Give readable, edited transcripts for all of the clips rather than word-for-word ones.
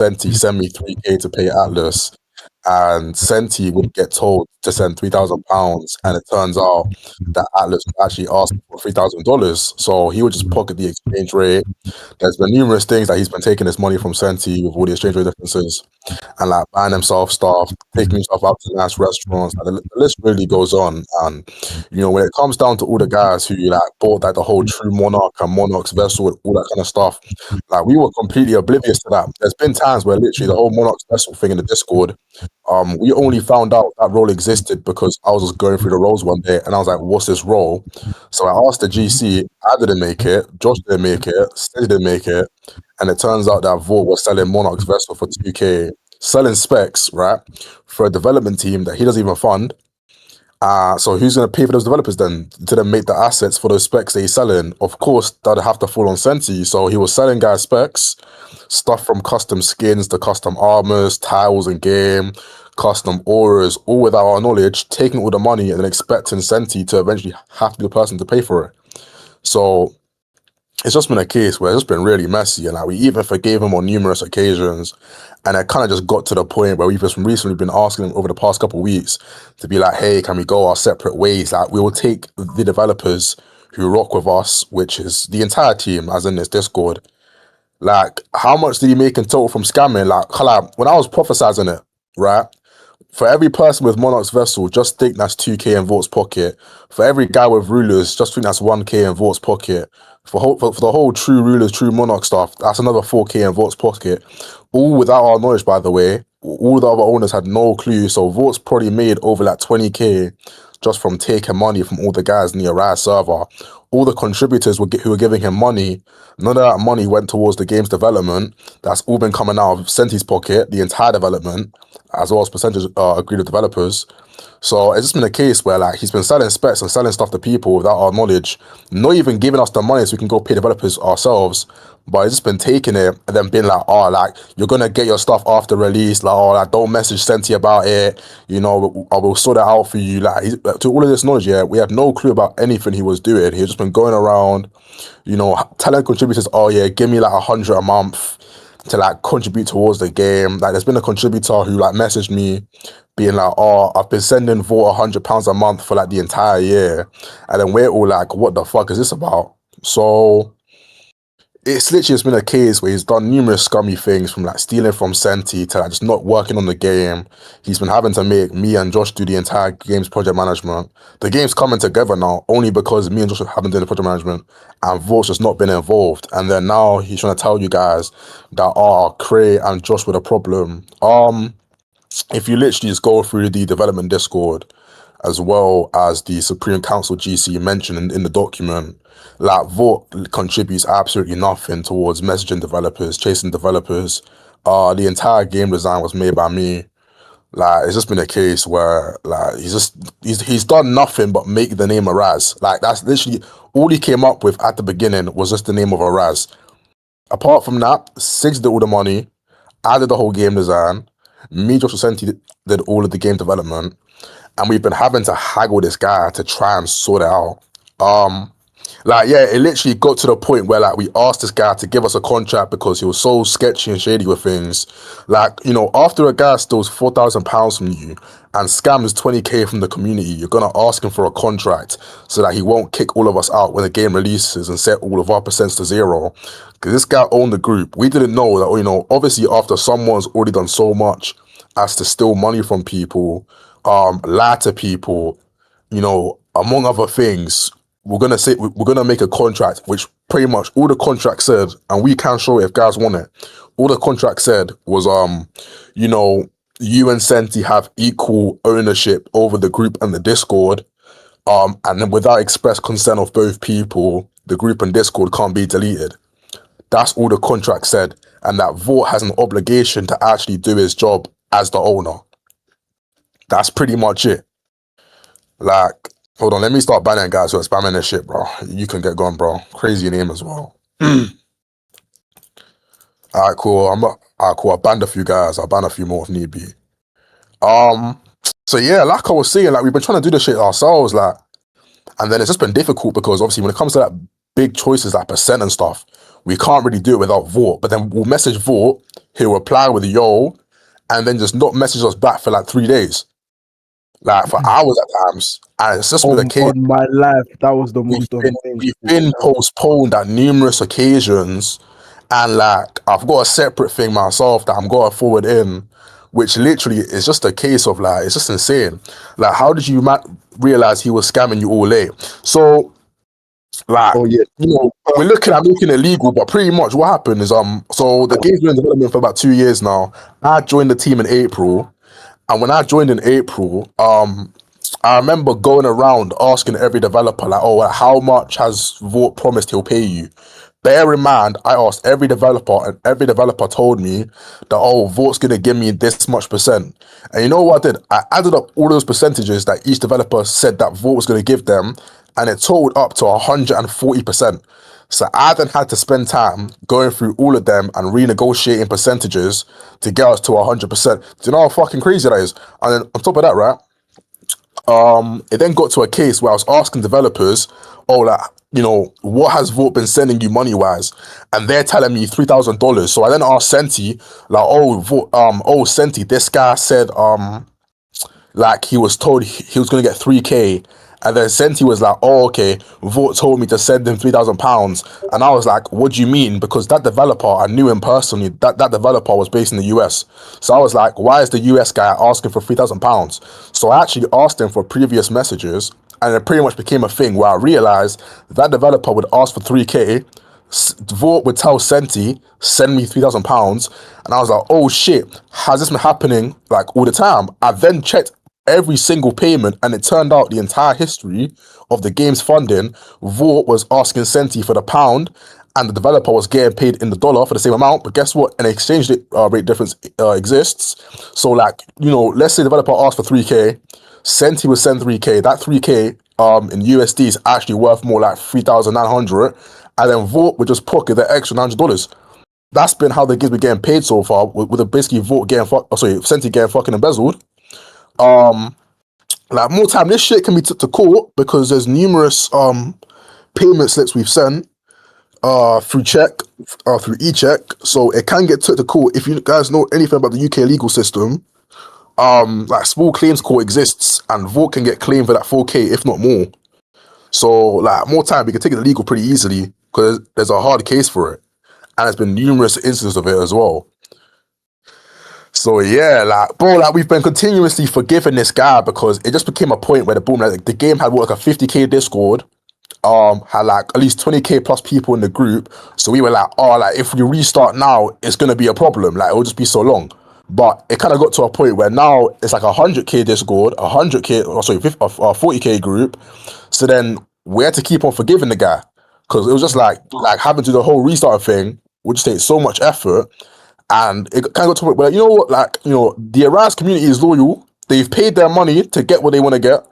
Senti, send me 3K to pay Atlas. And Senti would get told to send £3,000, and it turns out that Atlas would actually ask for $3,000. So he would just pocket the exchange rate. There's been numerous things that he's been taking this money from Senti with all the exchange rate differences, and like buying himself stuff, taking himself out to nice restaurants. Like, the list really goes on. And when it comes down to all the guys who like bought like the whole True Monarch and Monarch's vessel, all that kind of stuff, like we were completely oblivious to that. There's been times where literally the whole Monarch's vessel thing in the Discord, we only found out that role existed because I was just going through the roles one day and I was like, what's this role? So I asked the GC, I didn't make it, Josh didn't make it, Steve didn't make it, and it turns out that Vault was selling Monarch's vessel for 2K, selling specs, right, for a development team that he doesn't even fund. So who's going to pay for those developers then to then make the assets for those specs that he's selling? Of course, that'd have to fall on Senti. So he was selling guys specs, stuff from custom skins to custom armors, tiles in game, custom auras, all without our knowledge, taking all the money and then expecting Senti to eventually have to be the person to pay for it. So it's just been a case where it's just been really messy, and like we even forgave him on numerous occasions, and it kind of just got to the point where we've just recently been asking him over the past couple of weeks to be like, hey, can we go our separate ways? Like we will take the developers who rock with us, which is the entire team, as in this Discord. Like, how much did he make in total from scamming? Like when I was prophesizing it, right? For every person with Monarch's vessel, just think that's 2K in Vault's pocket. For every guy with rulers, just think that's 1K in Vault's pocket. For the whole True Rulers, True Monarch stuff, that's another 4K in Vault's pocket. All without our knowledge, by the way. All the other owners had no clue. So Vault's probably made over like 20K just from taking money from all the guys in the Arise server. All the contributors who were giving him money, none of that money went towards the game's development. That's all been coming out of Senti's pocket, the entire development, as well as percentage agreed with developers. So it's just been a case where like he's been selling specs and selling stuff to people without our knowledge, not even giving us the money so we can go pay developers ourselves. But he's just been taking it and then being like, oh, like you're gonna get your stuff after release, like, oh, like don't message Senti about it, I will sort it out for you. Like to all of this knowledge, yeah, we had no clue about anything he was doing. He's just been going around, telling contributors, oh yeah, give me like 100 a month to like contribute towards the game. Like there's been a contributor who like messaged me being like, oh, I've been sending Vault £100 a month for like the entire year, and then we're all like, what the fuck is this about? So it's literally just been a case where he's done numerous scummy things, from like stealing from Senti to like just not working on the game. He's been having to make me and Josh do the entire game's project management. The game's coming together now only because me and Josh haven't done the project management and Vault's just not been involved. And then now he's trying to tell you guys that Cray and Josh were the problem. If you literally just go through the development Discord as well as the Supreme Council GC mentioned in the document, like Vault contributes absolutely nothing towards messaging developers, chasing developers. The entire game design was made by me. Like it's just been a case where like he's done nothing but make the name Araz. Like that's literally all he came up with at the beginning was just the name of Araz. Apart from that, Six did all the money, I did the whole game design, me, Joshua Senti did all of the game development, and we've been having to haggle this guy to try and sort it out. It literally got to the point where like we asked this guy to give us a contract because he was so sketchy and shady with things. Like, after a guy steals £4,000 from you and scams 20K from the community, you're gonna ask him for a contract so that he won't kick all of us out when the game releases and set all of our percents to zero. Because this guy owned the group. We didn't know that, obviously after someone's already done so much as to steal money from people, lie to people, among other things, we're gonna make a contract, which pretty much all the contract said, and we can show it if guys want it. All the contract said was, you and Senti have equal ownership over the group and the Discord, and then without express consent of both people, the group and Discord can't be deleted. That's all the contract said, and that Vault has an obligation to actually do his job as the owner. That's pretty much it. Like, hold on, let me start banning guys who are spamming this shit, bro. You can get gone, bro. Crazy name as well. Alright, cool. I banned a few guys. I'll ban a few more if need be. So yeah, like I was saying, like we've been trying to do this shit ourselves, like, and then it's just been difficult because obviously when it comes to like big choices like percent and stuff, we can't really do it without Vought. But then we'll message Vought, he'll reply with yo, and then just not message us back for like 3 days, like for hours at times. And it's just been the case. On my life, that was the We've most been annoying we've shit. been postponed at numerous occasions, and like I've got a separate thing myself that I'm gonna forward in, which literally is just a case of like it's just insane. Like, how did you realize he was scamming you all late? So like, Oh yeah. we're looking at making it legal, but pretty much what happened is so the game's been in development for about 2 years now. I joined the team in April, and when I joined in April, I remember going around asking every developer, like, oh, how much has Vought promised he'll pay you? Bear in mind, I asked every developer, and every developer told me that, oh, Vaught's going to give me this much percent. And you know what I did? I added up all those percentages that each developer said that Vought was going to give them, and it totaled up to 140%. So I then had to spend time going through all of them and renegotiating percentages to get us to 100%. Do you know how fucking crazy that is? And then on top of that, right? It then got to a case where I was asking developers, oh, like, what has Vought been sending you money wise? And they're telling me $3,000. So I then asked Senti, like, Senti, this guy said, like he was told he was gonna get 3K, and then Senti was like, "Oh, okay." Vought told me to send him £3,000, and I was like, "What do you mean?" Because that developer, I knew him personally. That developer was based in the US, so I was like, "Why is the US guy asking for £3,000?" So I actually asked him for previous messages, and it pretty much became a thing where I realized that developer would ask for 3K. Vought would tell Senti, send me £3,000, and I was like, oh shit, has this been happening like all the time? I then checked every single payment, and it turned out the entire history of the game's funding, Vought was asking Senti for the pound, and the developer was getting paid in the dollar for the same amount. But guess what? An exchange rate difference exists. So, like, let's say the developer asked for 3K, Senti would send 3K. That 3K in USD is actually worth more like 3,900, and then Vought would just pocket the extra $900. That's been how the game's been getting paid so far, with basically Vought getting Senti getting fucking embezzled. Like, more time, this shit can be took to court because there's numerous payment slips we've sent through through e-check, so it can get took to court. If you guys know anything about the UK legal system, like, small claims court exists, and Vought can get claimed for that 4K, if not more. So, like, more time, we can take it to legal pretty easily because there's a hard case for it, and there's been numerous instances of it as well. So yeah, like, bro, like, we've been continuously forgiving this guy because it just became a point where the game had like a 50K Discord, had like at least 20K plus people in the group. So we were like, oh, like, if we restart now, it's gonna be a problem. Like, it'll just be so long. But it kind of got to a point where now it's like 100K Discord, 100K, or sorry, 40K group. So then we had to keep on forgiving the guy because it was just like having to do the whole restart thing would just take so much effort. And it kind of got to a point where, you know what, like, the Arise community is loyal. They've paid their money to get what they want to get,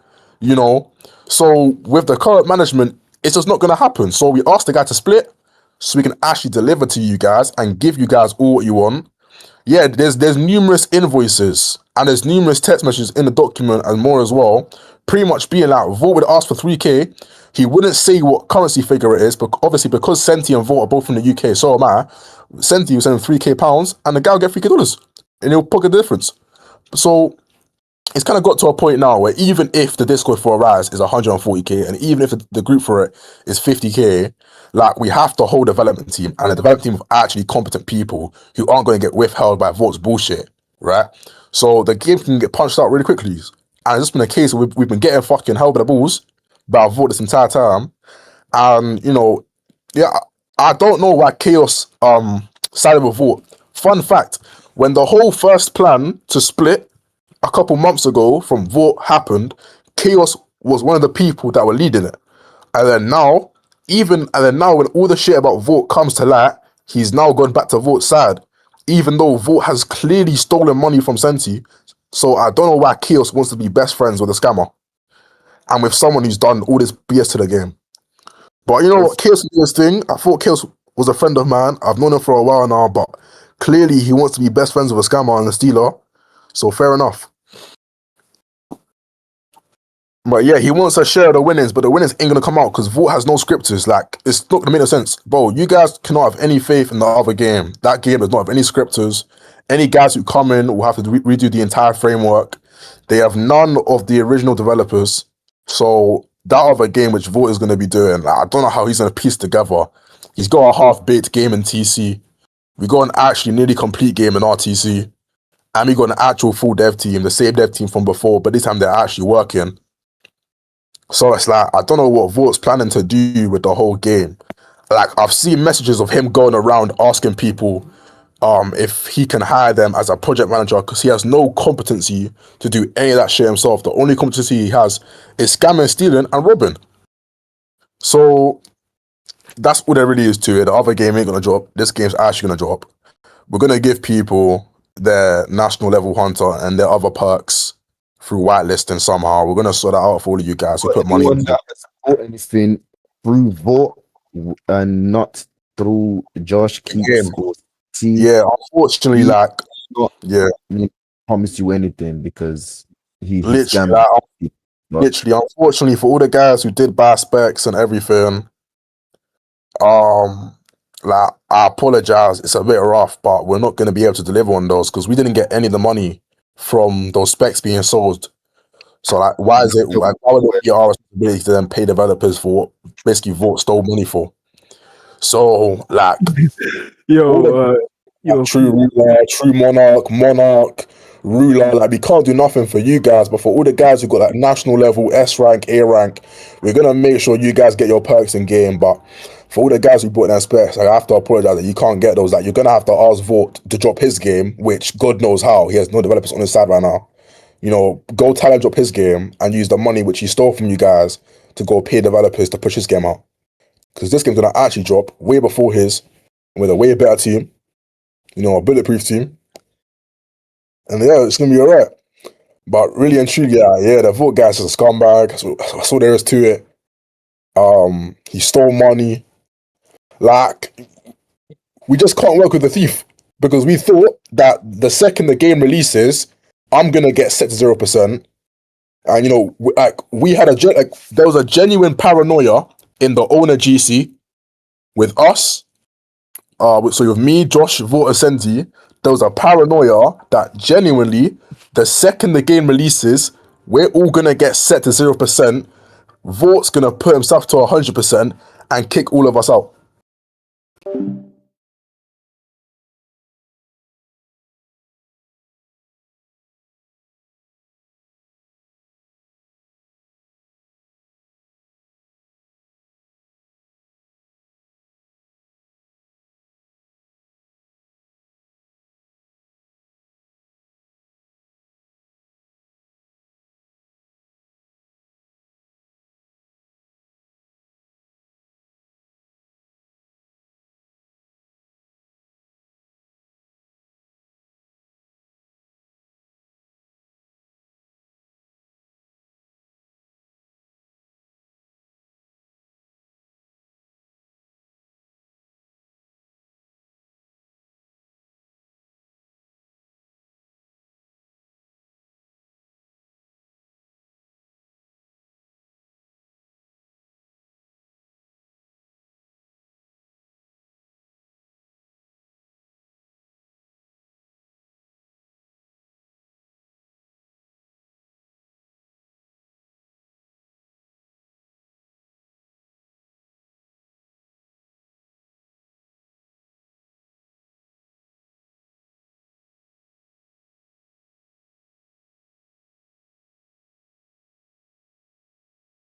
So with the current management, it's just not going to happen. So we asked the guy to split so we can actually deliver to you guys and give you guys all what you want. Yeah, there's numerous invoices and there's numerous text messages in the document and more as well. Pretty much being like, Vought would ask for 3K. He wouldn't say what currency figure it is, but obviously because Senti and Vought are both from the UK, so am I. Senti will send him 3K pounds, and the guy will get $3K, and he'll pocket the difference. So it's kind of got to a point now where even if the Discord for Arise is 140K, and even if the group for it is 50K, like, we have to hold development team, and a development team of actually competent people who aren't going to get withheld by Vaught's bullshit, right? So the game can get punched out really quickly. And it's just been a case where we've been getting fucking held by the balls by Vaught this entire time. And, yeah, I don't know why Chaos sided with Vought. Fun fact, when the whole first plan to split a couple months ago from Vought happened, Chaos was one of the people that were leading it. And then now, when all the shit about Vought comes to light, he's now gone back to Vaught's side, even though Vought has clearly stolen money from Senti. So I don't know why Chaos wants to be best friends with a scammer and with someone who's done all this BS to the game. But you know what, Chaos is this thing. I thought Chaos was a friend of mine. I've known him for a while now, but clearly he wants to be best friends with a scammer and a stealer. So fair enough. But yeah, he wants a share of the winnings, but the winnings ain't gonna come out because Vault has no scripters. Like, it's not gonna make no sense. Bro, you guys cannot have any faith in the other game. That game does not have any scripters. Any guys who come in will have to redo the entire framework. They have none of the original developers. So that other game which Vault is gonna be doing, like, I don't know how he's gonna piece together. He's got a half-baked game in TC. We got an actually nearly complete game in RTC. And we got an actual full dev team, the same dev team from before, but this time they're actually working. So it's like, I don't know what Vaught's planning to do with the whole game. Like, I've seen messages of him going around asking people if he can hire them as a project manager because he has no competency to do any of that shit himself. The only competency he has is scamming, stealing, and robbing. So that's all there really is to it. The other game ain't gonna drop. This game's actually gonna drop. We're gonna give people their national level hunter and their other perks through whitelisting somehow. We're gonna sort that out for all of you guys. We But put money anyone into that has bought anything through Vote and not through Josh Keats game. or T, Yeah, unfortunately, he like, not yeah, promise you anything because he literally, scammed like, people. But literally, unfortunately, for all the guys who did buy specs and everything, like, I apologize. It's a bit rough, but we're not gonna be able to deliver on those because we didn't get any of the money from those specs being sold. So, like, why is it? Like, why would it be our responsibility to then pay developers for what basically Vault stole money for? So, like, true ruler, true monarch, ruler. Like, we can't do nothing for you guys, but for all the guys who got like national level, S rank, A rank, we're gonna make sure you guys get your perks in game. But for all the guys who bought their specs, like, I have to apologize that you can't get those. Like, you're gonna have to ask Vault to drop his game, which God knows how. He has no developers on his side right now. You know, go talent drop his game and use the money which he stole from you guys to go pay developers to push his game out. Because this game's gonna actually drop way before his, with a way better team, you know, a bulletproof team. And yeah, it's gonna be alright. But really and truly, yeah, the Vote guy's just a scumbag. That's all there is to it. He stole money. Like, we just can't work with the thief because we thought that the second the game releases, I'm gonna get set to 0%. And you know, we had there was a genuine paranoia in the owner GC with us. So with me, Josh, Vought, Ascenti, there was a paranoia that genuinely, the second the game releases, we're all gonna get set to 0%. Vaught's gonna put himself to 100% and kick all of us out.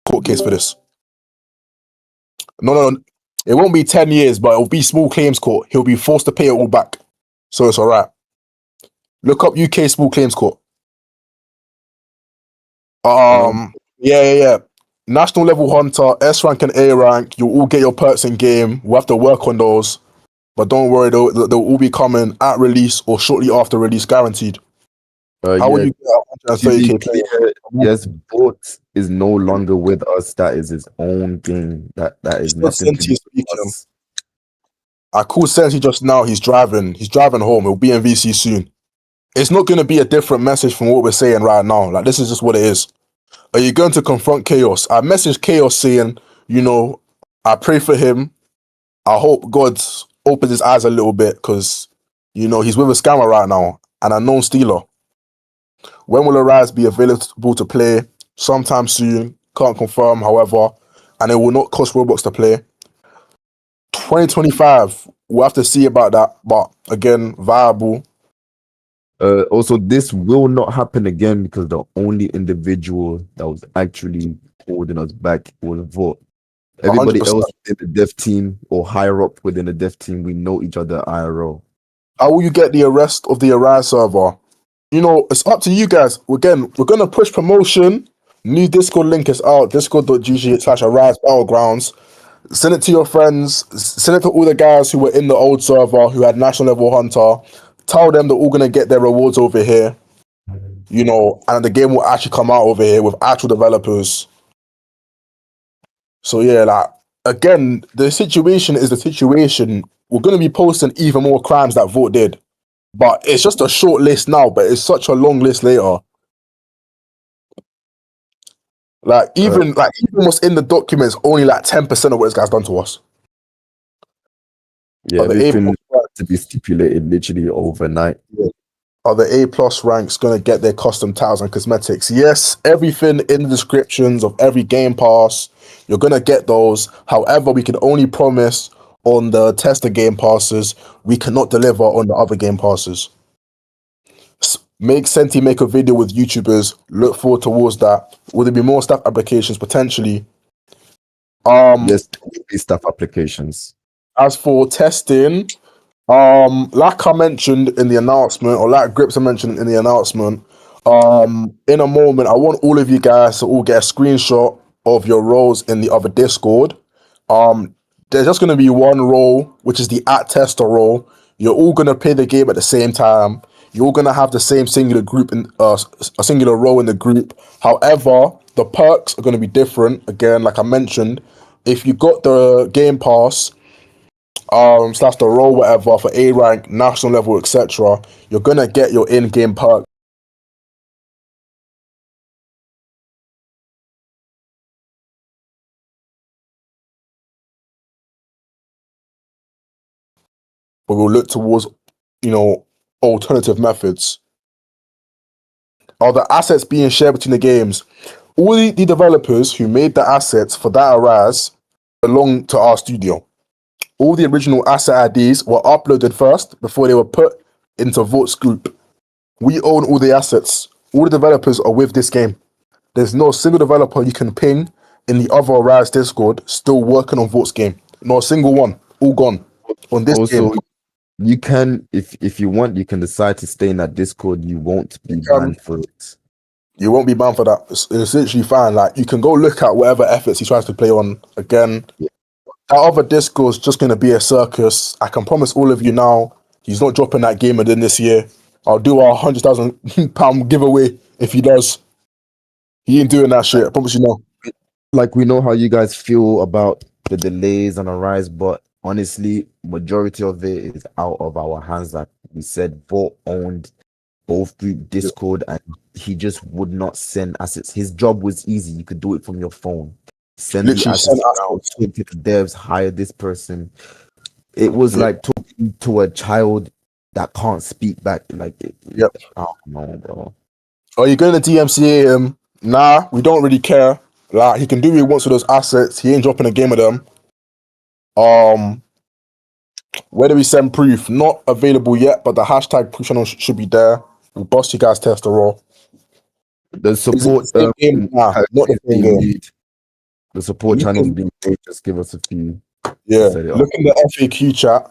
Court case for this. No. It won't be 10 years, but it'll be small claims court. He'll be forced to pay it all back. So it's alright. Look up UK small claims court. Yeah. National level hunter, S rank and A rank. You'll all get your perks in game. We'll have to work on those. But don't worry, they'll all be coming at release or shortly after release, guaranteed. How will you get 130k player? Yes, Vote is no longer with us. That is his own thing. That is nothing to do with us. I called Sensi just now. He's driving home. He'll be in VC soon. It's not going to be a different message from what we're saying right now. Like, this is just what it is. Are you going to confront Chaos? I messaged Chaos saying, I pray for him. I hope God opens his eyes a little bit because, he's with a scammer right now and a known stealer. When will Arise be available to play? Sometime soon. Can't confirm, however, and it will not cost Roblox to play. 2025, we'll have to see about that, but again, viable. Also, this will not happen again because the only individual that was actually holding us back was Vought. Everybody 100%. else in the dev team or higher up within the dev team, we know each other IRL. How will you get the arrest of the Arise server? It's up to you guys. Again, we're going to push promotion. New Discord link is out, discord.gg/Arise Battlegrounds. Send it to your friends. Send it to all the guys who were in the old server who had national level hunter. Tell them they're all going to get their rewards over here. And the game will actually come out over here with actual developers. So yeah, again, the situation is the situation. We're going to be posting even more crimes that Vought did. But it's just a short list now, but it's such a long list later. Even what's in the documents, only 10% of what this guy's done to us. Yeah, everything to be stipulated literally overnight. Yeah. Are the A+ ranks going to get their custom tiles and cosmetics? Yes, everything in the descriptions of every game pass, you're going to get those. However, we can only promise on the tester game passes. We cannot deliver on the other game passes. Make Senti make a video with YouTubers. Look forward towards that. Will there be more staff applications potentially? Yes, there will be staff applications. As for testing, like I mentioned in the announcement, or like Grips mentioned in the announcement, in a moment, I want all of you guys to all get a screenshot of your roles in the other Discord. There's just going to be one role, which is the @tester role. You're all going to play the game at the same time. You're all going to have the same singular group in a singular role in the group. However, the perks are going to be different. Again, like I mentioned, if you got the game pass, / the role, whatever, for A rank, national level, etc., you're gonna get your in-game perk. But we'll look towards, alternative methods. Are the assets being shared between the games? All the developers who made the assets for that Arise belong to our studio. All the original asset IDs were uploaded first before they were put into Vaught's group. We own all the assets. All the developers are with this game. There's no single developer you can ping in the other Arise Discord still working on Vaught's game. Not a single one. All gone on this game. You can, if you want, you can decide to stay in that Discord. You won't be banned for it. You won't be banned for that. It's literally fine. You can go look at whatever efforts he tries to play on. Again, that other Discord's just going to be a circus. I can promise all of you now, he's not dropping that game again this year. I'll do our £100,000 giveaway if he does. He ain't doing that shit. I promise you now. We know how you guys feel about the delays on Arise, but honestly, majority of it is out of our hands. Like we said, Vought owned both group Discord, and he just would not send assets. His job was easy. You could do it from your phone. Send the assets out, talk to the devs, hire this person. It was like talking to a child that can't speak back. I don't know, bro. Are you going to DMCA him? Nah, we don't really care. He can do what he wants with those assets. He ain't dropping a game of them. Where do we send proof? Not available yet, but the hashtag proof channel should be there. We'll bust you guys test the role. The support game? Nah, not the same game. The support channel is being made. Just give us a few. Yeah, look in the FAQ chat.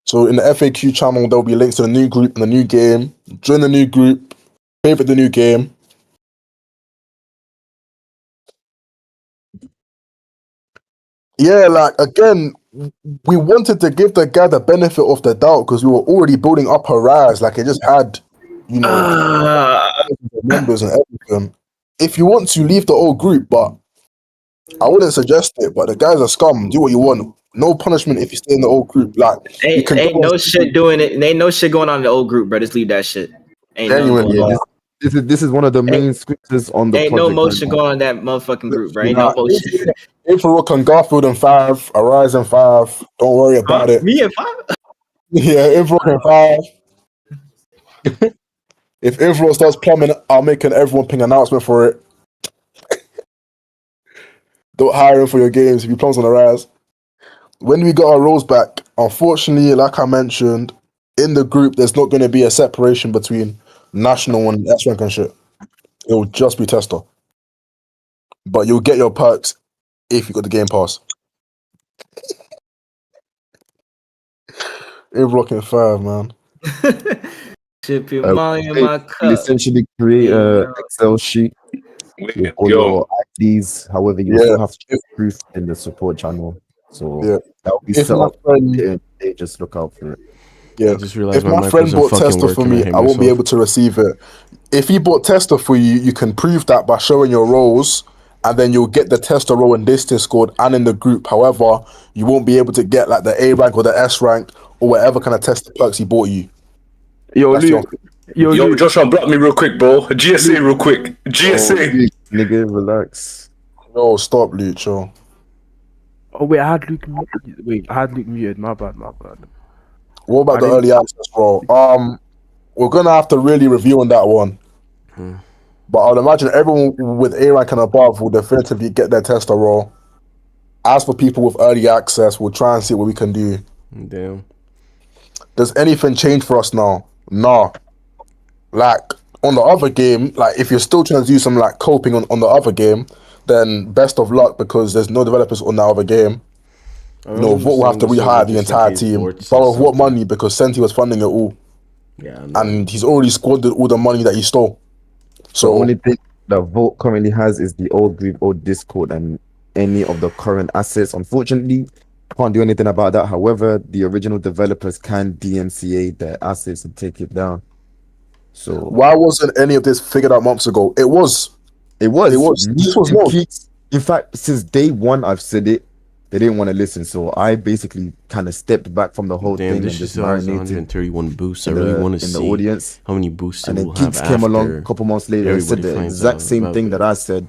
So in the FAQ channel, there'll be links to the new group and the new game. Join the new group. Favorite the new game. Yeah, again, we wanted to give the guy the benefit of the doubt because we were already building up Arise. It just had, members and everything. If you want to leave the old group, but I wouldn't suggest it. But the guys are scum. Do what you want. No punishment if you stay in the old group. Ain't no shit doing it. Ain't no shit going on in the old group, bro. Just leave that shit. Ain't genuinely. This is one of the main scripters on the Ain't no project. motion going on that motherfucking group, bro. Ain't Nah, no motion. Infrarook and Garfield and 5, Arise and 5. Don't worry about it. Me and 5? Yeah, Infrarook and 5. If Infrarook starts plumbing, I'll make an everyone ping announcement for it. Don't hire him for your games if he plums on Arise. When we got our roles back, unfortunately, like I mentioned, in the group, there's not going to be a separation between national and S rank and shit. It will just be tester. But you'll get your perks if you got the game pass. Infrarook and 5, man. Sipping Molly in my We'll cup. essentially create a Excel sheet with all your IDs. However, you still have to get proof in the support channel. So that will be If set my up. friend, They just look out for it. yeah, I just realized if my my mic friend wasn't bought fucking tester for working. me, I won't be able to receive it. If he bought tester for you, you can prove that by showing your roles, and then you'll get the tester role in this Discord and in the group. However, you won't be able to get like the A rank or the S rank or whatever kind of tester perks he bought you. Yo, That's Luke. Yo, Joshua, block me real quick, bro. GSA real quick. GSA. Nigga, relax. No, stop, Lucho. Oh wait, I had Luke muted. My bad. What about the early access role? We're gonna have to really review on that one. But I'd imagine everyone with A rank and above will definitively get their tester role. As for people with early access, we'll try and see what we can do. Damn. Does anything change for us now? Nah. Like on the other game, like if you're still trying to do some like coping on the other game, then best of luck because there's no developers on that other game. You know, Vote will have to rehire the entire team. But with what money? Because Senti was funding it all. Yeah, and he's already squandered all the money that he stole. So the only thing that Vote currently has is the old group, old Discord, and any of the current assets. Unfortunately, can't do anything about that. However, the original developers can DMCA their assets and take it down. So why wasn't any of this figured out months ago? It was. This was known. In fact, since day one, I've said it. They didn't want to listen, so I basically kind of stepped back from the whole thing this and just still has marinated 131 boosts. I really want to see the audience. How many boosts and it then will have Geeks came along after a couple months later and said the everybody exact finds out same about thing it. that I said,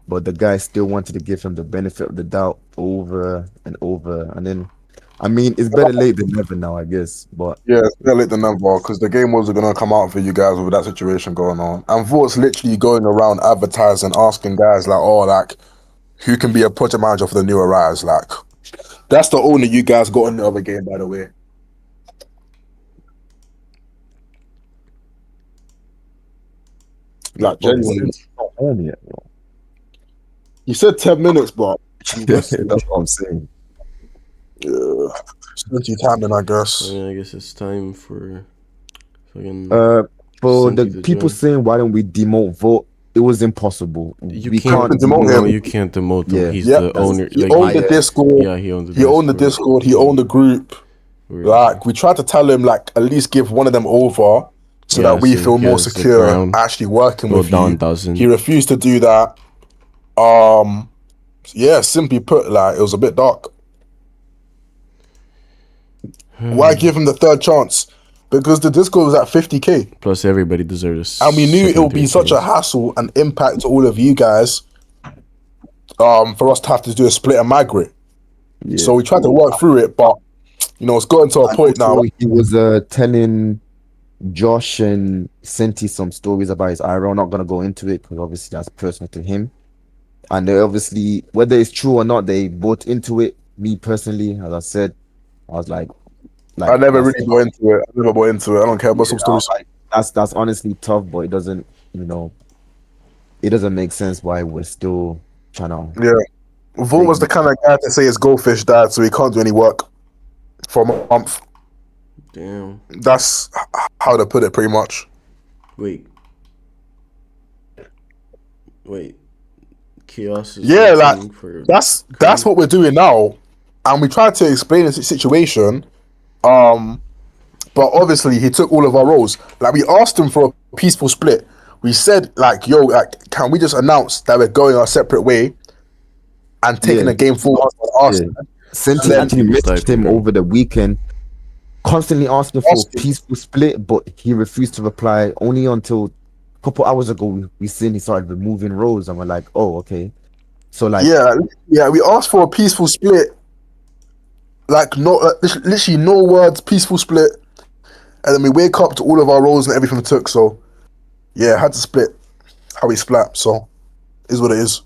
but the guy still wanted to give him the benefit of the doubt over and over. And then, I mean, it's better late than never now, I guess. But yeah, it's better late than never because the game wasn't gonna come out for you guys with that situation going on. And Vote's literally going around advertising, asking guys like, "Oh, like, who can be a project manager for the new Arise?" Like, that's the owner you guys got in the other game, by the way. Like, genuinely. You said 10 minutes, but that's what I'm saying. Yeah, it's time then, I guess. Yeah, I guess it's time for fucking. For the people saying why don't we demote Vote, it was impossible. We can't demote him. No, you can't demote him. He's the owner. He owned the Discord. Yeah, he owned the Discord. He owned the Discord. He owned the group. Like, we tried to tell him, like, at least give one of them over so that we feel more secure actually working with you. He refused to do that. Yeah, simply put, like, it was a bit dark. Why give him the third chance? Because the Discord was at 50k. Plus, everybody deserves. And we knew it would be such a hassle and impact to all of you guys for us to have to do a split and migrate. Yeah. So we tried to work through it, but, you know, it's gotten to a point now. He was telling Josh and Senti some stories about his IRL. I'm not going to go into it because obviously that's personal to him. And they obviously, whether it's true or not, they bought into it. Me personally, as I said, I was like I never really bought into it. I never bought into it. I don't care about some stories. That's honestly tough, but it doesn't, you know, it doesn't make sense why we're still trying to. Yeah. Vol was the kind of guy to say his goldfish died, so he can't do any work for a month. Damn. That's how to put it, pretty much. Wait. Chaos is like that's what we're doing now, and we tried to explain the situation. But obviously he took all of our roles. Like, we asked him for a peaceful split. We said, like, yo, like, can we just announce that we're going our separate way and taking the game forward? Senti actually messaged him over the weekend, constantly asking for a peaceful split, but he refused to reply only until couple hours ago we seen he started removing roles, and we're like, oh, okay. So like, yeah, we asked for a peaceful split. Like literally no words, peaceful split, and then we wake up to all of our roles and everything we took. So yeah, had to split how we splat. So is what it is.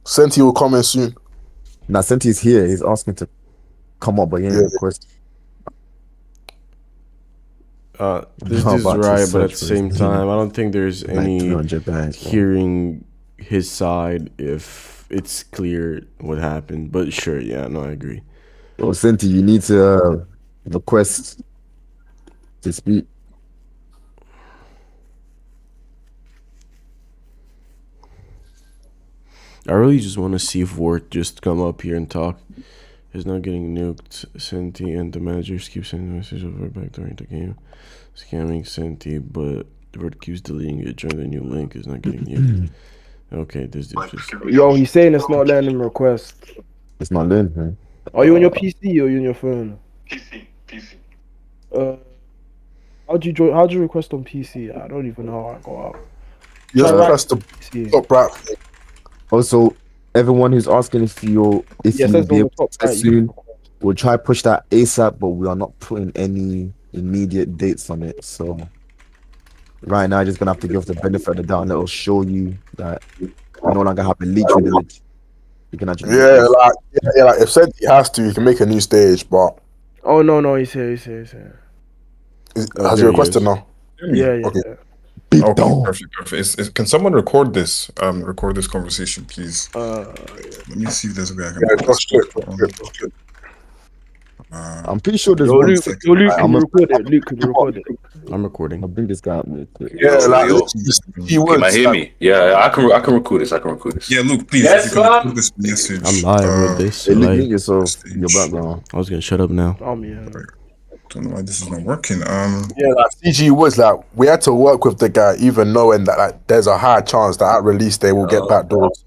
Senti will come in soon. now Senti's here. He's asking to come up, but he ain't request. This is right, but at the same time, I don't think there's any hearing his side if it's clear what happened. But sure, yeah, no, I agree. Oh, Senti, you need to request to speak. I really just want to see if Wart just come up here and talk. He's not getting nuked. Senti and the managers keep sending messages over back during the game. Scamming Senti, but Wart keeps deleting it. Join the new link is not getting nuked. Okay, this dude just... Yo, he's saying it's not letting him request. It's not letting him. Are you on your PC or you on your phone? PC. How'd you request on PC? I don't even know how I got out. Just press the top right. Also, everyone who's asking if you'll be able to soon, we'll try push that ASAP, but we are not putting any immediate dates on it. So right now, I'm just gonna have to give the benefit of the doubt, and it'll show you that we no longer have a leak privilege. You can actually like if Senti has to, he can make a new stage, but oh no, he's here. Has he requested now? Yeah. Okay. Okay, perfect. Can someone record this? Record this conversation, please. Let me see if there's a way I can. I'm pretty sure there's Luke can record it. Luke can record it. I'm recording. I'll bring this guy up real quick. Yeah, like he might hear me. Yeah, I can record this. Yeah, Luke, please. Yes, if you can record this message. I'm live with this. Hey, Luke, mute yourself. Your background. I was gonna shut up now. Don't know why this is not working. Yeah, like CG was like we had to work with the guy, even knowing that like there's a high chance that at release they will get back doors.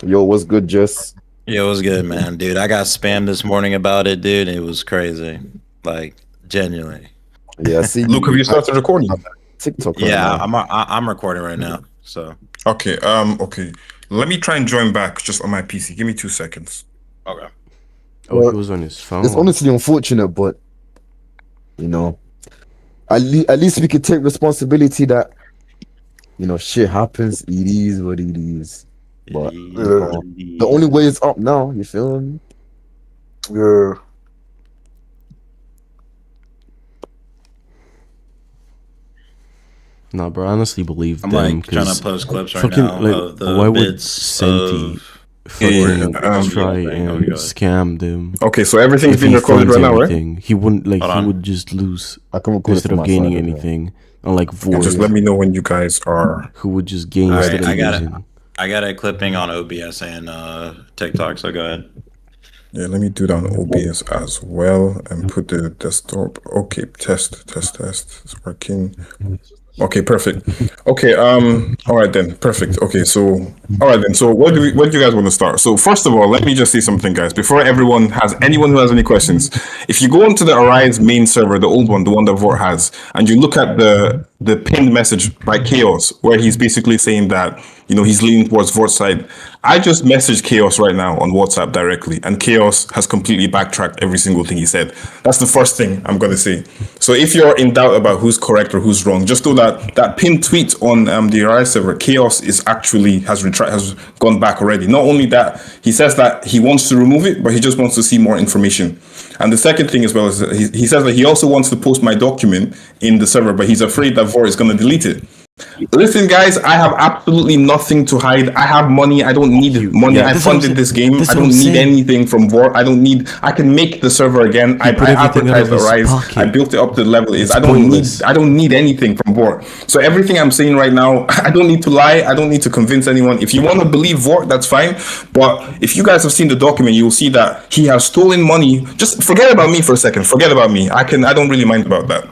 Yo, what's good, Jess? Yo, what's good, man, dude? I got spammed this morning about it, dude. It was crazy, like genuinely. Yeah, see. Luke, have you started recording? TikTok. Yeah, I'm recording right now. So okay, let me try and join back just on my PC. Give me 2 seconds. Okay. Oh, he was on his phone. It's honestly unfortunate, but you know, at least we could take responsibility that shit happens. It is what it is. But the only way is up now. You feel me? Yeah. Nah, bro, I honestly believe I'm them. like trying to post clips right fucking, now like, of the why would bits Senti fucking try and scam them? Okay, so everything's being recorded right now, right? He wouldn't he would just lose instead of gaining anything. Unlike Vord, just let me know when you guys are. Who would just gain instead of losing. I got a clipping on OBS and TikTok, so go ahead. Yeah, let me do that on OBS as well and put the desktop. Okay, test. It's working. Okay, perfect. Okay, all right then, perfect. Okay, so all right then. So what do you guys want to start? So first of all, let me just say something, guys. Before anyone who has any questions, if you go into the Arise main server, the old one, the one that Vort has, and you look at the pinned message by Chaos, where he's basically saying that he's leaning towards Vort's side. I just messaged Chaos right now on WhatsApp directly, and Chaos has completely backtracked every single thing he said. That's the first thing I'm going to say. So if you're in doubt about who's correct or who's wrong, just know that pinned tweet on the Arise server, Chaos has gone back already. Not only that, he says that he wants to remove it, but he just wants to see more information. And the second thing as well is that he says that he also wants to post my document in the server, but he's afraid that Vort is going to delete it. Listen, guys, I have absolutely nothing to hide. I have money. I don't need money. I funded this game. I don't need anything from Vort. I can make the server again. I advertised the Rise. I built it up to the level it is. I don't need anything from Vort. So everything I'm saying right now, I don't need to lie. I don't need to convince anyone. If you want to believe Vort, that's fine. But if you guys have seen the document, you will see that he has stolen money. Just forget about me for a second. Forget about me. I don't really mind about that.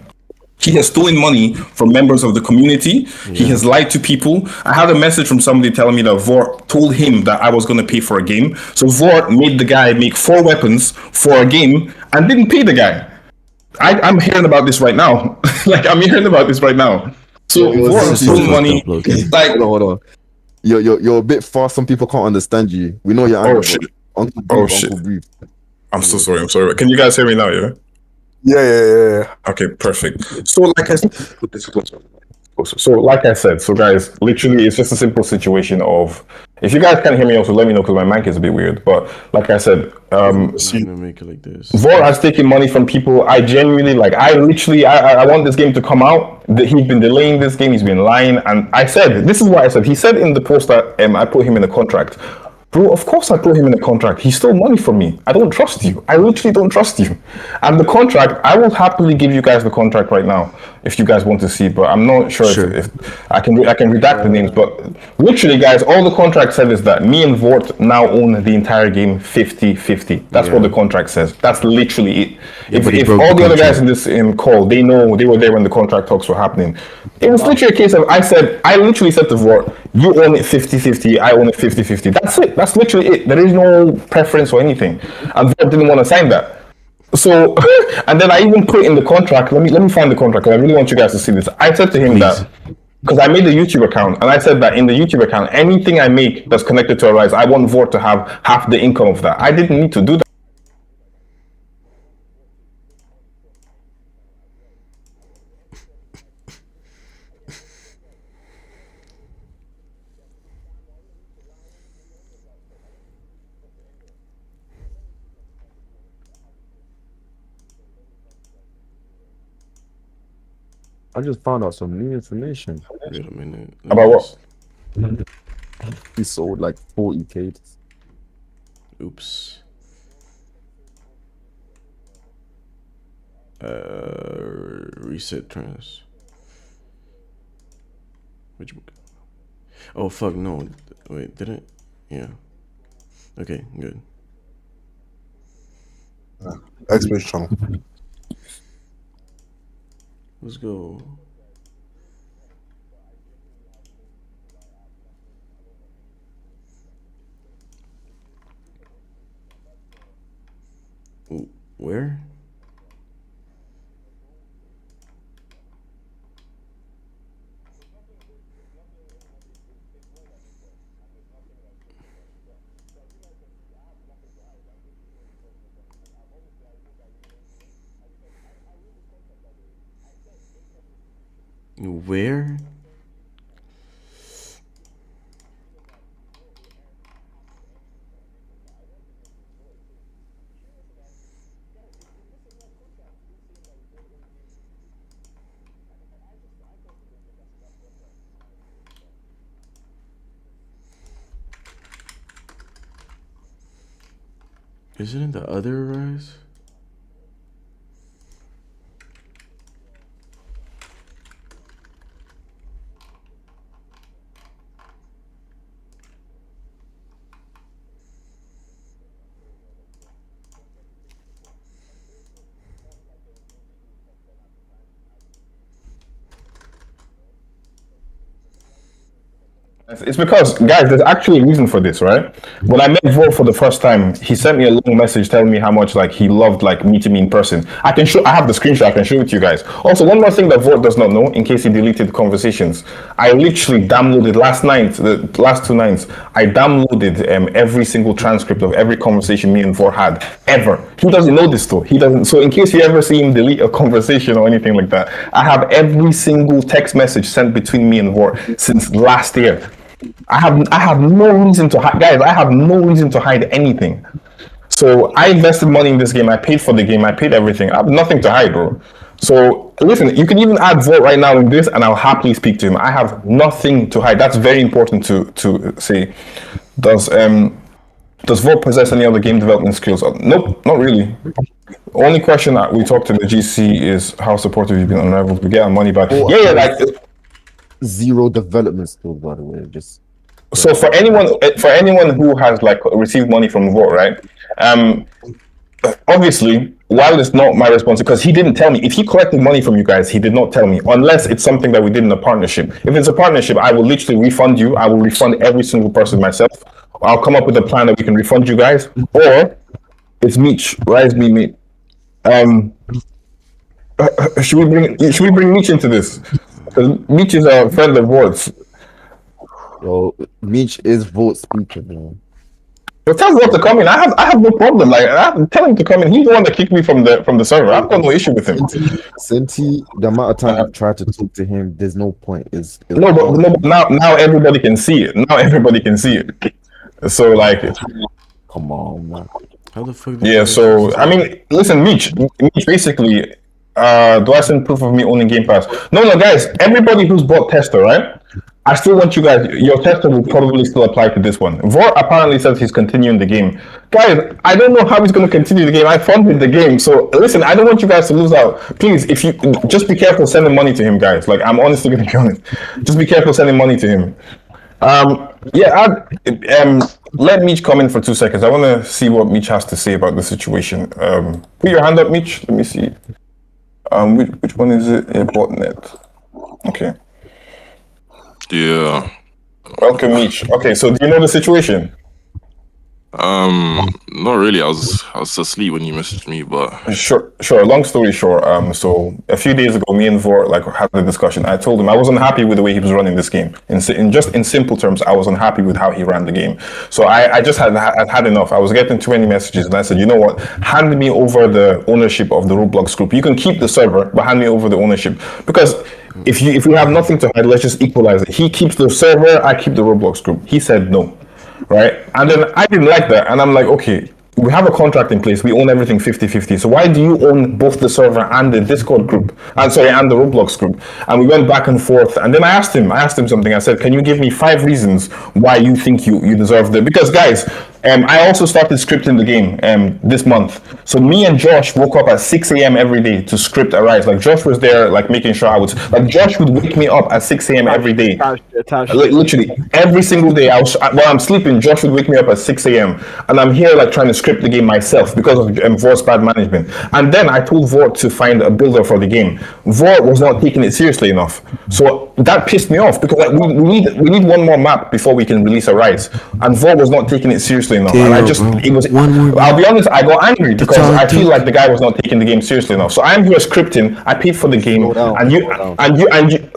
He has stolen money from members of the community. Yeah. He has lied to people. I had a message from somebody telling me that Vort told him that I was going to pay for a game. So Vort made the guy make 4 weapons for a game and didn't pay the guy. I'm hearing about this right now. Like, I'm hearing about this right now. So Yo, Vaughn Santi, stole hold money. Like, hold on. You're a bit fast. Some people can't understand you. We know you're angry. oh shit. Uncle Oh, Brief, shit. Uncle Brief. I'm so sorry. I'm sorry. Can you guys hear me now? Yeah. Yeah. Okay, perfect. So, like I said, so guys, literally, it's just a simple situation of, if you guys can't hear me, also let me know because my mic is a bit weird. But like I said, I'm gonna make it like this. Vor has taken money from people. I genuinely I want this game to come out. He's been delaying this game. He's been lying, and I said, this is what I said. He said in the post that I put him in a contract. Bro, of course I put him in a contract. He stole money from me. I don't trust you. I literally don't trust you. And the contract, I will happily give you guys the contract right now if you guys want to see, but I'm not sure if I can redact the names. But literally, guys, all the contract said is that me and Vort now own the entire game 50-50. That's what the contract says. That's literally it. If all the other guys in this call, they know, they were there when the contract talks were happening. It was literally a case of, I literally said to Vort, you own it 50-50, I own it 50-50. That's it. That's literally it. There is no preference or anything. And Vort didn't want to sign that. So, and then I even put in the contract, let me find the contract because I really want you guys to see this. I said to him that, because I made the YouTube account, and I said that in the YouTube account, anything I make that's connected to Arise, I want Vort to have half the income of that. I didn't need to do that. I just found out some new information. Wait a minute. About what? He sold like 40K. Oops. Reset trans. Which book? Oh fuck no. Wait, did it? Yeah. Okay, good. Xbox channel. Let's go. Where? Where? Is it in the other Rise? It's because, guys, there's actually a reason for this, right? When I met Vort for the first time, he sent me a long message telling me how much like he loved like meeting me in person. I have the screenshot, I can show it to you guys. Also, one more thing that Vort does not know, in case he deleted conversations, I literally downloaded the last 2 nights, I downloaded every single transcript of every conversation me and Vort had, ever. He doesn't know this though. He doesn't. So in case you ever see him delete a conversation or anything like that, I have every single text message sent between me and Vort since last year. I have no reason to hide, guys. I have no reason to hide anything. So I invested money in this game. I paid for the game. I paid everything. I have nothing to hide, bro. So listen, you can even add Vort right now in this, and I'll happily speak to him. I have nothing to hide. That's very important to say. Does Vort possess any other game development skills? Nope, not really. Only question that we talked to the GC is how supportive you've been on Unraveled. We get our money back. Yeah, like. Zero development skills, by the way. Just so for anyone who has like received money from Vort, right? Obviously, while it's not my responsibility, because he didn't tell me. If he collected money from you guys, he did not tell me, unless it's something that we did in a partnership. If it's a partnership, I will literally refund you. I will refund every single person myself. I'll come up with a plan that we can refund you guys, or it's Meech, Rise Me Meet. Should we bring Meech into this? Because Meech is a friend of Ward's. Yo, Meech is vote speaker, man. But tell Ward to come in. I have no problem. Like tell him to come in. He's the one that kicked me from the server. I've got no issue with him. Senti, the amount of time I've tried to talk to him, there's no point. No, but now everybody can see it. Now everybody can see it. So like, come on, man. How the fuck? Yeah. So I mean, listen, Meech basically. Do I send proof of me owning Game Pass? No, guys. Everybody who's bought Tester, right? I still want you guys. Your Tester will probably still apply to this one. Vor apparently says he's continuing the game. Guys, I don't know how he's going to continue the game. I funded the game, so listen. I don't want you guys to lose out. Please, if you just be careful sending money to him, guys. Like I'm honestly going to be honest. Just be careful sending money to him. Let Meech come in for 2 seconds. I want to see what Meech has to say about the situation. Put your hand up, Meech. Let me see. Which one is it? Botnet. Okay. Yeah. Welcome, Meech. Okay, so do you know the situation? Not really. I was asleep when you messaged me, but Sure. Long story short, so a few days ago, me and Vor had a discussion. I told him I wasn't happy with the way he was running this game. In simple terms, I was unhappy with how he ran the game. So I just had enough. I was getting too many messages, and I said, you know what? Hand me over the ownership of the Roblox group. You can keep the server, but hand me over the ownership because. If we have nothing to hide, let's just equalize it. He keeps the server, I keep the Roblox group. He said no, right? And then I didn't like that, and I'm like, okay, we have a contract in place. We own everything 50-50. So why do you own both the server and the Discord group? And the Roblox group? And we went back and forth. And then I asked him something. I said, can you give me 5 reasons why you think you deserve the? Because guys, I also started scripting the game this month. So me and Josh woke up at 6 a.m. every day to script Arise. Like Josh was there, like making sure Josh would wake me up at 6 a.m. every day. Literally every single day. While I'm sleeping, Josh would wake me up at 6 a.m. And I'm here like trying to script the game myself because of Vor's bad management. And then I told Vor to find a builder for the game. Vor was not taking it seriously enough. So that pissed me off because like, we need one more map before we can release Arise. And Vor was not taking it seriously enough. Damn, and I'll be honest, I got angry because I feel like the guy was not taking the game seriously enough. So I'm here scripting, I paid for the game, and you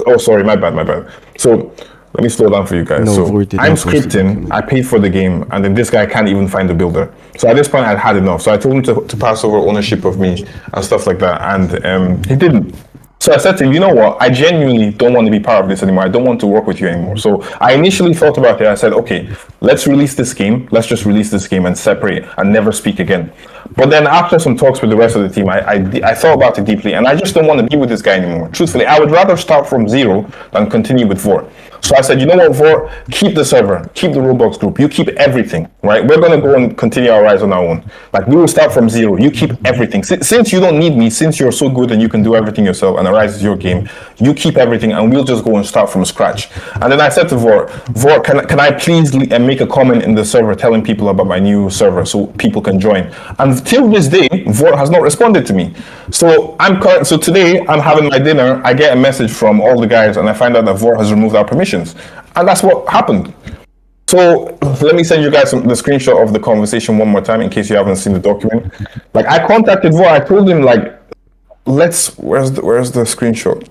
oh sorry, my bad. So let me slow down for you guys. So I'm scripting, I paid for the game, and then this guy can't even find a builder. So at this point I'd had enough. So I told him to pass over ownership of me and stuff like that, and he didn't. So I said to him, you know what? I genuinely don't want to be part of this anymore. I don't want to work with you anymore. So I initially thought about it. I said, okay, let's release this game. Let's just release this game and separate and never speak again. But then after some talks with the rest of the team, I thought about it deeply, and I just don't want to be with this guy anymore. Truthfully, I would rather start from zero than continue with Vor. So I said, you know what, Vor, keep the server, keep the Roblox group, you keep everything, right? We're going to go and continue our rise on our own. Like, we will start from zero. You keep everything. Since you don't need me, since you're so good and you can do everything yourself and Arise is your game, you keep everything and we'll just go and start from scratch. And then I said to Vor, can I please make a comment in the server telling people about my new server so people can join? And till this day, Vor has not responded to me. So so today I'm having my dinner. I get a message from all the guys and I find out that Vor has removed our permissions. And that's what happened. So let me send you guys the screenshot of the conversation one more time in case you haven't seen the document. Like I contacted Vor, I told him like, where's the screenshot?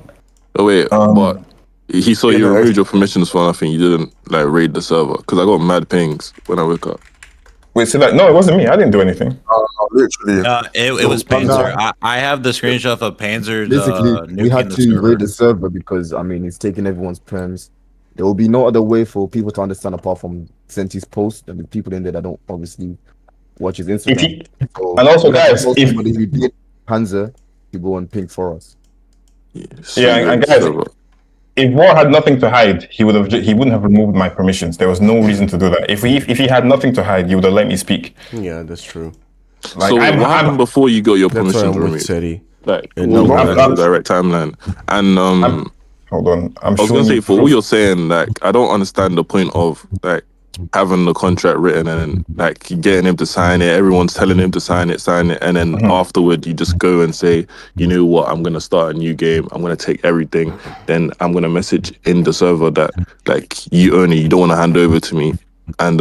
Oh wait, but he saw you removed your permissions for nothing. You didn't like raid the server because I got mad pings when I woke up. Wait, so that no, it wasn't me. I didn't do anything. Literally. It was Panzer. I have the screenshot of Panzer. Basically, we had to raid the server because I mean it's taking everyone's prems. There will be no other way for people to understand apart from Senti's post and the people in there that don't obviously watch his Instagram. And also, guys, if somebody who did Panzer to go and ping for us. And guys, if War had nothing to hide, he wouldn't have removed my permissions. There was no reason to do that. If he had nothing to hide, he would have let me speak. Yeah, that's true. Like, so what happened before you got your permissions removed? Like, the direct timeline. And hold on. I was gonna say, for all you're saying, like, I don't understand the point of like having the contract written and then like getting him to sign it. Everyone's telling him to sign it, and then afterward you just go and say, you know what, I'm gonna start a new game. I'm gonna take everything. Then I'm gonna message in the server that like you don't want to hand over to me, and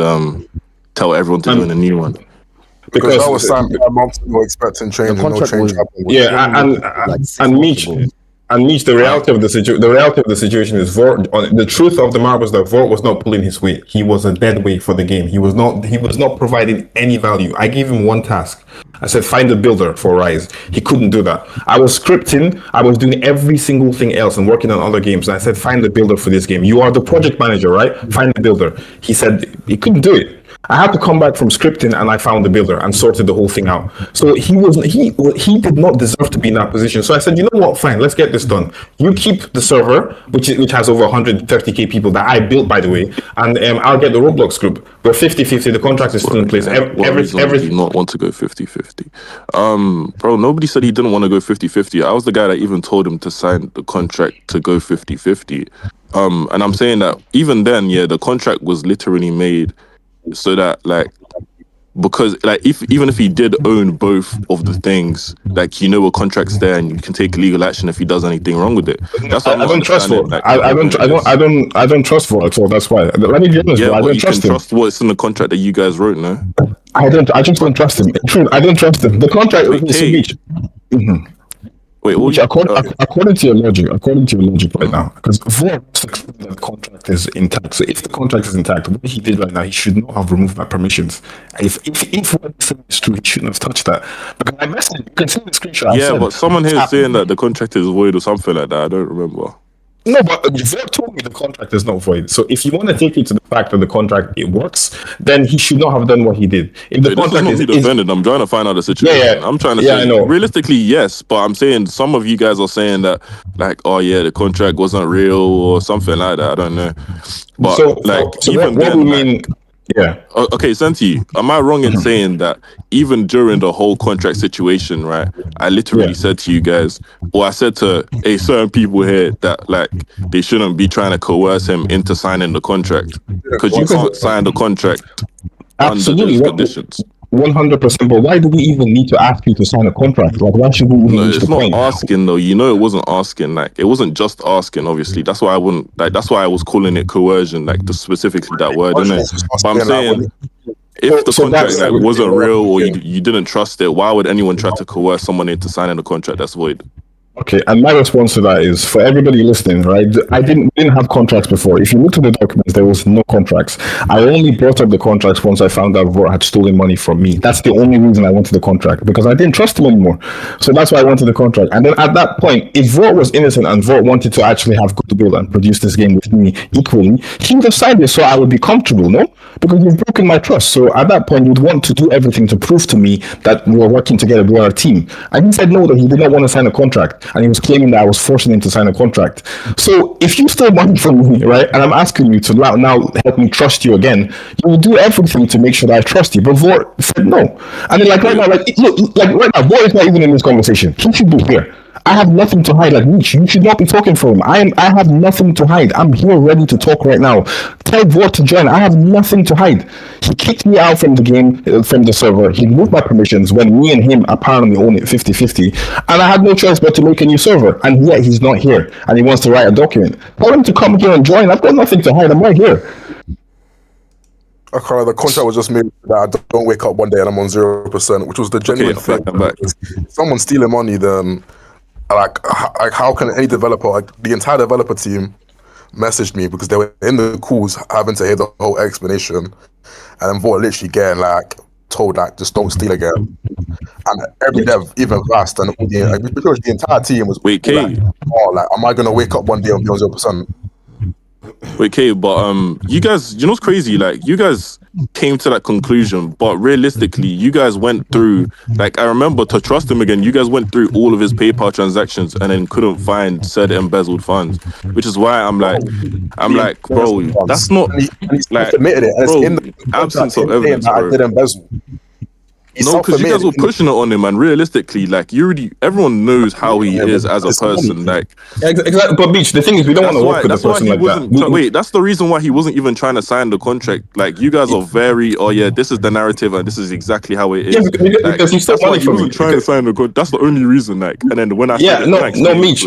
tell everyone to join a new one. Because that was signed 5 months ago, expecting change, and no contract change was- happened. Yeah, and Mitch, the reality of the situation is Vort. The truth of the matter was that Vort was not pulling his weight. He was a dead weight for the game. He was not providing any value. I gave him one task. I said, find a builder for Rise. He couldn't do that. I was scripting. I was doing every single thing else and working on other games. And I said, find a builder for this game. You are the project manager, right? Find a builder. He said he couldn't do it. I had to come back from scripting, and I found the builder and sorted the whole thing out. So he did not deserve to be in that position. So I said, you know what? Fine, let's get this done. You keep the server, which has over 130k people that I built, by the way, and I'll get the Roblox group. We're 50-50. The contract is still in place. Every do not want to go 50-50. Bro, nobody said he didn't want to go 50-50. I was the guy that even told him to sign the contract to go 50-50. And I'm saying that even then, yeah, the contract was literally made so that, like, because, like, even if he did own both of the things, like, you know, a contract's there and you can take legal action if he does anything wrong with it. That's what I don't trust Vort. Like, I don't trust Vort at all. That's why. Let me be honest, bro. I don't trust him. Trust what's in the contract that you guys wrote, no? I just don't trust him. True, I don't trust him. The contract is so Mitch. Wait, according to your logic right now, because the contract is intact. So if the contract is intact, what he did right now, he should not have removed my permissions. If what he's saying is true, he shouldn't have touched that. Because I messaged, you can see the screenshot. Yeah, but someone here is saying that the contract is void or something like that. I don't remember. No, but Vort told me the contract is not void. So if you want to take it to the fact that the contract it works, then he should not have done what he did. If the contract is defended, I'm trying to find out the situation. Yeah. I'm trying to say, realistically, yes, but I'm saying some of you guys are saying that, like, oh yeah, the contract wasn't real or something like that. I don't know. But even then, we mean. Yeah. Okay, Senti, am I wrong in saying that even during the whole contract situation, right, I literally said to you guys, or I said to certain people here that, like, they shouldn't be trying to coerce him into signing the contract because you can't sign the contract under those conditions. 100%, but why do we even need to ask you to sign a contract? Like, why should we even reach the point? It's not asking, though. You know, it wasn't asking. Like, it wasn't just asking, obviously. That's why I wouldn't, like, that's why I was calling it coercion, like, specifically that word, isn't it? But I'm saying, if the contract wasn't real or you didn't trust it, why would anyone try to coerce someone into signing a contract that's void? Okay, and my response to that is, for everybody listening, right, I didn't have contracts before. If you look at the documents, there was no contracts. I only brought up the contracts once I found out Vort had stolen money from me. That's the only reason I wanted the contract, because I didn't trust him anymore. So that's why I wanted the contract. And then at that point, if Vort was innocent and Vort wanted to actually have goodwill and produce this game with me equally, he would have signed it so I would be comfortable, no? Because you've broken my trust. So at that point, you'd want to do everything to prove to me that we were working together, we are a team. And he said no, that he did not want to sign a contract. And he was claiming that I was forcing him to sign a contract. So if you stole money from me, right, and I'm asking you to now help me trust you again, you will do everything to make sure that I trust you. But Vort said no. And then, like, right now, like, look, like, right now, Vort is not even in this conversation. He should be here. I have nothing to hide. Like, Mitch, you should not be talking for him. I have nothing to hide. I'm here ready to talk right now. Tell Vort to join. I have nothing to hide. He kicked me out from the game, from the server. He removed my permissions when me and him apparently own it 50-50. And I had no choice but to make a new server. And yet he's not here. And he wants to write a document. Tell him to come here and join. I've got nothing to hide. I'm right here. Okay, the contract was just made that I don't wake up one day and I'm on 0%, which was the genuine thing. If someone's stealing money, then like how can any developer, like the entire developer team messaged me because they were in the calls having to hear the whole explanation, and then Vort literally getting like told like just don't steal again. And every dev, even Vast and because the entire team was like, am I gonna wake up one day and be on 0%? Wait, Kay, but you guys, you know what's crazy? Like, you guys came to that conclusion, but realistically, you guys went through, like, I remember to trust him again, you guys went through all of his PayPal transactions and then couldn't find said embezzled funds, which is why I'm like, bro, that's not, like, admitted it. Bro, in the absence of evidence, I did embezzle. No, because you guys were pushing it on him, and realistically, like, everyone knows how he is as a person. Like, exactly. But Beach, the thing is, we don't want to work with a person like that. Wait, that's the reason why he wasn't even trying to sign the contract. Like, you guys are very, this is the narrative, and this is exactly how it is. Yeah, because he stole money from me. Trying to sign the contract. That's the only reason. Like, and then when I Mitch.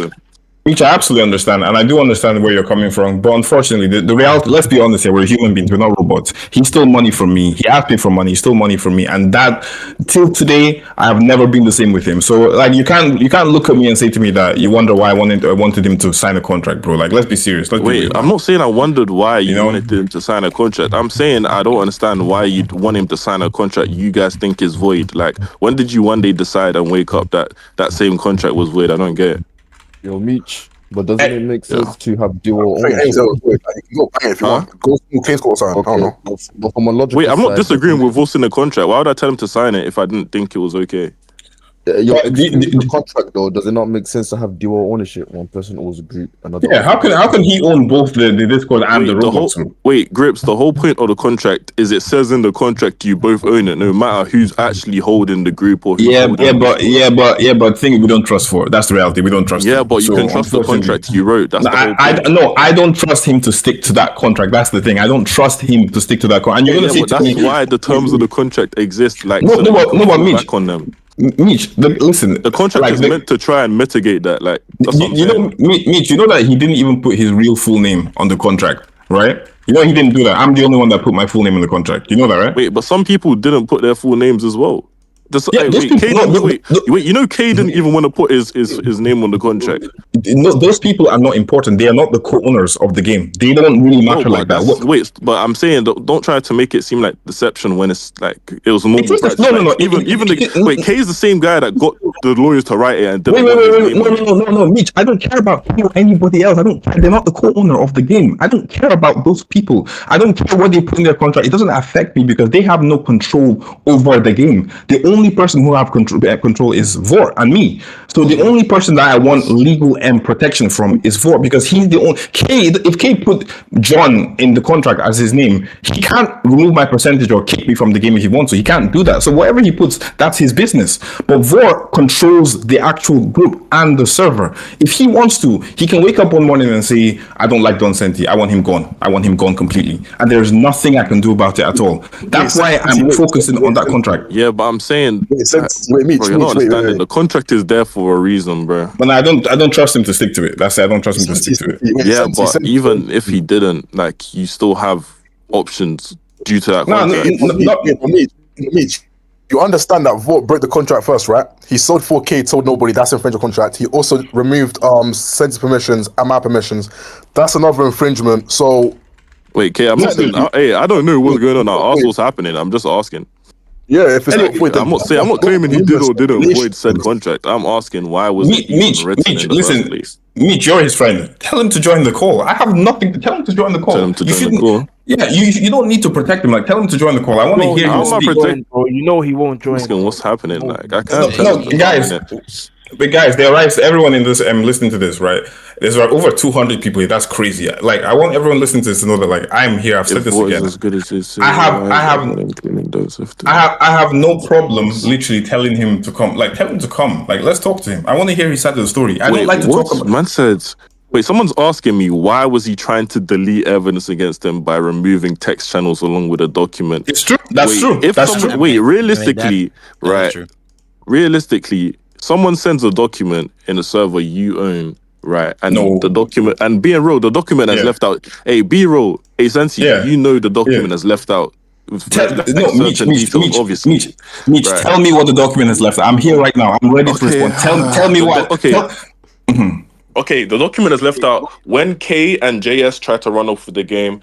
Which I absolutely understand, and I do understand where you're coming from. But unfortunately, the reality, let's be honest here, we're human beings, we're not robots. He stole money from me. He asked me for money. He stole money from me, and that till today, I have never been the same with him. So, like, you can't look at me and say to me that you wonder why I wanted him to sign a contract, bro. Like, let's be serious. Wait, I'm not saying I wondered why you wanted him to sign a contract. I'm saying I don't understand why you'd want him to sign a contract you guys think is void. Like, when did you one day decide and wake up that same contract was void? I don't get it. Yo, Meech, but doesn't it make sense to have dual Like, ownership? you can go bang it if you want. Go clean score or something. I don't know. But from a logical Wait, I'm not side, disagreeing with us in the contract. Why would I tell him to sign it if I didn't think it was okay? Your contract though, does it not make sense to have dual ownership? One person owns a group, another. Yeah, how can he own both the Discord and the Roblox? Wait, Grips, the whole point of the contract is it says in the contract you both own it, no matter who's actually holding the group or but thing we don't trust for. That's the reality. We don't trust. Yeah, but you can trust the contract you wrote. That's the whole point. I don't trust him to stick to that contract. That's the thing. I don't trust him to stick to that contract. And you're gonna say that's why the terms of the contract exist. Like, but Mitch, back on them. Mitch, listen. The contract is meant to try and mitigate that. Like, Mitch, you know that he didn't even put his real full name on the contract, right? You know he didn't do that. I'm the only one that put my full name in the contract. You know that, right? Wait, but some people didn't put their full names as well. You know, Kay didn't even want to put his name on the contract. No, those people are not important. They are not the co-owners of the game. They don't really matter like that. Wait, but I'm saying don't try to make it seem like deception when it's like it was normal practice. Wait, Kay is the same guy that got the lawyers to write it and didn't. No, Mitch. I don't care about him or anybody else. I don't care. They're not the co-owner of the game. I don't care about those people. I don't care what they put in their contract. It doesn't affect me because they have no control over the game. The only person who have control is Vor and me. So the only person that I want legal and protection from is Vor because he's the only. If K put John in the contract as his name, he can't remove my percentage or kick me from the game if he wants to. He can't do that. So whatever he puts, that's his business. But Vor controls the actual group and the server. If he wants to, he can wake up one morning and say, I don't like Don Senti. I want him gone. I want him gone completely. And there's nothing I can do about it at all. That's why I'm focusing on that contract. Yeah, but I'm saying, you're not understanding. The contract is there for a reason, bro. But I don't trust him to stick to it. That's it. I don't trust him to stick to it. Yeah, but even if he didn't, like, you still have options due to that contract. Mitch, you understand that Vought broke the contract first, right? He sold 4K, told nobody. That's infringement contract. He also removed Senti's permissions and my permissions. That's another infringement. So wait, K, I'm not saying. Hey, I don't know what's going on. I ask what's happening. I'm just asking. Yeah, if it's not void, I'm not claiming he did or didn't void said contract. I'm asking why was it even written in the first place? Mitch, you're his friend. Tell him to join the call. I have nothing to tell him to join the call. Tell him to join the call. Yeah, you don't need to protect him. Like, tell him to join the call. I want to hear him speak. Bro, you know he won't join. What's happening? Like, I can't tell him. Guys, there are everyone in this listening to this, right? There's over 200 people here. That's crazy. Like, I want everyone listening to this to know that, like, I'm here. I've said this again. As good as his, I have no problem literally telling him to come. Like, tell him to come. Like, let's talk to him. I want to hear his side of the story. I don't like to talk about. Man said, wait, someone's asking me why was he trying to delete evidence against him by removing text channels along with a document? It's true. That's true. Wait, realistically, realistically, someone sends a document in a server you own, right? And the document, and being real, the document has left out. Hey, be real. Hey, Santi, you know the document has left out. Mitch, tell me what the document has left out. I'm here right now. I'm ready to respond. Tell me what. Okay, the document is left out when K and JS tried to run off with the game.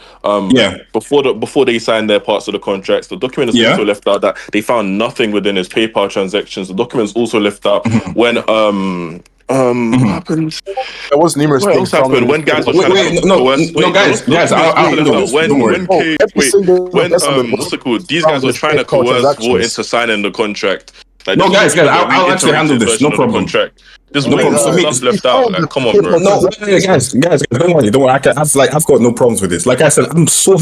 Before they signed their parts of the contracts, the document is also left out that they found nothing within his PayPal transactions. The document is also left out when what happened? There was numerous things happened when guys were trying these guys were trying to coerce Vought into signing the contract. Like, no, guys, I'll actually handle this. No problem. There's no stuff left out. Like, come on, bro. No, guys, don't worry. I've got no problems with this. Like I said, I'm so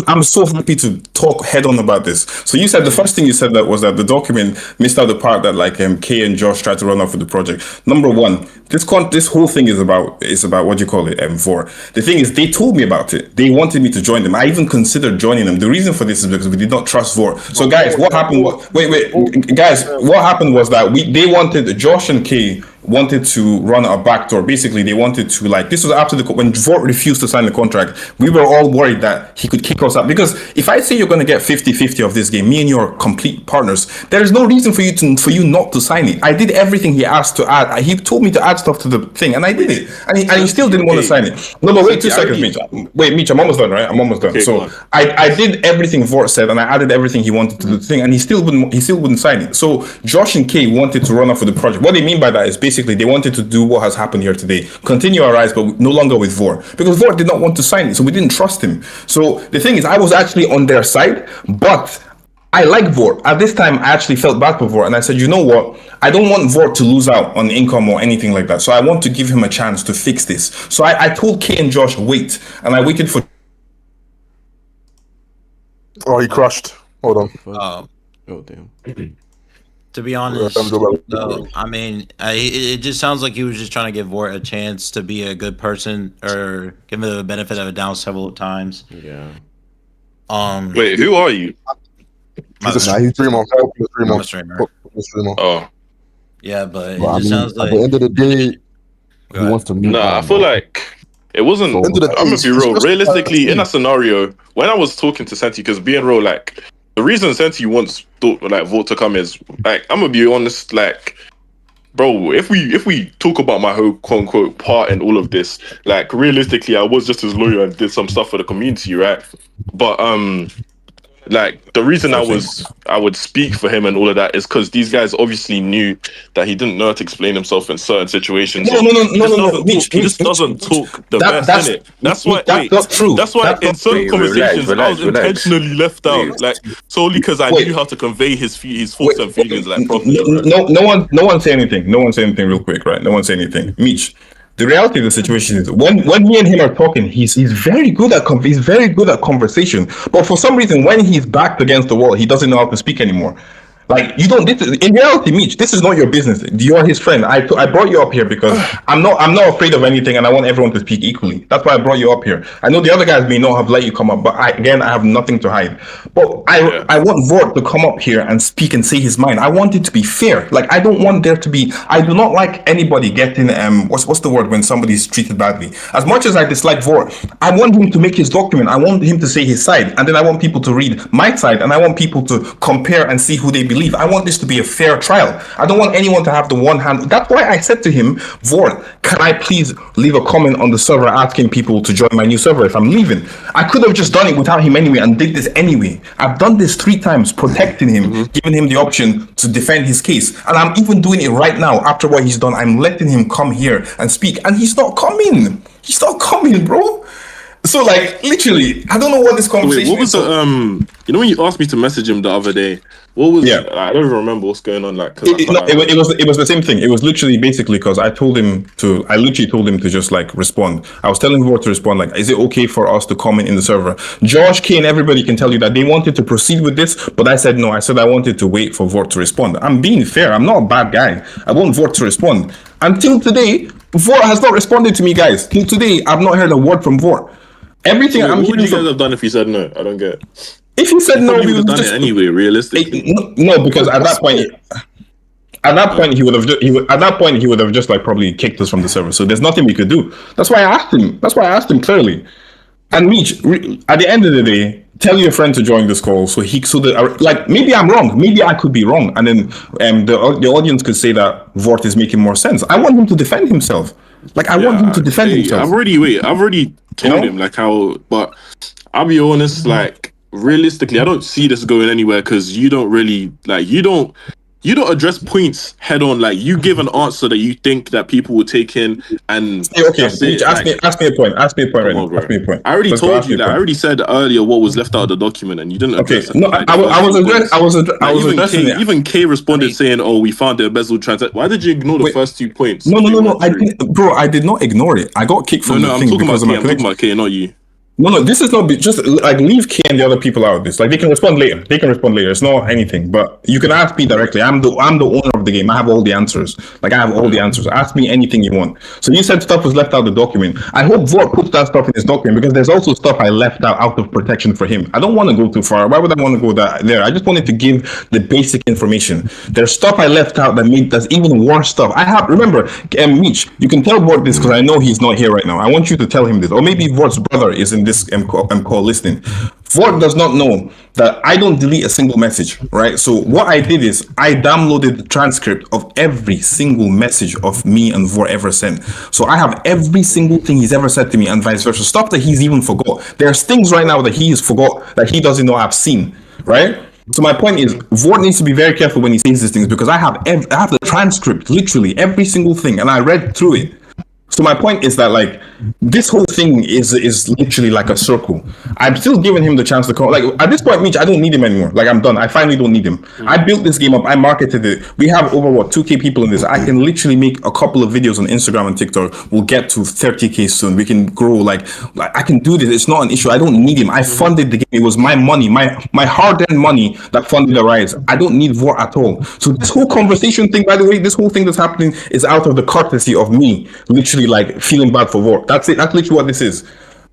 happy to talk head on about this. So you said the first thing you said that was that the document missed out the part that like Kay and Josh tried to run off with the project. Number one, this whole thing is about what do you call it? Vor. The thing is, they told me about it. They wanted me to join them. I even considered joining them. The reason for this is because we did not trust Vor. So guys, what happened? Guys, what happened was that they wanted Josh and Kay wanted to run a backdoor. Basically, they wanted to this was after when Vort refused to sign the contract. We were all worried that he could kick us out, because if I say you're going to get 50-50 of this game, me and you are complete partners. There is no reason for you not to sign it. I did everything he asked to add. He told me to add stuff to the thing, and I did it. And he still didn't want to sign it. No, but wait 2 seconds, Mitch. Wait, Mitch, I'm almost done, right? I'm almost done. Okay, so I did everything Vort said, and I added everything he wanted to the thing, and he still wouldn't sign it. So Josh and Kay wanted to run off with the project. What they mean by that is basically they wanted to do what has happened here today, continue our rise, but no longer with Vort, because Vort did not want to sign it, so we didn't trust him. So the thing is, I was actually on their side, but I like Vort. At this time, I actually felt bad for Vort, and I said, you know what? I don't want Vort to lose out on income or anything like that, so I want to give him a chance to fix this. So I told Kay and Josh, wait, and I waited for... Oh, he crashed. Hold on. Oh, damn. To be honest, I mean, it just sounds like he was just trying to give Vort a chance to be a good person, or give him the benefit of a doubt several times. Yeah. Wait, who are you? He's a streamer. I'm a streamer. Oh. Yeah, but it Well, just sounds like at the end of the day, he wants to meet. Nah, I feel like it wasn't. I'm gonna be real. Realistically, in that scenario, when I was talking to Santi, because being real, like the reason Santi wants Vort to come is like, I'm gonna be honest, like, bro, if we talk about my whole quote unquote part in all of this, like realistically, I was just his lawyer and did some stuff for the community, right? But like the reason I would speak for him and all of that is because these guys obviously knew that he didn't know how to explain himself in certain situations. No. He just doesn't talk the best, innit? That's why. That's not true. That's why in certain conversations I was intentionally left out, like solely because I knew how to convey his thoughts and feelings like properly. No one say anything. No one say anything real quick, right? No one say anything. Mitch, the reality of the situation is when me and him are talking, he's very good at conversation. But for some reason, when he's backed against the wall, he doesn't know how to speak anymore. Like, you don't. In reality, Mitch, this is not your business. You are his friend. I brought you up here because I'm not afraid of anything, and I want everyone to speak equally. That's why I brought you up here. I know the other guys may not have let you come up, but I have nothing to hide. But I want Vort to come up here and speak and say his mind. I want it to be fair. Like, I don't want there to be. I do not like anybody getting what's the word when somebody's treated badly. As much as I dislike Vort, I want him to make his document. I want him to say his side, and then I want people to read my side, and I want people to compare and see who they believe. I want this to be a fair trial. I don't want anyone to have the one hand. That's why I said to him, Vort, can I please leave a comment on the server asking people to join my new server if I'm leaving? I could have just done it without him anyway and did this anyway. I've done this 3 times, protecting him, giving him the option to defend his case. And I'm even doing it right now after what he's done. I'm letting him come here and speak. And he's not coming. He's not coming, bro. So, like, literally, I don't know what this conversation what was is. You know when you asked me to message him the other day, what was I don't even remember what's going on. Like, it was the same thing. It was literally basically because I literally told him to just like respond. I was telling Vort to respond, like, is it okay for us to comment in the server? Josh, K, and everybody can tell you that they wanted to proceed with this, but I said no. I said I wanted to wait for Vort to respond. I'm being fair. I'm not a bad guy. I want Vort to respond. Until today, Vort has not responded to me, guys. Till today, I've not heard a word from Vort. Everything what would you guys have done if he said no? I don't get it. If he said no, we would have done it anyway. Realistically, no, because at that point, he would have just like probably kicked us from the server. So there's nothing we could do. That's why I asked him clearly. And Mitch, at the end of the day, tell your friend to join this call so that like, maybe I'm wrong, maybe I could be wrong, and then the audience could say that Vort is making more sense. I want him to defend himself. Like, I want him to defend himself. I've already told him like how, but I'll be honest, like realistically, I don't see this going anywhere because you don't really you don't address points head on. Like, you give an answer that you think that people will take in, and ask me a point. Ask me a point. I already told you that. I already said earlier what was left out of the document, and you didn't address it. No, I was addressing it. Even Kay responded saying, "Oh, we found the embezzled transaction." Why did you ignore the first 2 points? No. I did not ignore it. I got kicked from the thing. I'm talking about Kay, not you. No, this is not just like leave K and the other people out of this. Like they can respond later. It's not anything. But you can ask me directly. I'm the owner of the game. I have all the answers. Like I have all the answers. Ask me anything you want. So you said stuff was left out of the document. I hope Vort puts that stuff in his document because there's also stuff I left out of protection for him. I don't want to go too far. Why would I want to go there? I just wanted to give the basic information. There's stuff I left out that's even worse stuff. Remember, Meech, you can tell Vort this because I know he's not here right now. I want you to tell him this. Or maybe Vort's brother is in this call listening. Vort does not know that I don't delete a single message, right? So what I did is I downloaded the transcript of every single message of me and Vort ever sent. So I have every single thing he's ever said to me and vice versa. Stuff that he's even forgot. There's things right now that he has forgot that he doesn't know I've seen, right? So my point is, Vort needs to be very careful when he says these things because I have the transcript, literally every single thing, and I read through it. So my point is that like this whole thing is literally like a circle. I'm still giving him the chance to come. Like at this point, Mitch, I don't need him anymore. Like I'm done. I finally don't need him. I built this game up. I marketed it. We have over 2K people in this. I can literally make a couple of videos on Instagram and TikTok. We'll get to 30K soon. We can grow. Like I can do this. It's not an issue. I don't need him. I funded the game. It was my money, my hard-earned money that funded the rise. I don't need Vort at all. So this whole conversation thing, by the way, this whole thing that's happening is out of the courtesy of me, literally like feeling bad for Vort. That's it. That's literally what this is.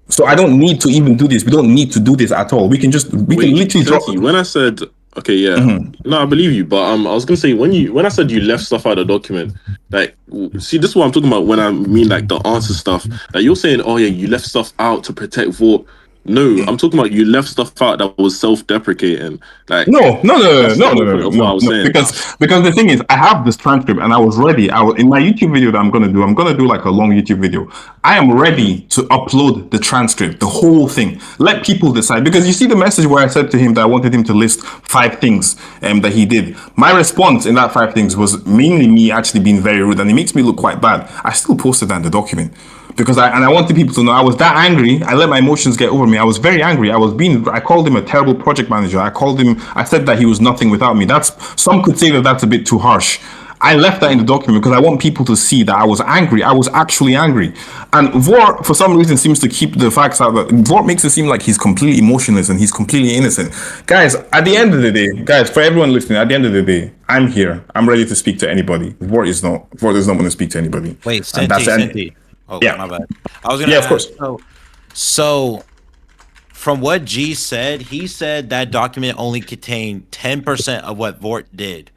So I don't need to even do this. We don't need to do this at all. We can literally drop. When I said okay, yeah, no, I believe you, but I was gonna say when I said you left stuff out of the document, like, see, this is what I'm talking about when I mean like the answer stuff. Like you're saying, oh yeah, you left stuff out to protect Vort. No, I'm talking about you left stuff out that was self-deprecating. Like no. What I was saying. Because the thing is, I have this transcript and I was ready. In my YouTube video that I'm gonna do like a long YouTube video. I am ready to upload the transcript, the whole thing. Let people decide. Because you see the message where I said to him that I wanted him to list 5 things that he did. My response in that 5 things was mainly me actually being very rude, and it makes me look quite bad. I still posted that in the document. Because I wanted people to know I was that angry. I let my emotions get over me. I was very angry. I called him a terrible project manager. I said that he was nothing without me. Some could say that that's a bit too harsh. I left that in the document because I want people to see that I was angry. I was actually angry. And Vort, for some reason, seems to keep the facts out. Vort makes it seem like he's completely emotionless and he's completely innocent. Guys, at the end of the day, for everyone listening, at the end of the day, I'm here. I'm ready to speak to anybody. Vort does not want to speak to anybody. Wait, Senti. Oh, yeah, my bad. I was gonna. Yeah, of course. So, from what G said, he said that document only contained 10% of what Vort did.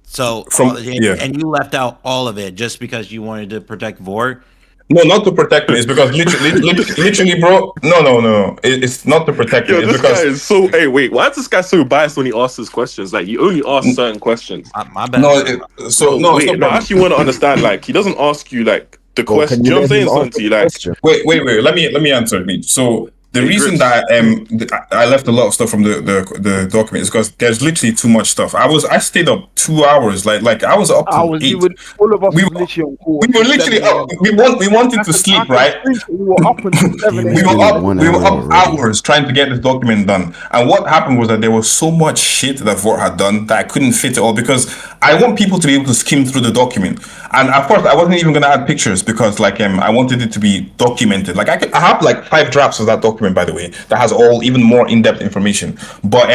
So, and you left out all of it just because you wanted to protect Vort. No, not to protect me. It's because literally, bro. No. It's not to protect me. It's this guy is so. Hey, wait. Why is this guy so biased when he asks his questions? Like, you only ask certain questions. My bad. I actually want to understand. Like, he doesn't ask you like the question. You know what I'm saying, Santi? Like, wait. Let me answer me. So the reason that I left a lot of stuff from the document is because there's literally too much stuff. I stayed up 2 hours. Like I was up to 8. All of us were literally on call. We were literally up. We wanted to sleep, right? We were up until 7 We were up hours trying to get this document done. And what happened was that there was so much shit that Vort had done that I couldn't fit it all because I want people to be able to skim through the document. And of course, I wasn't even going to add pictures because like I wanted it to be documented. Like I have like 5 drafts of that document, by the way, that has even more in-depth information. But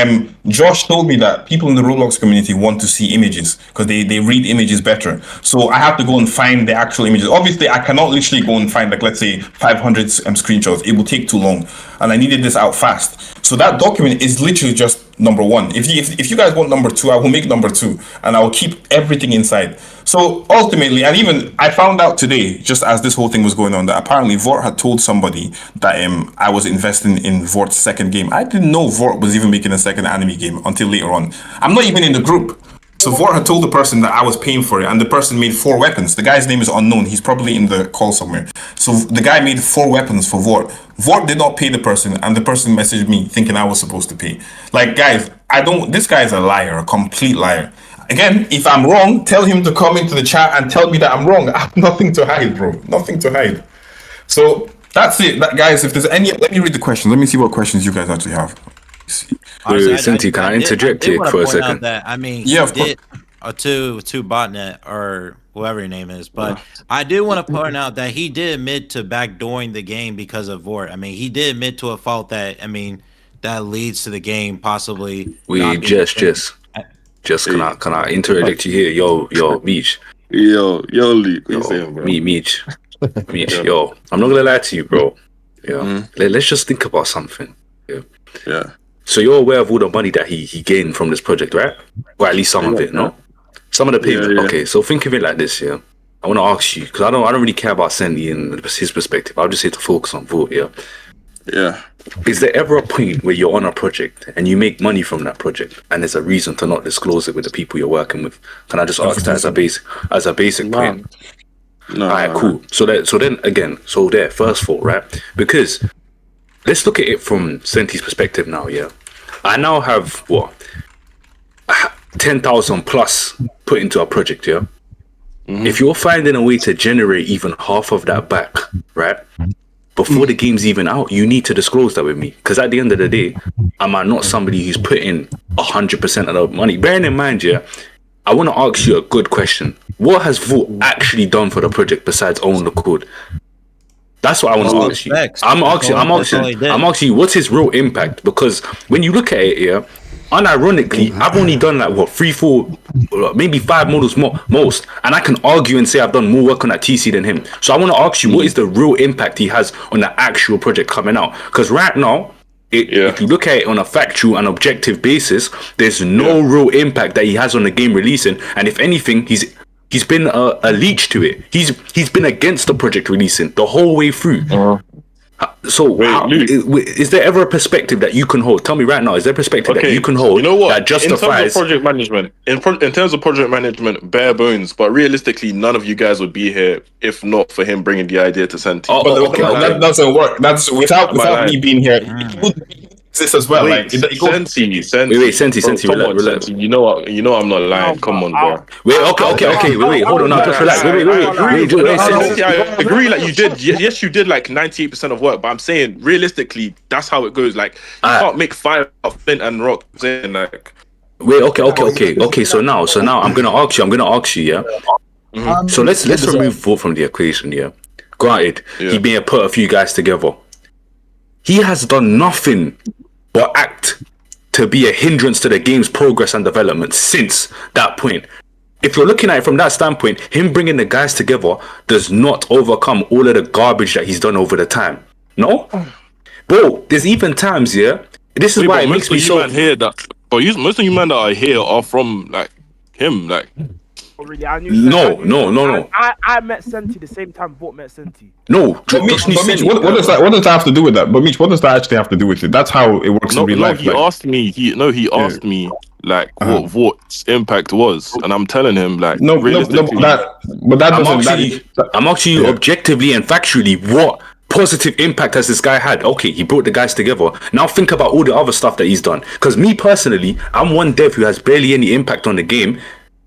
Josh told me that people in the Roblox community want to see images because they read images better. So I have to go and find the actual images. Obviously, I cannot literally go and find like, let's say 500 screenshots. It will take too long. And I needed this out fast. So that document is literally just number 1. If you guys want number 2, I will make number 2 and I will keep everything inside. So ultimately, and even I found out today, just as this whole thing was going on, that apparently Vort had told somebody that I was investing in Vort's second game. I didn't know Vort was even making a second anime game until later on. I'm not even in the group. So Vort had told the person that I was paying for it, and the person made 4 weapons. The guy's name is unknown. He's probably in the call somewhere. So the guy made 4 weapons for Vort. Vort did not pay the person, and the person messaged me thinking I was supposed to pay. Like, guys, this guy is a liar, a complete liar. Again, if I'm wrong, tell him to come into the chat and tell me that I'm wrong. I have nothing to hide, bro. Nothing to hide. So that's it. Guys, if there's any... Let me read the questions. Let me see what questions you guys actually have. Sinti, can I interject here for a second? That, I mean, yeah, of course. To botnet or whoever your name is. But I do want to point out that he did admit to backdooring the game because of Vort. I mean, he did admit to a fault that that leads to the game possibly. We just can I interject you here? Yo, Meech. Yo, Luke, what you saying, bro? Meech, yo, I'm not gonna lie to you, bro. Yeah, let's just think about something. Yeah. So you're aware of all the money that he gained from this project, right? Or at least some of it, no? Some of the payment. Yeah. Okay, so think of it like this, yeah. I want to ask you because I don't really care about Sandy and his perspective. I'll just here to focus on Vort, yeah. Yeah. Is there ever a point where you're on a project and you make money from that project and there's a reason to not disclose it with the people you're working with? Can I just ask that as a basic point? No. Alright, cool. So first thought, right? Because let's look at it from Senti's perspective now, yeah. I now have 10,000 plus put into a project, yeah. If you're finding a way to generate even half of that back, right? Before the game's even out, you need to disclose that with me. Because at the end of the day, am I not somebody who's putting 100% of the money? Bearing in mind, yeah, I want to ask you a good question. What has Vort actually done for the project besides own the code? That's what I want to ask you. I'm asking you, what's his real impact? Because when you look at it, yeah, unironically, I've only done like 3, 4, maybe 5 models most, and I can argue and say I've done more work on that TC than him. So I want to ask you, what is the real impact he has on the actual project coming out? Because right now, if you look at it on a factual and objective basis, there's no real impact that he has on the game releasing, and if anything, he's been a leech to it. He's been against the project releasing the whole way through. So is there ever a perspective that you can hold? Tell me right now, is there a perspective that you can hold? You know what? That justifies in terms of project management, bare bones. But realistically, none of you guys would be here if not for him bringing the idea to Santi. That doesn't work. That's without me being here. This as well. Wait, Senti, relax. You know I'm not lying. Come on, bro. Wait, hold on, now just relax. Wait. I agree, like you did. Yes, you did like 98% of work, but I'm saying realistically, that's how it goes. Like you can't make 5 of flint and rock. Saying like, wait, okay. So now I'm gonna ask you, yeah. So let's remove Vort from the equation, yeah. Granted, he may have put a few guys together. He has done nothing but act to be a hindrance to the game's progress and development since that point. If you're looking at it from that standpoint, him bringing the guys together does not overcome all of the garbage that he's done over the time. No? Bro, there's even times, yeah? This is why it makes me so... most of you men that are here are from, like, him, like... Oh, really? I knew No. I met Senti the same time Vort met Senti. No, but Mitch, what does that have to do with that? But Mitch, what does that actually have to do with it? That's how it works in real life. He asked me, like what Vort's impact was, and I'm telling him like I'm asking you objectively and factually what positive impact has this guy had? Okay, he brought the guys together. Now think about all the other stuff that he's done. Because me personally, I'm one dev who has barely any impact on the game.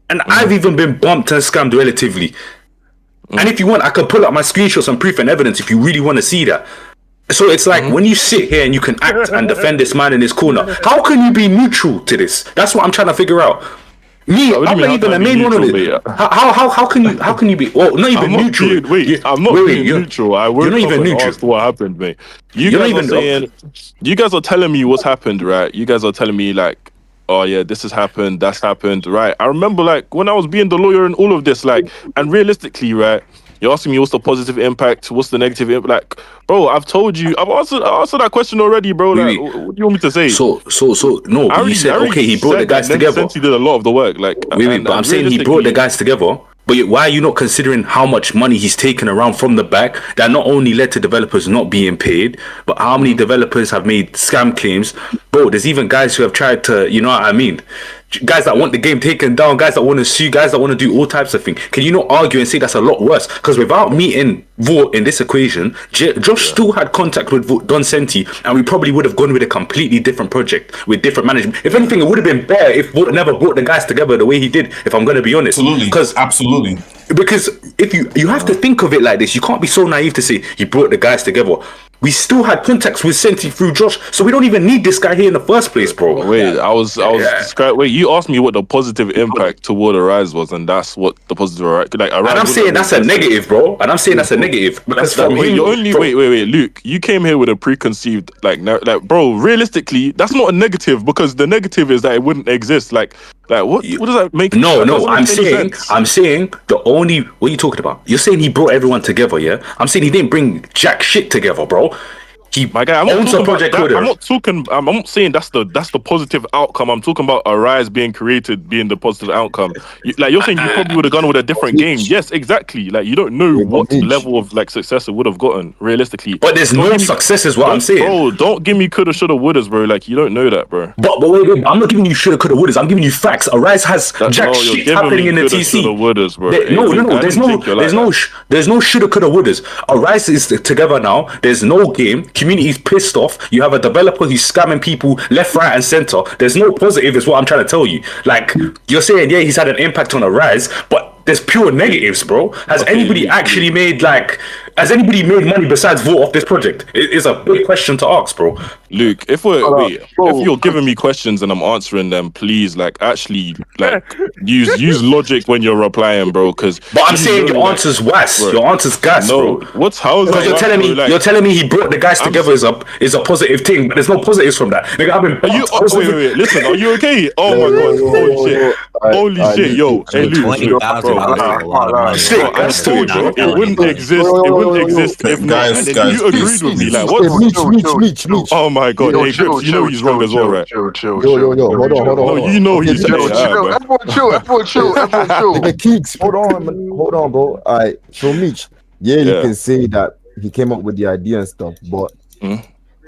And I've even been bumped and scammed relatively. And if you want, I could pull up my screenshots and proof and evidence if you really want to see that. So it's like when you sit here and you can act and defend this man in his corner, how can you be neutral to this? That's what I'm trying to figure out. Me, I'm not even the main one on it. How can you be? Well, not even neutral. I'm not being neutral. I woke up and asked what happened, mate. You guys are telling me what's happened, right? You guys are telling me like, oh yeah, this has happened, that's happened, right? I remember like when I was being the lawyer and all of this, like, and realistically, right? You're asking me what's the positive impact, what's the negative impact? Like, bro, I've told you, I've answered that question already, bro. Like, what do you want me to say? So no, you said okay, he brought the guys together. Since he did a lot of the work, like, but I'm saying he brought the guys together. But why are you not considering how much money he's taken around from the back that not only led to developers not being paid, but how many developers have made scam claims? Bro, there's even guys who have tried to, you know what I mean? Guys that want the game taken down, guys that want to sue, guys that want to do all types of things. Can you not argue and say that's a lot worse? Because without meeting Vort in this equation, Josh still had contact with Don Senti, and we probably would have gone with a completely different project with different management. If anything, it would have been better if Vort never brought the guys together the way he did. If I'm going to be honest, absolutely. Because if you have to think of it like this, you can't be so naive to say he brought the guys together. We still had contacts with Senti through Josh, so we don't even need this guy here in the first place, bro. Wait, wait, you asked me what the positive impact toward Arise was, and that's what the positive Arise. Like, Arise, and I'm saying that's a negative, bro. And I'm saying that's a negative because wait, Luke, you came here with a preconceived bro. Realistically, that's not a negative because the negative is that it wouldn't exist. Like what does that make? No, I'm saying the only what are you talking about? You're saying he brought everyone together, yeah? I'm saying he didn't bring jack shit together, bro. My guy, I'm not saying that's the positive outcome. I'm talking about Arise being created being the positive outcome. You're saying you probably would have gone with a different game. Yes, exactly. Like, you don't know what level of success it would have gotten realistically. But there's no success, is what I'm saying. Bro, don't give me coulda, shoulda, wouldas, bro. Like, you don't know that, bro. But wait, I'm not giving you shoulda, coulda, wouldas. I'm giving you facts. Arise has jack shit happening in the TC. Shoulda, wouldas, bro. There's no shoulda, coulda, wouldas. Arise is together now. There's no game. Community's pissed off. You have a developer who's scamming people left, right, and center. There's no positive, is what I'm trying to tell you. Like, you're saying, yeah, he's had an impact on Arise, but there's pure negatives, bro. Has anybody made money besides Vort off this project? It's a big question to ask, bro. Luke, if you're giving me questions and I'm answering them, please, use logic when you're replying, bro. But I'm saying your answer's gas. Your answer's gas, bro. How is that? You're telling me he brought the guys together is a positive thing, but there's no positives from that. Nigga, wait, listen, are you okay? Oh my god, holy shit, yo, hey Luke, I told you it wouldn't exist if not. And then you agreed with me. Like, what? Meech. Oh my god, hey Grips, you know he's wrong as well, right? Yo, hold on. No, you know he's Everyone chill. Keeks, hold on, bro. Alright, so Meech, you can say that he came up with the idea and stuff, but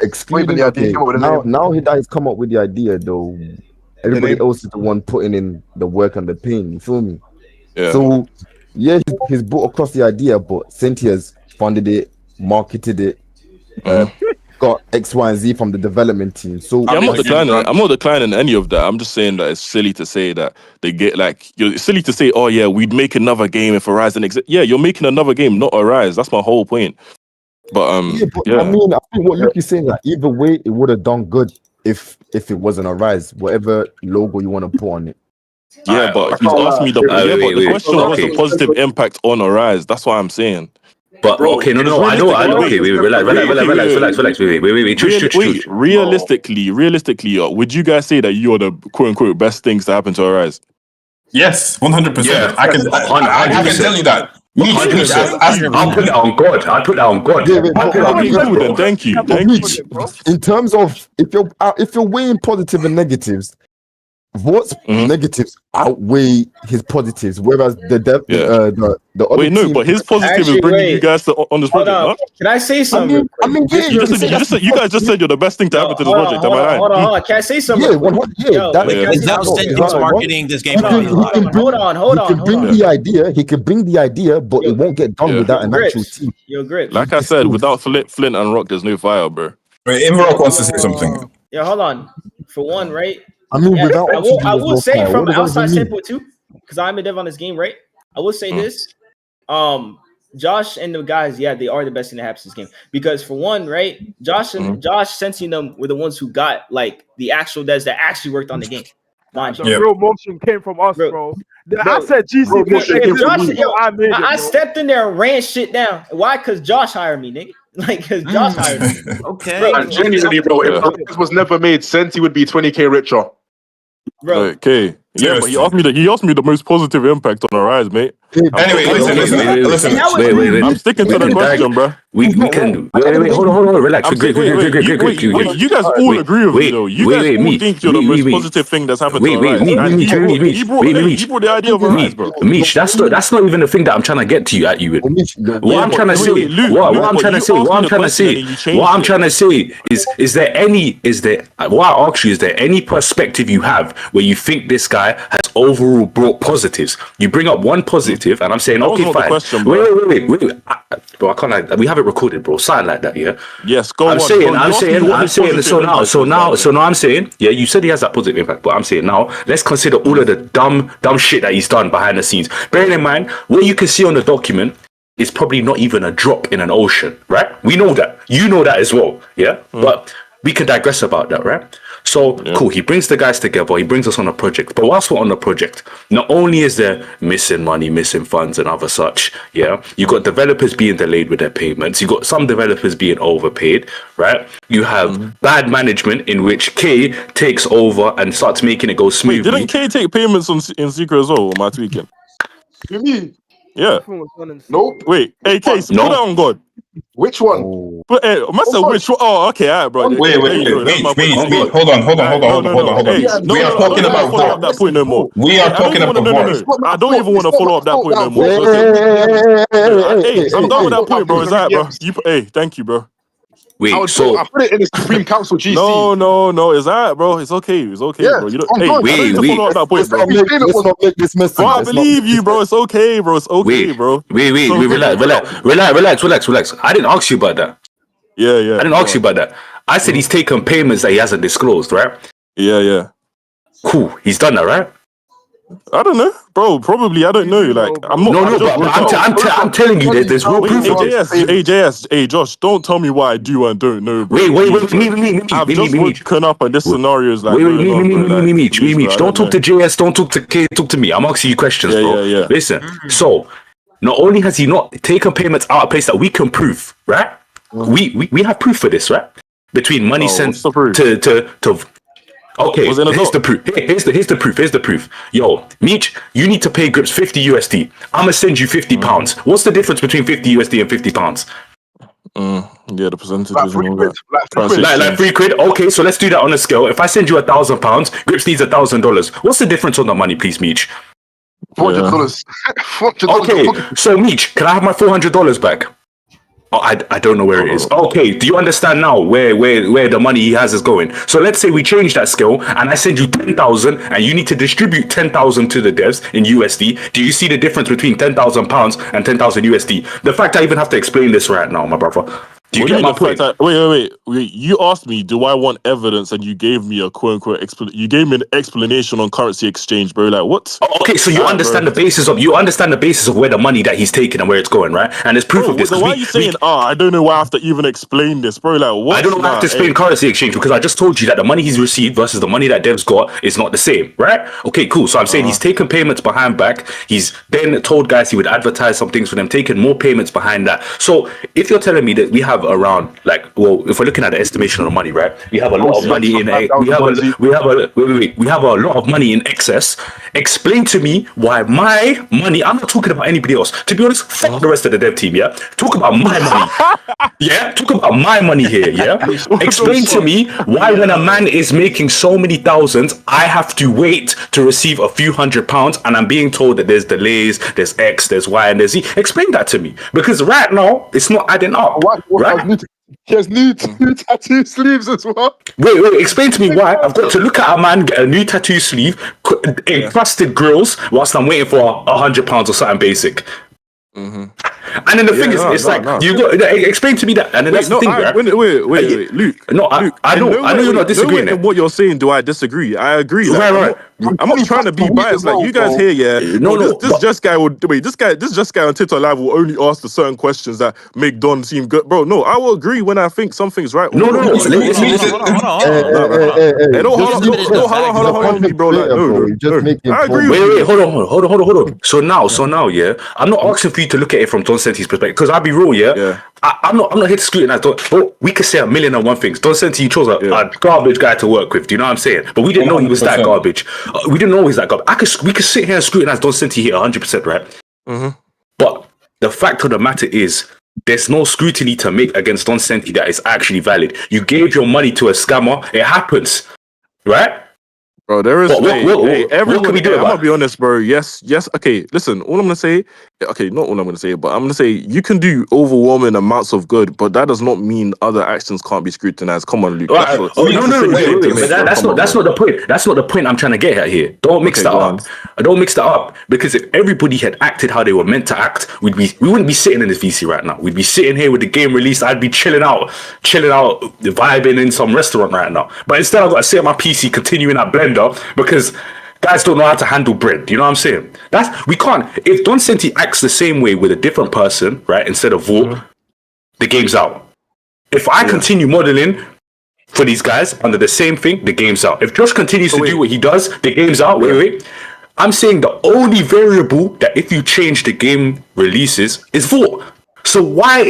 excluding the idea, now he's come up with the idea though. Everybody else is the one putting in the work and the pain. You feel me? Yeah. So he's brought across the idea, but Cynthia's funded it, marketed it, got X, Y, and Z from the development team. So I'm not declining any of that. I'm just saying that it's silly to say that they get it's silly to say, oh yeah, we'd make another game if Arise didn't exist. Yeah, you're making another game, not Arise. That's my whole point. But I mean, I think what Luke is saying, that either way, it would have done good if it wasn't Arise, whatever logo you want to put on it. Yeah, but he's asked me the question was the positive impact on Arise. That's what I'm saying. But okay, no, I know. Okay, wait, relax. Wait. Realistically, would you guys say that you're the quote unquote best things to happen to Arise? Yes, 100%. Yeah, I can tell you that. I'll put that on God. Thank you. In terms of if you're weighing positive and negatives, Vort's negatives outweigh his positives, whereas the other wait, no, but his positive is bringing you guys on this project. Huh? Can I say something? You guys just said you're the best thing to happen to this project. Am I right? Hold on. Can I say something? He's marketing this game. Hold on. He can bring the idea, but it won't get done without an actual team. Yo, Grip. Like I said, without Flint and Rock, there's no fire, bro. Wait, Imrock wants to say something. Yeah, hold on. For one, right? I mean, I will say from outside standpoint too, because I'm a dev on this game, right? I will say this. Josh and the guys, they are the best thing that happens in this game. Because for one, right, Josh, Senti and them were the ones who got the actual devs that actually worked on the game. The real motion came from us, bro. I said GC. I stepped in there and ran shit down. Why? Because Josh hired me, nigga. Because Josh hired me. Okay. And genuinely, bro, if this was never made, Senti would be 20k richer. Bro. Okay. Yeah, but he asked me the most positive impact on Arise, mate. Anyway, listen. Wait. I'm sticking to the question, bro. We can. Wait. Hold on. Relax. You guys all agree with me, though. You guys all think you're the most positive thing that's happened to Arise. He brought the idea of Arise, bro. Meech, that's not even the thing that I'm trying to get to you with. What I'm trying to say is there any perspective you have where you think this guy has overall brought positives. You bring up one positive, and I'm saying, That okay, wasn't the fine. question, bro. Wait. Bro, I can't like we have it recorded, bro. Something like that, yeah. Yes, go I'm on. saying, Bro, I'm saying. So now, I'm saying, yeah. You said he has that positive impact, but I'm saying now, let's consider all of the dumb shit that he's done behind the scenes. Bearing in mind, what you can see on the document is probably not even a drop in an ocean, right? We know that. You know that as well, yeah. But we can digress about that, right? So cool. He brings the guys together. He brings us on a project. But whilst we're on the project, not only is there missing money, missing funds, and other such, yeah, you got developers being delayed with their payments. You got some developers being overpaid, right? You have bad management in which K takes over and starts making it go smoothly. Wait, didn't K take payments in secret as well? Or am I tweaking? You mean? Yeah. Nope. Wait, hey, K, put that on God. Which one? But which one? Oh, okay, alright, bro. Wait. Hold on. Hey, We are talking about follow up that point no more. We are talking about no. I don't even want to follow up that point no more. Hey, I'm done with that point, bro. Is that, bro? Hey, thank you, bro. Wait, I put it in the Supreme Council GC. No, it's alright, bro. It's okay, bro. You don't. Hey, wait. Follow up that point, bro. Let's not make this messy. Bro, I believe you, bro. It's okay, bro. It's okay, bro. Wait. Relax. I didn't ask you about that. Yeah. I didn't ask you about that. I said he's taken payments that he hasn't disclosed, right? Yeah. Cool. He's done that, right? I don't know, bro. Probably, I don't know. Like, I'm not. I'm telling you, there's real proof of this. Hey, Josh, don't tell me what I do and don't know, bro. Wait, I've just woken up and this scenario is like. Wait, don't talk to JS, don't talk to K, talk to me. I'm asking you questions, bro. Yeah. Listen, so not only has he not taken payments out of place that we can prove, right? We have proof for this, right? Between money sent to. Okay, here's the proof. Here's the proof. Yo, Meech, you need to pay Grips 50 USD. I'ma send you 50 pounds. What's the difference between 50 USD and 50 pounds? Yeah, the percentages Like and all that. Like £3. Okay, so let's do that on a scale. If I send you £1,000, Grips needs $1,000. What's the difference on the money, please, Meech? $400. Okay, so Meech, can I have my $400 back? Oh, I don't know where it is. Okay, do you understand now where the money he has is going? So let's say we change that scale and I send you 10,000 and you need to distribute 10,000 to the devs in USD. Do you see the difference between £10,000 and 10,000 USD? The fact I even have to explain this right now, my brother. Do you get my point? Wait. You asked me, do I want evidence? And you gave me a quote unquote you gave me an explanation on currency exchange, bro. Like what? Okay, so you understand the basis of where the money that he's taking and where it's going, right? And there's proof of this. So why are you saying, I don't know why I have to even explain this, bro? Like what? I don't know why I have to explain currency exchange because I just told you that the money he's received versus the money that Dev's got is not the same, right? Okay, cool. So I'm saying he's taken payments behind back. He's then told guys he would advertise some things for them, taking more payments behind that. So if you're telling me that we have around if we're looking at the estimation of money, right? We have a lot of money we have a lot of money in excess. Explain to me why my money. I'm not talking about anybody else. To be honest, fuck the rest of the dev team. Yeah, talk about my money. Yeah, talk about my money here. Yeah, explain to me why when a man is making so many thousands, I have to wait to receive a few £100, and I'm being told that there's delays, there's X, there's Y, and there's Z. Explain that to me because right now it's not adding up. Right? He has new tattoo sleeves as well. Wait, explain to me why I've got to look at a man get a new tattoo sleeve, encrusted grills, whilst I'm waiting for £100 or something basic. And then the thing is, you got explain to me that, and then that's the thing, right? Wait, Luke. No, I know you're not disagreeing. In what you're saying, do I disagree? I agree. Right. I'm not trying to be biased. Like you guys here, yeah. This just guy on TikTok Live will only ask the certain questions that make Don seem good, bro. No, I will agree when I think something's right. No. Hold on, bro. I agree. Wait, hold on. So now, yeah, I'm not asking for you to look at it from Don Senti's perspective because I'll be real, yeah. I'm not here to scrutinize Don. But we could say a million and one things. Don Senti, you chose a garbage guy to work with. Do you know what I'm saying? But we didn't know he was that garbage. We didn't know he was that garbage. We could sit here and scrutinize Don Senti here 100%, right? But the fact of the matter is, there's no scrutiny to make against Don Senti that is actually valid. You gave your money to a scammer. It happens, right? Bro, there is. What can we do I'm about gonna be honest, bro. Yes. Okay, listen. All I'm gonna say. Okay, not all I'm gonna say, but I'm gonna say you can do overwhelming amounts of good, but that does not mean other actions can't be scrutinized. Come on, Luke. Right. But that's not the point. That's not the point I'm trying to get at here. Don't mix that up. Don't mix that up, because if everybody had acted how they were meant to act, we wouldn't be sitting in this VC right now. We'd be sitting here with the game released. I'd be chilling out, vibing in some restaurant right now. But instead, I've got to sit on my PC, continuing that blender because guys don't know how to handle bread. You know what I'm saying? We can't. If Don Senti acts the same way with a different person, right, instead of Vort, the game's out. If I continue modeling for these guys under the same thing, the game's out. If Josh continues to do what he does, the game's out. Wait. I'm saying the only variable that if you change the game releases is Vort. So why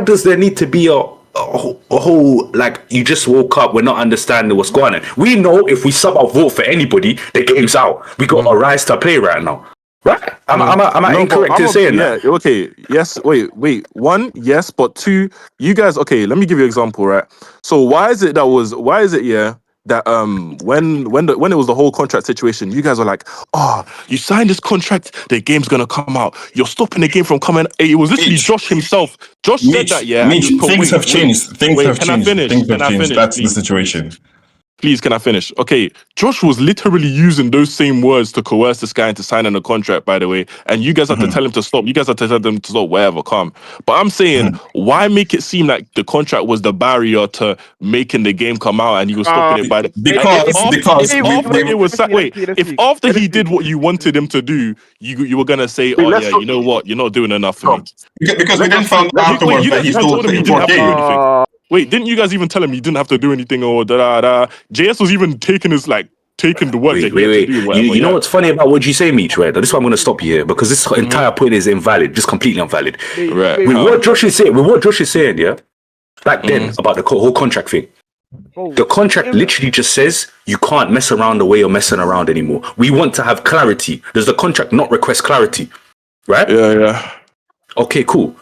does there need to be a whole, like, you just woke up, we're not understanding what's going on? We know if we sub our Vort for anybody, the game's out. We got a rise to play right now. Right? Am I incorrect in saying that? Yeah, okay. Yes, wait. One, yes, but two, you guys, okay, let me give you an example, right? So why is it that when it was the whole contract situation, you guys were like, you signed this contract, the game's gonna come out. You're stopping the game from coming. It was literally Josh himself. Josh said that, yeah. Things have changed. Things have changed. Can I finish? That's the situation. Please, can I finish? Okay, Josh was literally using those same words to coerce this guy into signing a contract, by the way. And you guys have to tell him to stop. You guys have to tell them to stop wherever, calm. But I'm saying, why make it seem like the contract was the barrier to making the game come out and you were stopping it by the... If after he did what you wanted him to do, you were going to say, you know what, you're not doing enough for me. Because we didn't find afterwards that he still told him he didn't have to do anything. Wait, didn't you guys even tell him he didn't have to do anything or da? JS was even taking the work that he had to do. Whatever, you know what's funny about what you say, Meech, right? This is why I'm going to stop you here, because this entire point is invalid, just completely invalid. Right. With what Josh is saying, yeah, back then about the whole contract thing. The contract literally just says you can't mess around the way you're messing around anymore. We want to have clarity. Does the contract not request clarity? Right? Yeah. Okay, cool.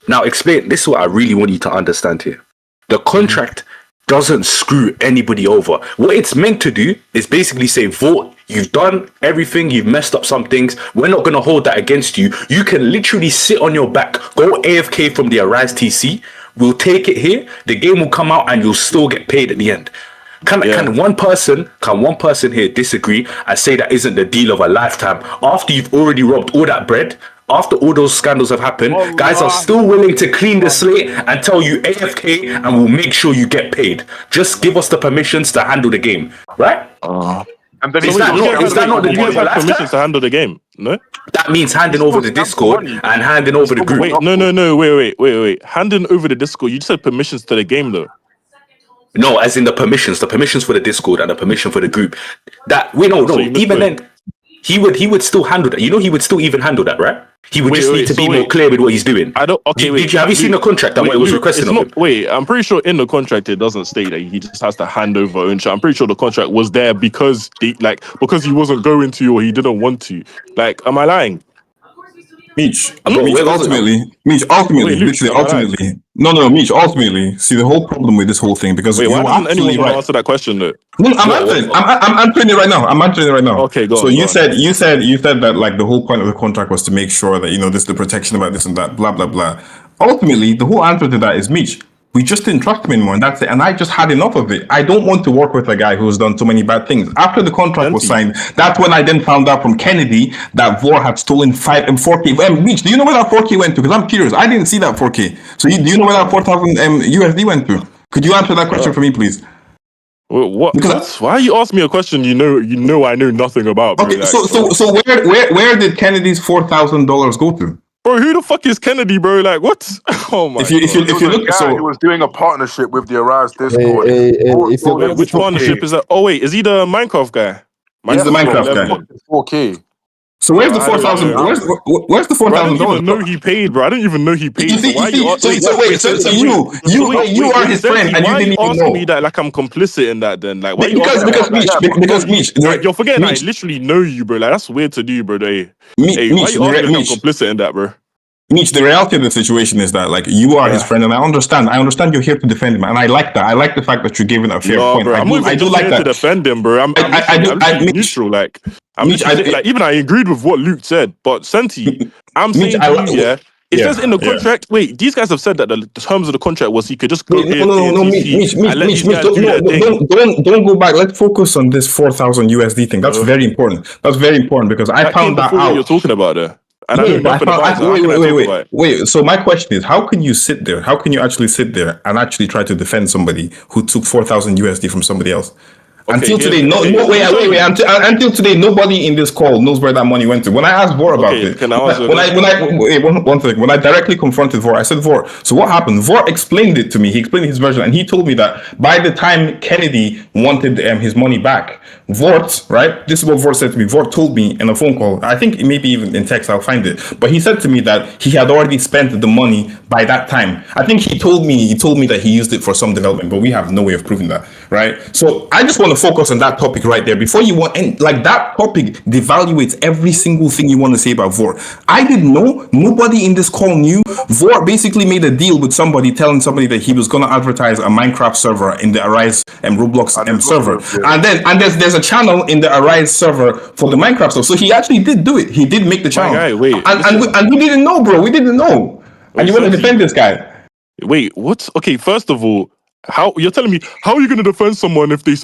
Now explain. This is what I really want you to understand here. The contract doesn't screw anybody over. What it's meant to do is basically say, Vort, you've done everything, you've messed up some things, we're not going to hold that against you. You can literally sit on your back, go AFK from the Arise TC, we'll take it here, the game will come out and you'll still get paid at the end. Can one person here disagree and say that isn't the deal of a lifetime after you've already robbed all that bread? After all those scandals have happened, guys are still willing to clean the slate and tell you AFK and we'll make sure you get paid. Just give us the permissions to handle the game, right? And then is that not the deal of a lifetime? Permissions to handle the game, no? That means handing over the Discord and handing over the group. Wait, no, wait. Handing over the Discord, you just said permissions to the game, though. No, as in the permissions for the Discord and the permission for the group. Even then, he would still handle that. You know, he would still even handle that, right? He would need to be more clear with what he's doing. Have you seen the contract and what it was requesting of him? Wait, I'm pretty sure in the contract it doesn't state that he just has to hand over ownership. I'm pretty sure the contract was there because he wasn't going to or he didn't want to. Like, am I lying? Mitch, ultimately, ultimately, see the whole problem with this whole thing, because why doesn't anyone want to answer that question though? No, I'm answering it right now. Okay, go on. So you said that, like, the whole point of the contract was to make sure that, this the protection about this and that, blah blah blah. Ultimately, the whole answer to that is Mitch. We just didn't trust him anymore, and that's it. And I just had enough of it. I don't want to work with a guy who's done so many bad things. After the contract was signed, that's when I then found out from Kennedy that Vort had stolen 5 and 4K. Mitch, do you know where that 4K went to? Because I'm curious. I didn't see that 4K. So do you know where that 4,000 USD went to? Could you answer that question for me, please? What? Why are you asking me a question you know I know nothing about? Bro. Okay, so where did Kennedy's $4,000 go to? Bro, who the fuck is Kennedy, bro? Like, what? Oh my! If you look, he was doing a partnership with the Arise Discord. Which partnership is that? Oh wait, is he the Minecraft guy? He's the Minecraft guy. 4K. So where's the 4,000? Where's the $4,000? I didn't even know he paid, bro. I didn't even know he paid. So you are his friend, and you didn't even know. Me that like I'm complicit in that. Then like, because Mitch, you're forgetting. I literally know you, bro. Like, that's weird to do, bro. Why you asking me I'm complicit in that, bro? Mitch, the reality of the situation is that, like, you are his friend, and I understand you're here to defend him, and I like that. I like the fact that you're giving a fair point. Bro, I do like that. To defend him, bro. I'm neutral. Like, even I agreed with what Luke said, but Senti, I'm saying to you, yeah. It says in the contract. Wait, these guys have said that the terms of the contract was he could just go here. No, Mitch, don't go back. Let's focus on this 4,000 USD thing. That's very important. That's very important because I found that out. What you're talking about there. And wait. So my question is, how can you sit there? How can you actually sit there and actually try to defend somebody who took 4,000 USD from somebody else? Until today, until today, nobody in this call knows where that money went to. When I asked Vor about it, when I directly confronted Vor, I said, Vor, so what happened? Vor explained it to me. He explained his version, and he told me that by the time Kennedy wanted his money back, Vort, right? This is what Vort said to me. Vort told me in a phone call, I think maybe even in text, I'll find it. But he said to me that he had already spent the money by that time. I think he told me that he used it for some development, but we have no way of proving that, right? So I just want to focus on that topic right there before you want, and like that topic devaluates every single thing you want to say about Vort. I didn't know. Nobody in this call knew. Vort basically made a deal with somebody, telling somebody that he was going to advertise a Minecraft server in the Arise and Roblox server, and there's a channel in the Arise server for the Minecraft stuff. So he actually did do it. He did make the channel. And we didn't know, bro. We didn't know. And you want to defend this guy? Wait, what? Okay, first of all, how you're telling me how are you going to defend someone if they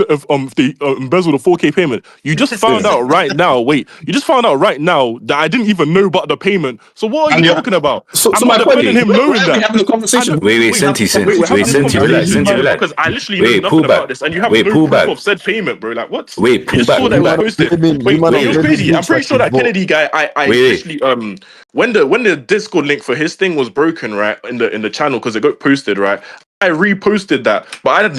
embezzled a 4K payment? You just found out right now. Wait, you just found out right now that I didn't even know about the payment. So what are you talking about? So I'm not defending him knowing that. Having a conversation. Wait, Senti, relax. Because I literally know nothing about this, and you have no proof of said payment, bro. Like what? Wait, pull back. It was crazy. I'm pretty sure that Kennedy guy. I actually when the Discord link for his thing was broken, right, in the channel because it got posted, right. I reposted that, but I had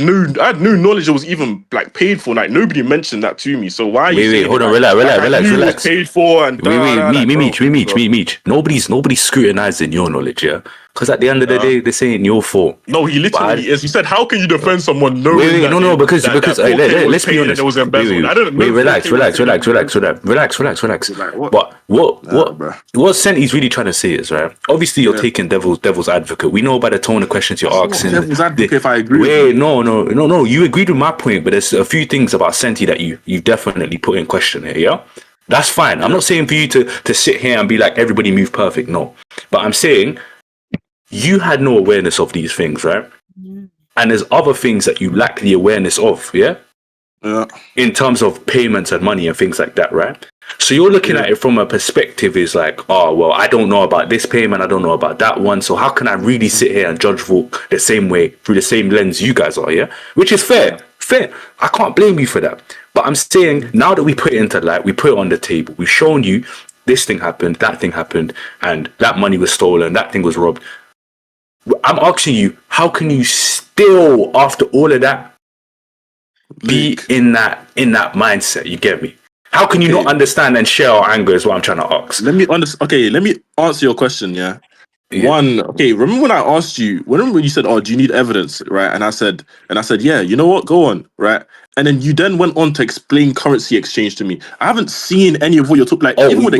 no knowledge it was even like paid for. Like nobody mentioned that to me. So why are you saying hold on, relax. Paid for and Mitch. Nobody's scrutinizing your knowledge, yeah. Because at the end of the day, this ain't your fault. No, he literally is. He said, "How can you defend someone knowing?" Because let's be honest. It was embezzled. I don't know. Relax. But what Senti's really trying to say is, right? Obviously, you're taking devil's advocate. We know by the tone of questions you're asking. Devil's advocate, if I agree. No. You agreed with my point, but there's a few things about Senti that you definitely put in question here. Yeah. That's fine. I'm not saying for you to sit here and be like everybody move perfect. No, but I'm saying. You had no awareness of these things, right? And there's other things that you lack the awareness of, yeah? In terms of payments and money and things like that, right? So you're looking at it from a perspective is like, oh, well, I don't know about this payment, I don't know about that one, so how can I really sit here and judge Volk the same way, through the same lens you guys are, yeah? Which is fair. I can't blame you for that. But I'm saying, now that we put it into light, we put it on the table, we've shown you this thing happened, that thing happened, and that money was stolen, that thing was robbed. I'm asking you, how can you still, after all of that, be in that mindset? You get me? How can you not understand and share our anger? Is what I'm trying to ask. Let me answer your question. Yeah. One. Okay. Remember when I asked you? Remember when you said, "Oh, do you need evidence?" Right? And I said, "Yeah." You know what? Go on. Right. And then you then went on to explain currency exchange to me. I haven't seen any of what you're talking like. Even with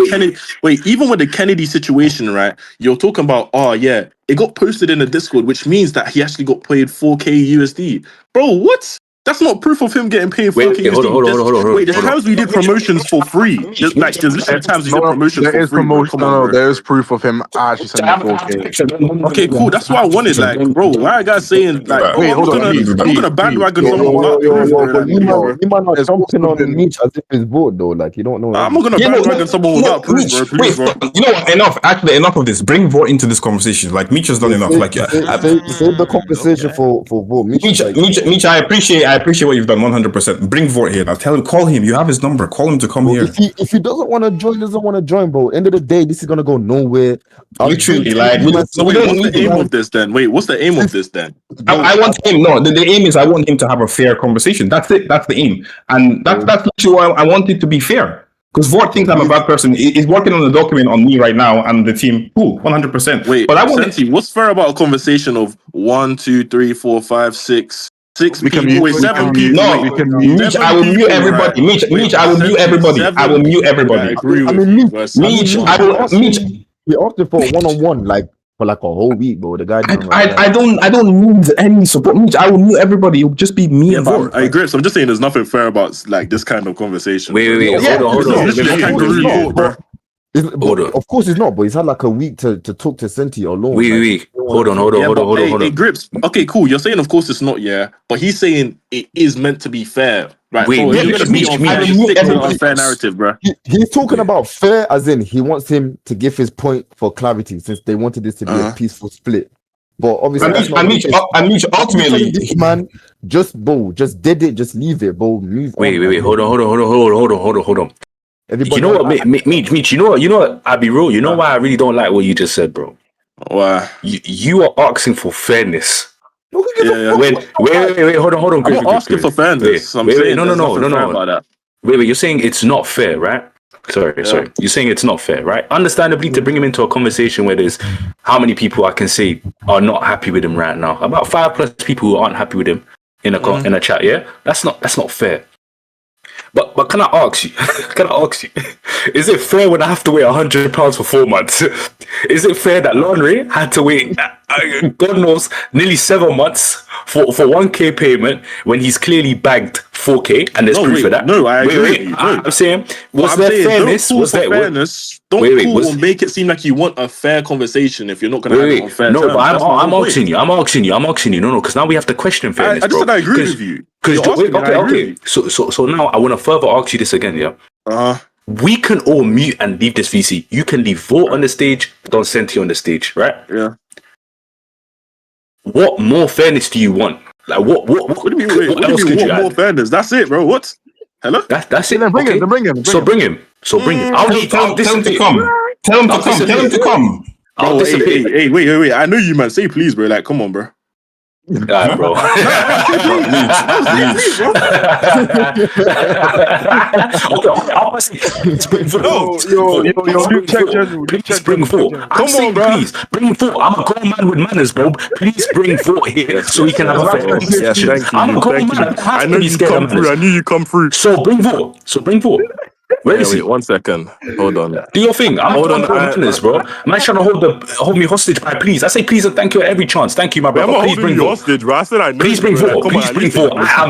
the Kennedy situation, right? You're talking about, oh yeah, it got posted in the Discord, which means that he actually got paid 4K USD. Bro, what? That's not proof of him getting paid 4K USD. Hold on. There's times we did promotions for free. There's literally times we did promotions for free. There is proof of him actually sending 4K. Okay, cool. That's what I wanted. Like, bro, why are guys saying like, I'm gonna bandwagon someone without proof? You might not jumping on Mitch as if it's vote though. Like you don't know. I'm not gonna bandwagon someone without proof, bro. Please, bro. You know what? Enough of this. Bring Vort into this conversation. Like Mitch has done enough. Like save the conversation for Vort. Mitch, I appreciate what you've done 100%. Bring Vort here. Now call him. You have his number. Call him to come here. If he doesn't want to join, bro. End of the day, this is gonna go nowhere. Literally, like what's the aim of this then? Wait, what's the aim of this then? I want him. No, the aim is I want him to have a fair conversation. That's it. That's the aim, and that's literally why I want it to be fair. Because Vort thinks I'm a bad person. He's working on the document on me right now and the team. Cool, 100%. Wait, but I want to. What's fair about a conversation of 1, 2, 3, 4, 5, 6 people? 7 people. No, Mitch, I will mute everybody. Mitch, I will mute everybody. I will mute everybody. I agree with you. Mitch, he asked him for a one-on-one, like for like a whole week, bro. The guy didn't I don't need any support. Mitch, I will mute everybody. It'll just be me and Vort. I agree. So I'm just saying, there's nothing fair about like this kind of conversation. Wait. Hold on. Of course it's not, but he's had like a week to talk to Senti alone. Wait. Hold on. Hey, Grips. Okay, cool. You're saying, of course, it's not, but he's saying it is meant to be fair, right? Unfair narrative, bro. He's talking about fair, as in he wants him to give his point for clarity, since they wanted this to be a peaceful split. But obviously, ultimately, man, just did it, just leave it, bro. Wait. Hold on. Everybody, you know what, Meech, you know what, I'll be real. You know why I really don't like what you just said, bro? Why? You are asking for fairness. Yeah. Wait, hold on. I'm not asking for fairness. I'm saying no. About that. Wait, you're saying it's not fair, right? Sorry. You're saying it's not fair, right? Understandably, to bring him into a conversation where there's how many people I can say are not happy with him right now? About 5+ people who aren't happy with him in a chat. Yeah, that's not fair. But can I ask you? Is it fair when I have to wait £100 for 4 months? Is it fair that Lonry had to wait, God knows, nearly 7 months for 1K payment when he's clearly bagged 4K and there's proof of that? No, I agree. I'm saying, was there fairness? Was there fairness? Don't make it seem like you want a fair conversation if you're not going to have it on fair terms. No, but I'm asking you. No, because now we have to question fairness. I just said I agree with you. Okay. So now I want to further ask you this again, yeah? We can all mute and leave this VC. You can leave Vort on the stage, Don Senti on the stage, right? Yeah. What more fairness do you want? Like what do you mean? What else could you add? More fairness? That's it, bro. What? Hello? That's it. Then bring him. So bring him. Tell him to come. Tell him to come. Bro, hey, wait. I know you, man. Say please, bro. Like, come on, bro. Nah, bro. Bring Vort. Come on, bro. Please bring Vort. I'm a grown man with manners, bro. Please bring Vort here so we can have a fair conversation. Yes, I'm a grown man. I know you come through. I knew you come through. So bring Vort. Where is he? 1 second. Hold on. Do your thing. I'm holding on this, bro. Man trying to hold me hostage by please. I say please and thank you at every chance. Thank you, my brother. Please bring you hostage, bro. I said I know. Please bring Vort. I'm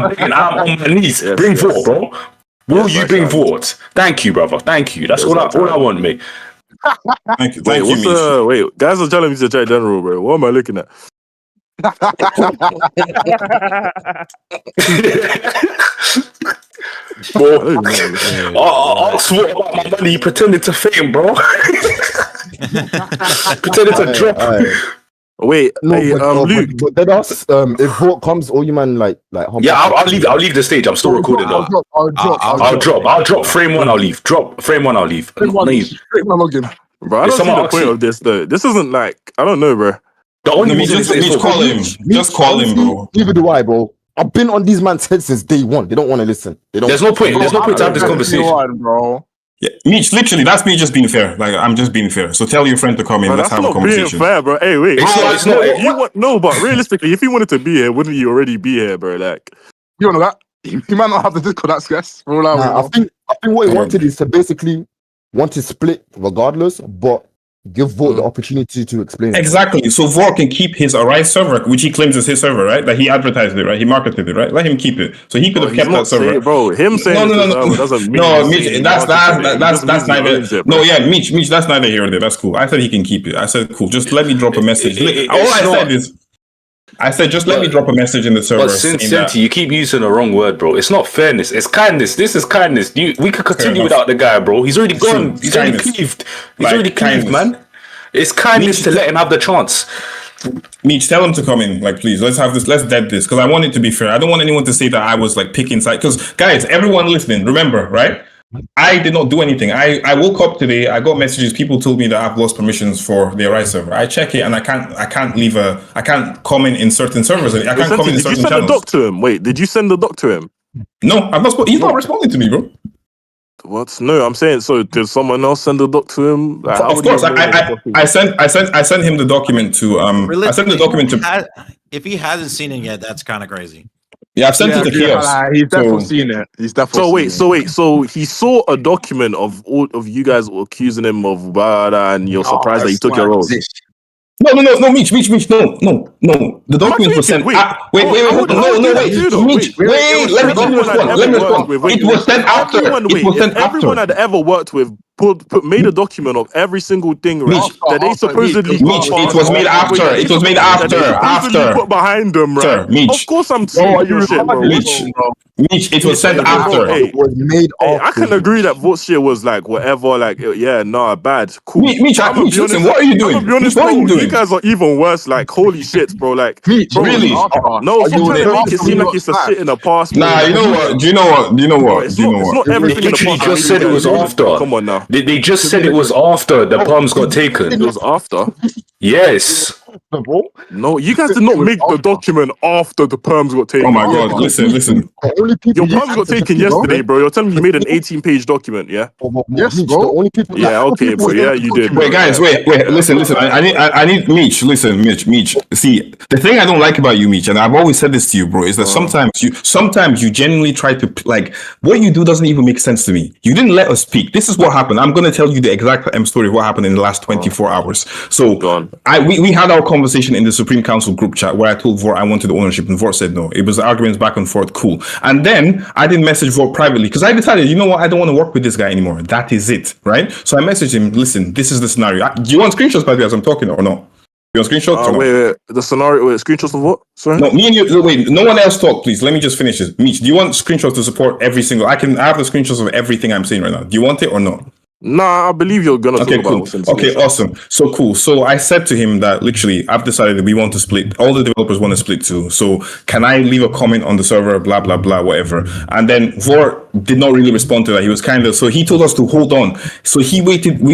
on my knees. Bring Vort, bro. Will you bring Vort? Thank you, brother. Thank you. That's all I want, mate. Thank you. Wait, guys are telling me to chat general, bro. What am I looking at? Bro, ask what about my money? You pretended to fame, bro. Pretended to drop. Wait, Luke. But then us, if Vort comes, all you man like. Yeah, I'll leave the stage. I'm still recording though. I'll drop frame one. I'll leave. Drop frame one. I'll leave. Straight my login. Bro, I don't see the point of this though. This isn't like, I don't know, bro. The only reason is call him. Just call him, bro. Neither do I, bro. I've been on these man's head since day one. They don't want to listen. There's no point. There's no point to have this conversation, bro. Yeah, Mitch, literally, that's me just being fair. Like, I'm just being fair. So tell your friend to come in. Let's have a conversation. That's not being fair, bro. Hey, wait. It's not. But realistically, if he wanted to be here, wouldn't he already be here, bro? Like, you know that he might not have the Discord access. I think what he wanted is to basically want to split regardless, but give Vort the opportunity to explain. Exactly. So Vort can keep his Arise server, which he claims is his server, right? That he advertised it, right? He marketed it, right? Let him keep it. So he could have kept that server. Bro, him saying no. doesn't mean no, Mitch, that's neither. No, yeah, Mitch, that's neither here nor there. That's cool. I said he can keep it. I said cool. Just let me drop a message. I said just let me drop a message in the server. But since you keep using the wrong word, bro. It's not fairness. It's kindness. This is kindness. We could continue without the guy, bro. He's already gone. He's already cleaved. He's already cleaved, man. It's kindness to let him have the chance. Mitch, tell him to come in. Like, please, let's have this. Let's dead this because I want it to be fair. I don't want anyone to say that I was like picking side. Because guys, everyone listening, remember, right? I did not do anything. I woke up today. I got messages. People told me that I've lost permissions for the Arise server. I check it and I can't comment in certain servers. I can't comment in certain channels. Did you send the doc to him? Wait, did you send the doc to him? No, I've not. He's not responding to me, bro. What? No, I'm saying. So did someone else send the doc to him? Like, of course, I sent him the document to. I sent the document to. If he hasn't seen it yet, that's kind of crazy. Yeah, I've sent it to Chaos. He's definitely seen it. He's definitely So he saw a document of all of you guys accusing him of blah, blah, and you're surprised that he took your roles. No, Mitch, no. The document was sent. Wait, hold on. Mitch, wait. Let me respond. It was sent after. Everyone had ever worked with made a document of every single thing, right? That they supposedly it was made after. It was made after. Put behind them, right? Of course, I'm saying your shit, bro. Mitch, it was sent after. It was made I can agree that Vort shit was like whatever, like bad, cool. Mitch, listen, what are you doing? What are you doing? You guys are even worse. Like, holy shit, bro. Like, really? No, stop trying to make it seem like it's a shit in the past. Nah, you know what? Do you know what? It's not everything in the past. They just said it was after. Come on now. They just said it was after the palms got taken. It was after. Yes. No, you guys did not make the document after the perms got taken. Oh my god! Listen. Your perms got taken yesterday, bro. You're telling me you made an 18-page document, yeah? Yes, bro. The only people. Yeah, okay, bro. Yeah, you did. Wait, guys, wait. Listen. I need Mitch. Listen, Mitch. See, the thing I don't like about you, Mitch, and I've always said this to you, bro, is that sometimes you genuinely try to like what you do doesn't even make sense to me. You didn't let us speak. This is what happened. I'm gonna tell you the exact story of what happened in the last 24 hours. So we had our conversation in the Supreme Council group chat where I told Vort I wanted ownership and Vort said no. It was arguments back and forth, cool. And then I didn't message Vort privately because I decided, you know what, I don't want to work with this guy anymore. That is it, right? So I messaged him, listen, this is the scenario. Do you want screenshots by the way as I'm talking or no? You want screenshots? Wait, the scenario, screenshots of what? Sorry? No, me and you, wait, no one else talk, please. Let me just finish this. Mitch, do you want screenshots to support every single, I have the screenshots of everything I'm saying right now. Do you want it or no? Nah, I believe you're gonna talk about it. Okay, awesome. So cool. So I said to him that literally I've decided that we want to split. All the developers want to split too. So can I leave a comment on the server? Blah blah blah, whatever. And then Vort did not really respond to that. He was so he told us to hold on. So we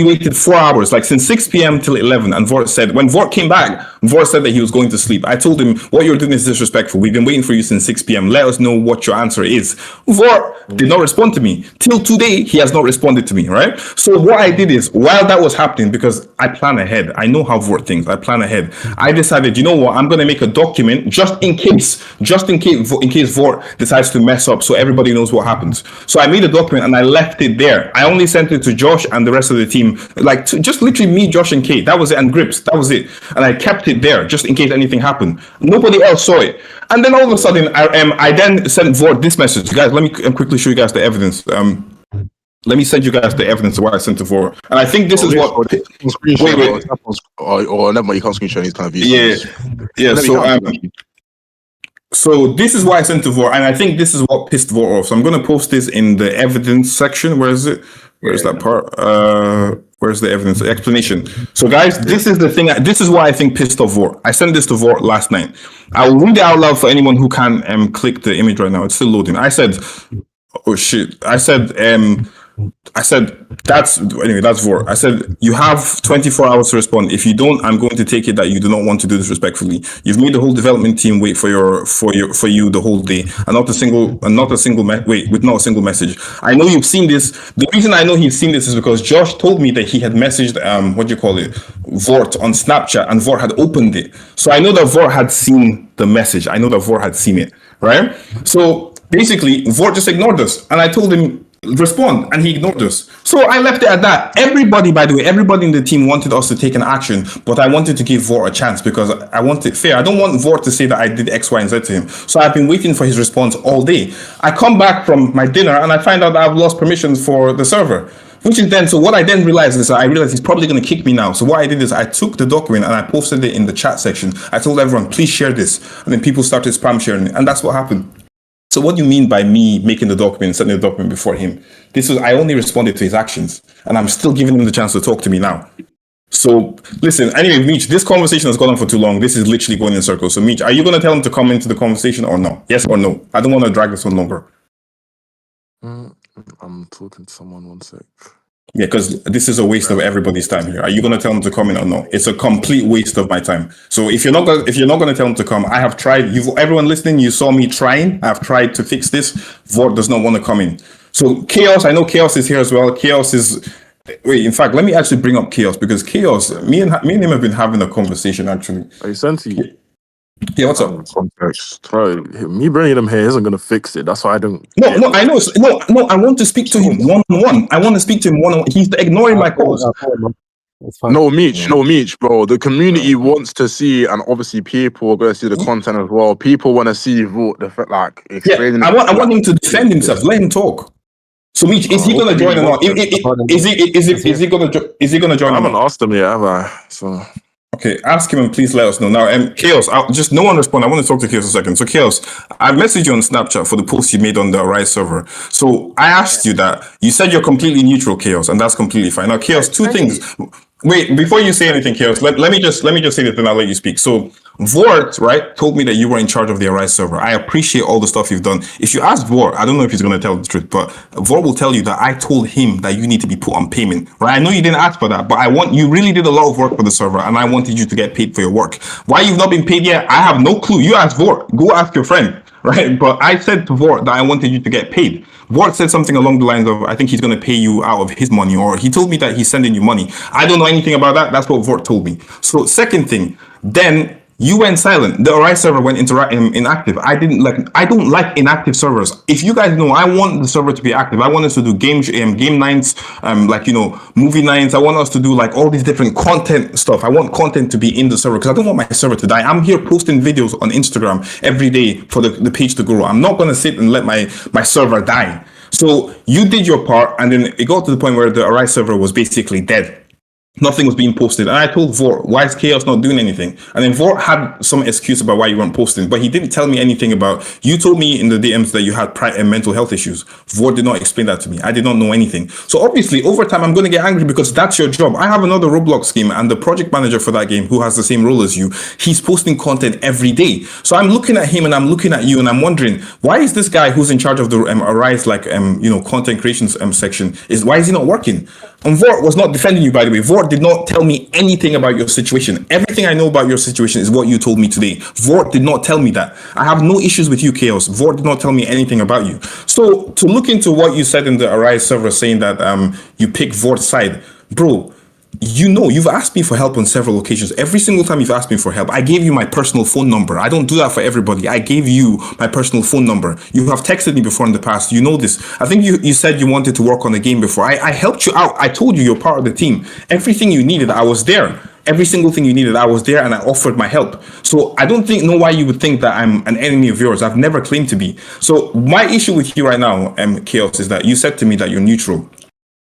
waited 4 hours, like since 6 p.m. till 11. And Vort said, when Vort came back, Vort said that he was going to sleep. I told him, what you're doing is disrespectful. We've been waiting for you since 6 p.m. Let us know what your answer is. Vort did not respond to me. Till today, he has not responded to me, right? So what I did is, while that was happening, because I plan ahead, I know how Vort thinks, I plan ahead. I decided, you know what, I'm going to make a document just in case Vort decides to mess up so everybody knows what happens. So I made a document and I left it there. I only sent it to Josh and the rest of the team, just literally me, Josh, and Kate. That was it, and Grips. That was it. And I kept it there just in case anything happened. Nobody else saw it. And then all of a sudden, I then sent Vort this message. Guys, let me quickly show you guys the evidence. Let me send you guys the evidence of what I sent to Vort. And I think this is what. Wait. Or never mind, you can't screenshot these kind of views. Yeah. So this is what I sent to Vort, and I think this is what pissed Vort off. So I'm going to post this in the evidence section. Where is it? Where's that part? Where's the evidence? The explanation. So guys, this is the thing. This is what I think pissed off Vort. I sent this to Vort last night. I will read it out loud for anyone who can click the image right now. It's still loading. I said, oh shit. I said, that's Vort. I said, you have 24 hours to respond. If you don't, I'm going to take it that you do not want to do this respectfully. You've made the whole development team wait for you the whole day, and not a single message. I know you've seen this. The reason I know he's seen this is because Josh told me that he had messaged Vort on Snapchat, and Vort had opened it. So I know that Vort had seen the message. I know that Vort had seen it, right? So basically, Vort just ignored us, and I told him, respond, and he ignored us. So I left it at that. Everybody, by the way, everybody in the team wanted us to take an action, but I wanted to give Vort a chance because I want it fair. I don't want Vort to say that I did X, Y, and Z to him. So I've been waiting for his response all day. I come back from my dinner and I find out that I've lost permissions for the server. So what I then realized is I realized he's probably going to kick me now. So what I did is I took the document and I posted it in the chat section. I told everyone, please share this. And then people started spam sharing it. And that's what happened. So what do you mean by me making the document, sending the document before him? I only responded to his actions, and I'm still giving him the chance to talk to me now. So listen, anyway, Mitch, this conversation has gone on for too long. This is literally going in circles. So Mitch, are you going to tell him to come into the conversation or no? Yes or no? I don't want to drag this on longer. I'm talking to someone, one sec. Yeah, because this is a waste of everybody's time here. Are you going to tell him to come in or no? It's a complete waste of my time. So if you're not going to tell him to come, I have tried. Everyone listening, you saw me trying. I've tried to fix this. Vort does not want to come in. So Chaos, I know Chaos is here as well. Chaos is. Wait, in fact, let me actually bring up Chaos because Chaos, me and him have been having a conversation actually. Are you sent to you? Yeah, what's up? Context. Me bringing him here isn't gonna fix it. That's why I don't. No, I know. No, I want to speak to him one-on-one. I want to speak to him one-on-one. He's ignoring my calls. No, Meech, bro. The community wants to see, and obviously people are going to see the content as well. People want to see Vought, explaining. I want him to defend himself. Let him talk. So, Meech, is he going to join or not? Is he going to join? I haven't asked him yet, have I? So. Okay, ask him and please let us know. Now, Chaos, just no one respond. I want to talk to Chaos a second. So, Chaos, I messaged you on Snapchat for the post you made on the Arise server. So, I asked you that. You said you're completely neutral, Chaos, and that's completely fine. Now, Chaos, two things. Wait, before you say anything, Chaos, let me just say this, then I'll let you speak. So, Vort, right, told me that you were in charge of the Arise server. I appreciate all the stuff you've done. If you ask Vort, I don't know if he's going to tell the truth, but Vort will tell you that I told him that you need to be put on payment, right? I know you didn't ask for that, but you really did a lot of work for the server, and I wanted you to get paid for your work. Why you've not been paid yet, I have no clue. You ask Vort, go ask your friend, right? But I said to Vort that I wanted you to get paid. Vort said something along the lines of, I think he's going to pay you out of his money, or he told me that he's sending you money. I don't know anything about that. That's what Vort told me. So second thing, then you went silent. The Arise server went inactive. I don't like inactive servers. If you guys know, I want the server to be active. I want us to do game nights, movie nights. I want us to do like all these different content stuff. I want content to be in the server because I don't want my server to die. I'm here posting videos on Instagram every day for the page to grow. I'm not going to sit and let my server die. So you did your part, and then it got to the point where the Arise server was basically dead. Nothing was being posted. And I told Vort, why is Chaos not doing anything? And then Vort had some excuse about why you weren't posting, but he didn't tell me anything about, you told me in the DMs that you had mental health issues. Vort did not explain that to me. I did not know anything. So obviously over time, I'm going to get angry because that's your job. I have another Roblox game, and the project manager for that game, who has the same role as you, he's posting content every day. So I'm looking at him and I'm looking at you and I'm wondering, why is this guy who's in charge of the Arise, content creations section, why is he not working? And Vort was not defending you, by the way. Vort did not tell me anything about your situation. Everything I know about your situation is what you told me today. Vort did not tell me that. I have no issues with you, Chaos. Vort did not tell me anything about you. So to look into what you said in the Arise server saying that you pick Vort's side, bro, you've asked me for help on several occasions. Every single time you've asked me for help, I gave you my personal phone number. I don't do that for everybody. I gave you my personal phone number. You have texted me before in the past. You know this. I think you said you wanted to work on the game before. I helped you out. I told you you're part of the team. Everything you needed, I was there. Every single thing you needed, I was there, and I offered my help. So I don't know why you would think that I'm an enemy of yours. I've never claimed to be. So my issue with you right now, Chaos, is that you said to me that you're neutral.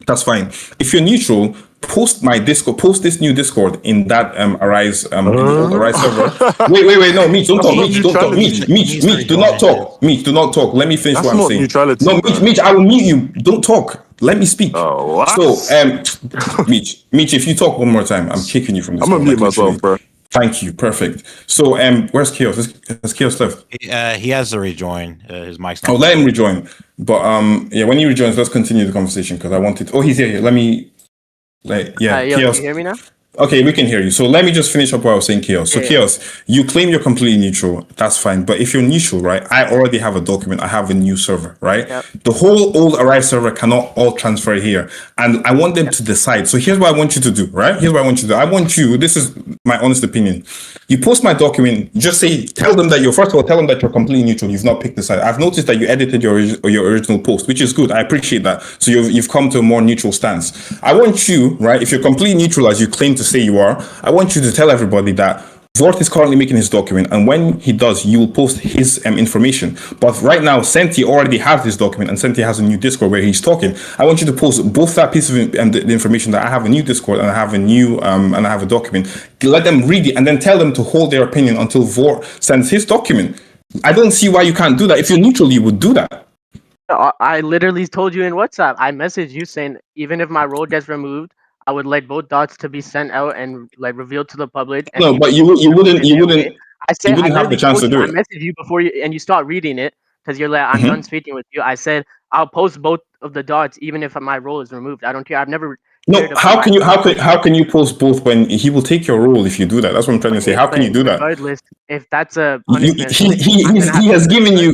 That's fine. If you're neutral, post this new Discord in that Arise in the old Arise server. Wait, no, Meech, don't talk. Meech, do not talk. Meech, do not talk. Let me finish what I'm saying. Neutrality, no, Meech, I will mute you. Don't talk. Let me speak. Oh, what? So, Meech, if you talk one more time, I'm kicking you from this. I'm gonna mute myself, bro. Thank you. Perfect. So, where's Chaos? Has Chaos left? He has to rejoin. His mic's not. Oh, let him rejoin. But when he rejoins, let's continue the conversation because I wanted. Oh, he's here. Let me. Chaos. Can you hear me now? Okay, we can hear you. So let me just finish up what I was saying, Chaos. So Chaos, you claim you're completely neutral. That's fine. But if you're neutral, right, I already have a document. I have a new server, right? Yep. The whole old Arise server cannot all transfer here. And I want them to decide. So here's what I want you to do, right? Here's what I want you to do. I want you, this is my honest opinion. You post my document, just tell them that first of all, tell them that you're completely neutral. You've not picked the side. I've noticed that you edited your original post, which is good. I appreciate that. So you've come to a more neutral stance. I want you, right, if you're completely neutral as you claim to say you are, I want you to tell everybody that Vort is currently making his document, and when he does, you will post his information. But right now, Senti already has this document, and Senti has a new Discord where he's talking. I want you to post both that piece of the information that I have a new Discord and I have a new and I have a document. Let them read it and then tell them to hold their opinion until Vort sends his document. I don't see why you can't do that. If you're neutral, you would do that. I literally told you in WhatsApp. I messaged you saying even if my role gets removed, I would like both dots to be sent out and like revealed to the public. And no, but you wouldn't. I said you wouldn't have the chance to do it. I messaged you before and you start reading it because you're like, I'm done speaking with you. I said I'll post both of the dots even if my role is removed. I don't care. I've never. No, how can you post both when he will take your role if you do that? That's what I'm trying to say. How can you do that? Regardless, if that's a punishment, he has given you.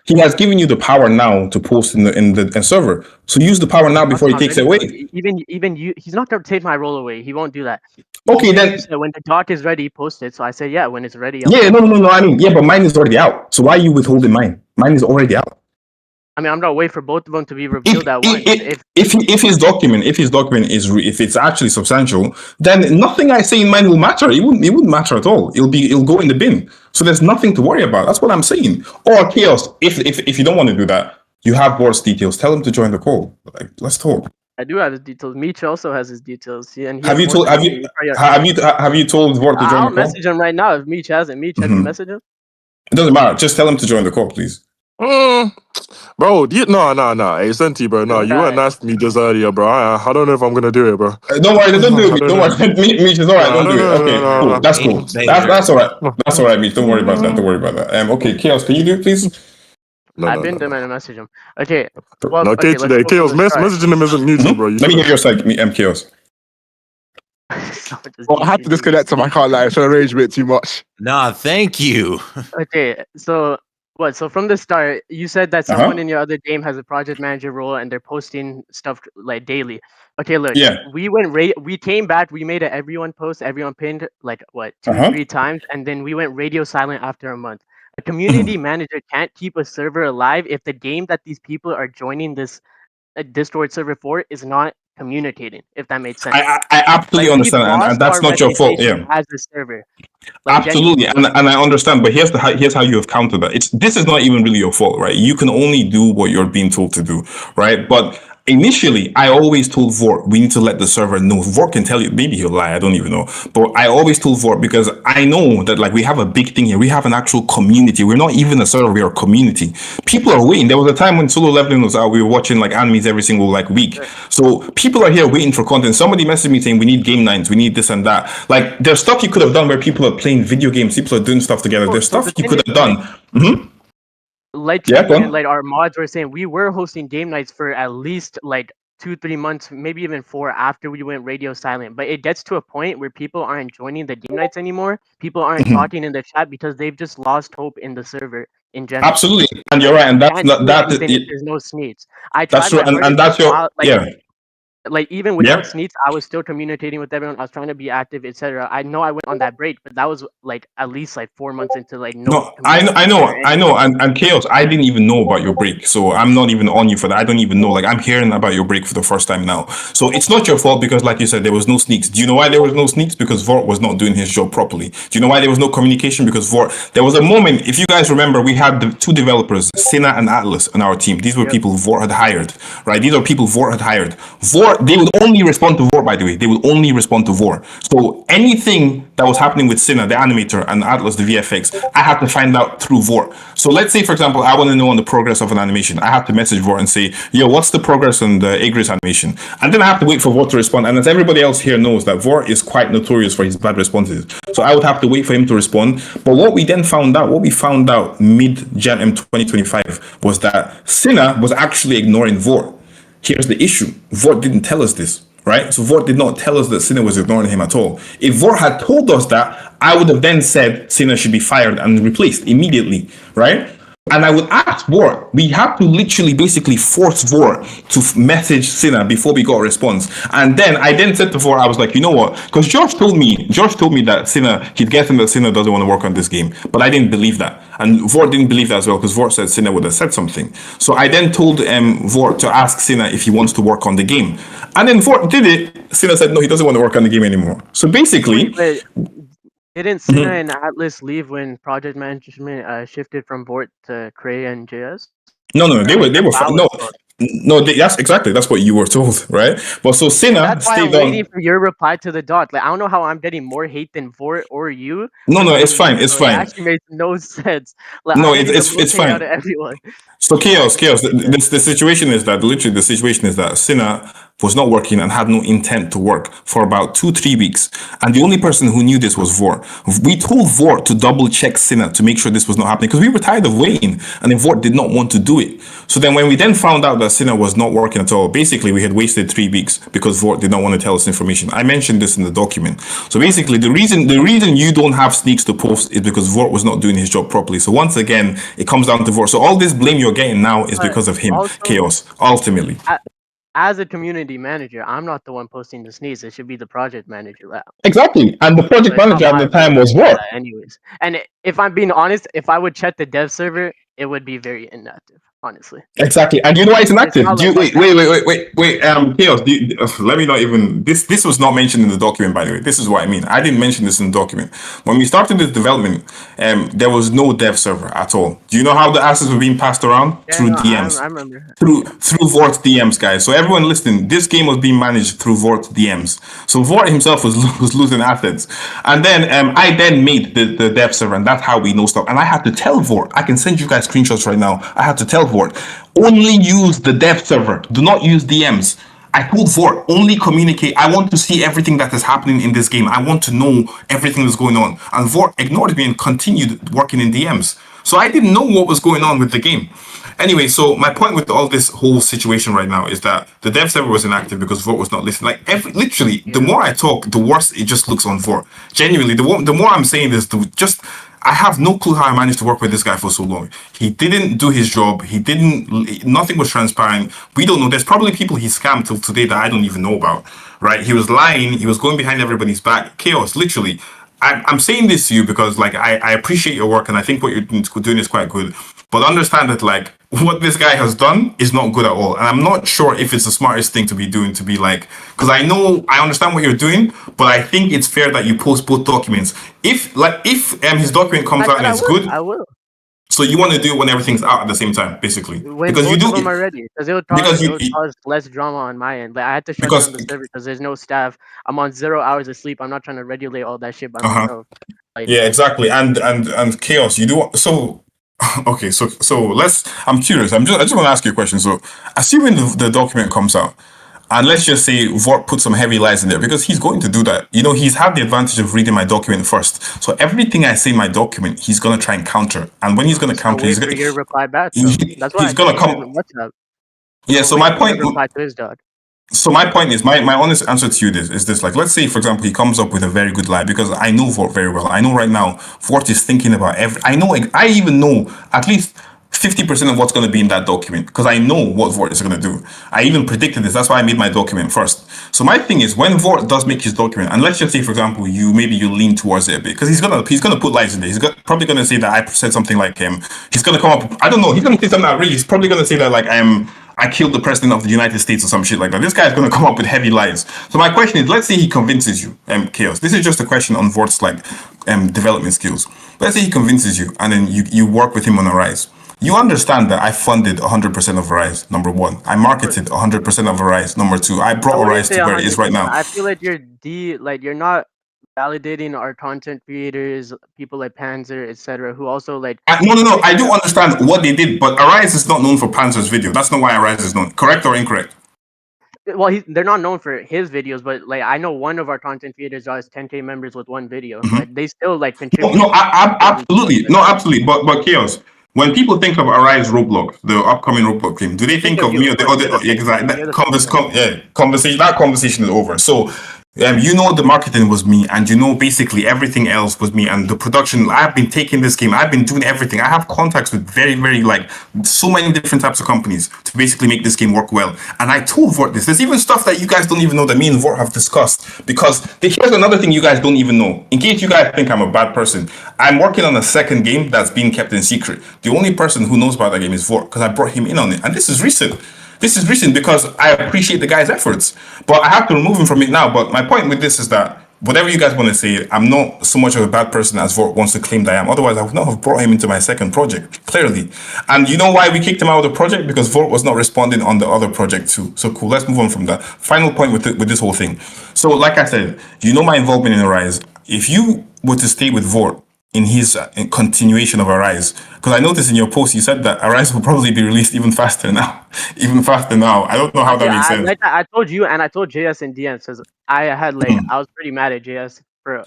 He has given you the power now to post in the server. So use the power now before he takes it away. Even you, he's not gonna take my role away. He won't do that. Okay, Even then you said when the doc is ready, post it. So I said, yeah, when it's ready. Yeah, no. I mean, yeah, but mine is already out. So why are you withholding mine? Mine is already out. I mean, I'm gonna wait for both of them to be revealed at once. If his document is if it's actually substantial, then nothing I say in mine will matter. It wouldn't matter at all. It'll go in the bin. So there's nothing to worry about. That's what I'm saying. Or Chaos, if you don't want to do that, you have Board's details. Tell him to join the call. Like, let's talk. I do have his details. Meech also has his details. Yeah, and have you told Vort to join the call? I'll message him right now if Meech hasn't. Meech, have you messaged him? It doesn't matter. Just tell him to join the call, please. Bro, no. Hey, Senti, bro, no, you weren't nice to me just earlier, bro. I don't know if I'm gonna do it, bro. Don't worry, don't do it. Don't worry, Meech is alright. Don't do it. Okay, cool. That's cool. That's alright. That's alright, Meech. Don't worry about that. Don't worry about that. Okay, Chaos, can you do it, please? I've been them and message him. Okay. Well, no, okay, Chaos, messaging him isn't neutral, bro. Let me hear your side, Chaos. Well, I had to disconnect him. I can't lie. It's rage a bit too much. Nah, thank you. Okay, so what? So from the start, you said that someone in your other game has a project manager role and they're posting stuff like daily. Okay, look, we came back, we made a everyone post, everyone pinned like what 2-3 times, and then we went radio silent after a month. A community manager can't keep a server alive if the game that these people are joining this Discord server for is not communicating, if that makes sense. I absolutely understand, and that's not your fault. Yeah, as a server. Absolutely, and I understand, but here's how you have countered that. This is not even really your fault, right? You can only do what you're being told to do, right? But initially, I always told Vort, we need to let the server know. Vort can tell you, maybe he'll lie, I don't even know. But I always told Vort because I know that like we have a big thing here. We have an actual community. We're not even a server, we're a community. People are waiting. There was a time when Solo Leveling was out, we were watching like animes every single like week. So people are here waiting for content. Somebody messaged me saying we need game nights, we need this and that. Like there's stuff you could have done where people are playing video games, people are doing stuff together. There's stuff you could have done. Like our mods were saying, we were hosting game nights for at least like 2-3 months, maybe even 4 after we went radio silent. But it gets to a point where people aren't joining the game nights anymore. People aren't talking in the chat because they've just lost hope in the server in general. Absolutely, and you're right, and that's not that. There's no sneaks. I tried that's true, and that's your Like even without sneaks, I was still communicating with everyone. I was trying to be active, etc. I know I went on that break, but that was like at least like 4 months into like I know, and Chaos, I didn't even know about your break, so I'm not even on you for that. I don't even know. Like I'm hearing about your break for the first time now, so it's not your fault because, like you said, there was no sneaks. Do you know why there was no sneaks? Because Vort was not doing his job properly. Do you know why there was no communication? Because there was a moment, if you guys remember, we had the 2 developers, Sina and Atlas, on our team. These were people Vort had hired, right? These are people Vort had hired. They would only respond to Vort, by the way. They would only respond to Vort. So anything that was happening with Sina, the animator, and Atlas, the VFX, I had to find out through Vort. So let's say, for example, I want to know on the progress of an animation. I have to message Vort and say, yo, what's the progress on the Igris animation? And then I have to wait for Vort to respond. And as everybody else here knows, that Vort is quite notorious for his bad responses. So I would have to wait for him to respond. But what we found out mid-Jan 2025 was that Sina was actually ignoring Vort. Here's the issue. Vort didn't tell us this, right? So Vort did not tell us that Sina was ignoring him at all. If Vort had told us that, I would have then said Sina should be fired and replaced immediately, right? And I would ask Vort, we have to literally basically force Vort to message Sina before we got a response. And then I said to Vort, I was like, you know what? Because Josh told me that Sina, he'd guessed that Sina doesn't want to work on this game. But I didn't believe that. And Vort didn't believe that as well, because Vort said Sina would have said something. So I then told Vort to ask Sina if he wants to work on the game. And then Vort did it. Sina said, no, he doesn't want to work on the game anymore. So basically... Didn't Sina and Atlas leave when project management shifted from Vort to Cray and JS? No, they were that's what you were told, right? But so Sina that's why I'm waiting for your reply to the dot. Like I don't know how I'm getting more hate than Vort or you. No, it's fine. It's fine. It actually makes no sense. Like, no, it's fine. Out of everyone. So chaos. The situation is that Sina was not working and had no intent to work for about 2-3 weeks. And the only person who knew this was Vort. We told Vort to double check Sinner to make sure this was not happening because we were tired of waiting, and then Vort did not want to do it. So then when we then found out that Sinner was not working at all, basically we had wasted 3 weeks because Vort did not want to tell us information. I mentioned this in the document. So basically the reason you don't have sneaks to post is because Vort was not doing his job properly. So once again, it comes down to Vort. So all this blame you're getting now is because of him, also, Chaos, ultimately. As a community manager, I'm not the one posting the sneeze. It should be the project manager. Exactly. And the project manager at the time was Vort. Anyways. And if I'm being honest, if I would check the dev server, it would be very inactive, honestly. Exactly. And you know why it's inactive? Wait, Chaos, let me not even, this was not mentioned in the document, by the way. This is what I mean. I didn't mention this in the document. When we started this development, there was no dev server at all. Do you know how the assets were being passed around? Through DMs. I remember. Through Vort's DMs, guys. So everyone listening, this game was being managed through Vort's DMs. So Vort himself was losing assets. And then I then made the dev server, and that's how we know stuff. And I had to tell Vort, I can send you guys screenshots right now. I had to tell Vort, only use the dev server. Do not use DMs. I told Vort, only communicate. I want to see everything that is happening in this game. I want to know everything that's going on. And Vort ignored me and continued working in DMs. So I didn't know what was going on with the game. Anyway, so my point with all this whole situation right now is that the dev server was inactive because Vort was not listening. Like literally, the more I talk, the worse it just looks on Vort. Genuinely, the more I'm saying this, I have no clue how I managed to work with this guy for so long. He didn't do his job. Nothing was transparent. We don't know. There's probably people he scammed till today that I don't even know about, right? He was lying. He was going behind everybody's back. Chaos, literally. I'm saying this to you because like I appreciate your work and I think what you're doing is quite good. But understand that like what this guy has done is not good at all. And I'm not sure if it's the smartest thing to be doing, to be like, because I understand what you're doing, but I think it's fair that you post both documents. If his document comes out and it's good, I will. So you want to do it when everything's out at the same time, basically, because you do them already. Because it would cause less drama on my end. Like I had to shut down the server because there's no staff. I'm on 0 hours of sleep. I'm not trying to regulate all that shit by myself. Like, yeah, exactly. And Chaos, you do so. Okay, so I'm curious. I just want to ask you a question. So, assuming the document comes out, and let's just say Vort put some heavy lies in there because he's going to do that. You know, he's had the advantage of reading my document first. So everything I say in my document, he's gonna try and counter. And when he's gonna counter, he's gonna reply back. That's why he's gonna come. Yeah. So my point. Reply to his dog. So my point is, my honest answer to you is this: like, let's say, for example, he comes up with a very good lie because I know Vort very well. I know right now Vort is thinking about I even know at least 50% of what's going to be in that document because I know what Vort is going to do. I even predicted this. That's why I made my document first. So my thing is, when Vort does make his document, and let's just say, for example, you lean towards it a bit because he's gonna put lies in there. He's probably going to say that I said something like him. He's going to come up. I don't know. He's going to say something that really. He's probably going to say that like I killed the president of the United States or some shit like that. This guy's going to come up with heavy lies. So my question is, let's say he convinces you, Chaos. This is just a question on Vort's like development skills. Let's say he convinces you, and then you work with him on Arise. You understand that I funded 100% of Arise, number one. I marketed 100% of Arise, number two. I brought Arise to where it is right now. I feel like you're not validating our content creators, people like Panzer, etc., who also like. No. I do understand what they did, but Arise is not known for Panzer's video. That's not why Arise is known. Correct or incorrect? Well, they're not known for his videos, but like I know one of our content creators has 10K members with one video. Mm-hmm. Like, they still like contribute. No, absolutely, But Chaos. When people think of Arise Roblox, the upcoming Roblox game, do they think of me or the other? Exactly. That conversation is over. So, you know, the marketing was me, and you know, basically everything else was me, and the production. I've been taking this game. I've been doing everything. I have contacts with very, very like so many different types of companies to basically make this game work well. And I told Vort this. There's even stuff that you guys don't even know that me and Vort have discussed. Because here's another thing you guys don't even know. In case you guys think I'm a bad person, I'm working on a second game that's being kept in secret. The only person who knows about that game is Vort because I brought him in on it, and this is recent. This is recent because I appreciate the guy's efforts, but I have to remove him from it now. But my point with this is that whatever you guys want to say, I'm not so much of a bad person as Vort wants to claim that I am. Otherwise, I would not have brought him into my second project, clearly. And you know why we kicked him out of the project? Because Vort was not responding on the other project too. So cool, let's move on from that. Final point with this whole thing. So like I said, you know my involvement in Arise. If you were to stay with Vort, in his continuation of Arise? Because I noticed in your post you said that Arise will probably be released even faster now. Even faster now. I don't know how that makes sense. I told you and I told JS and DN, because I had I was pretty mad at JS for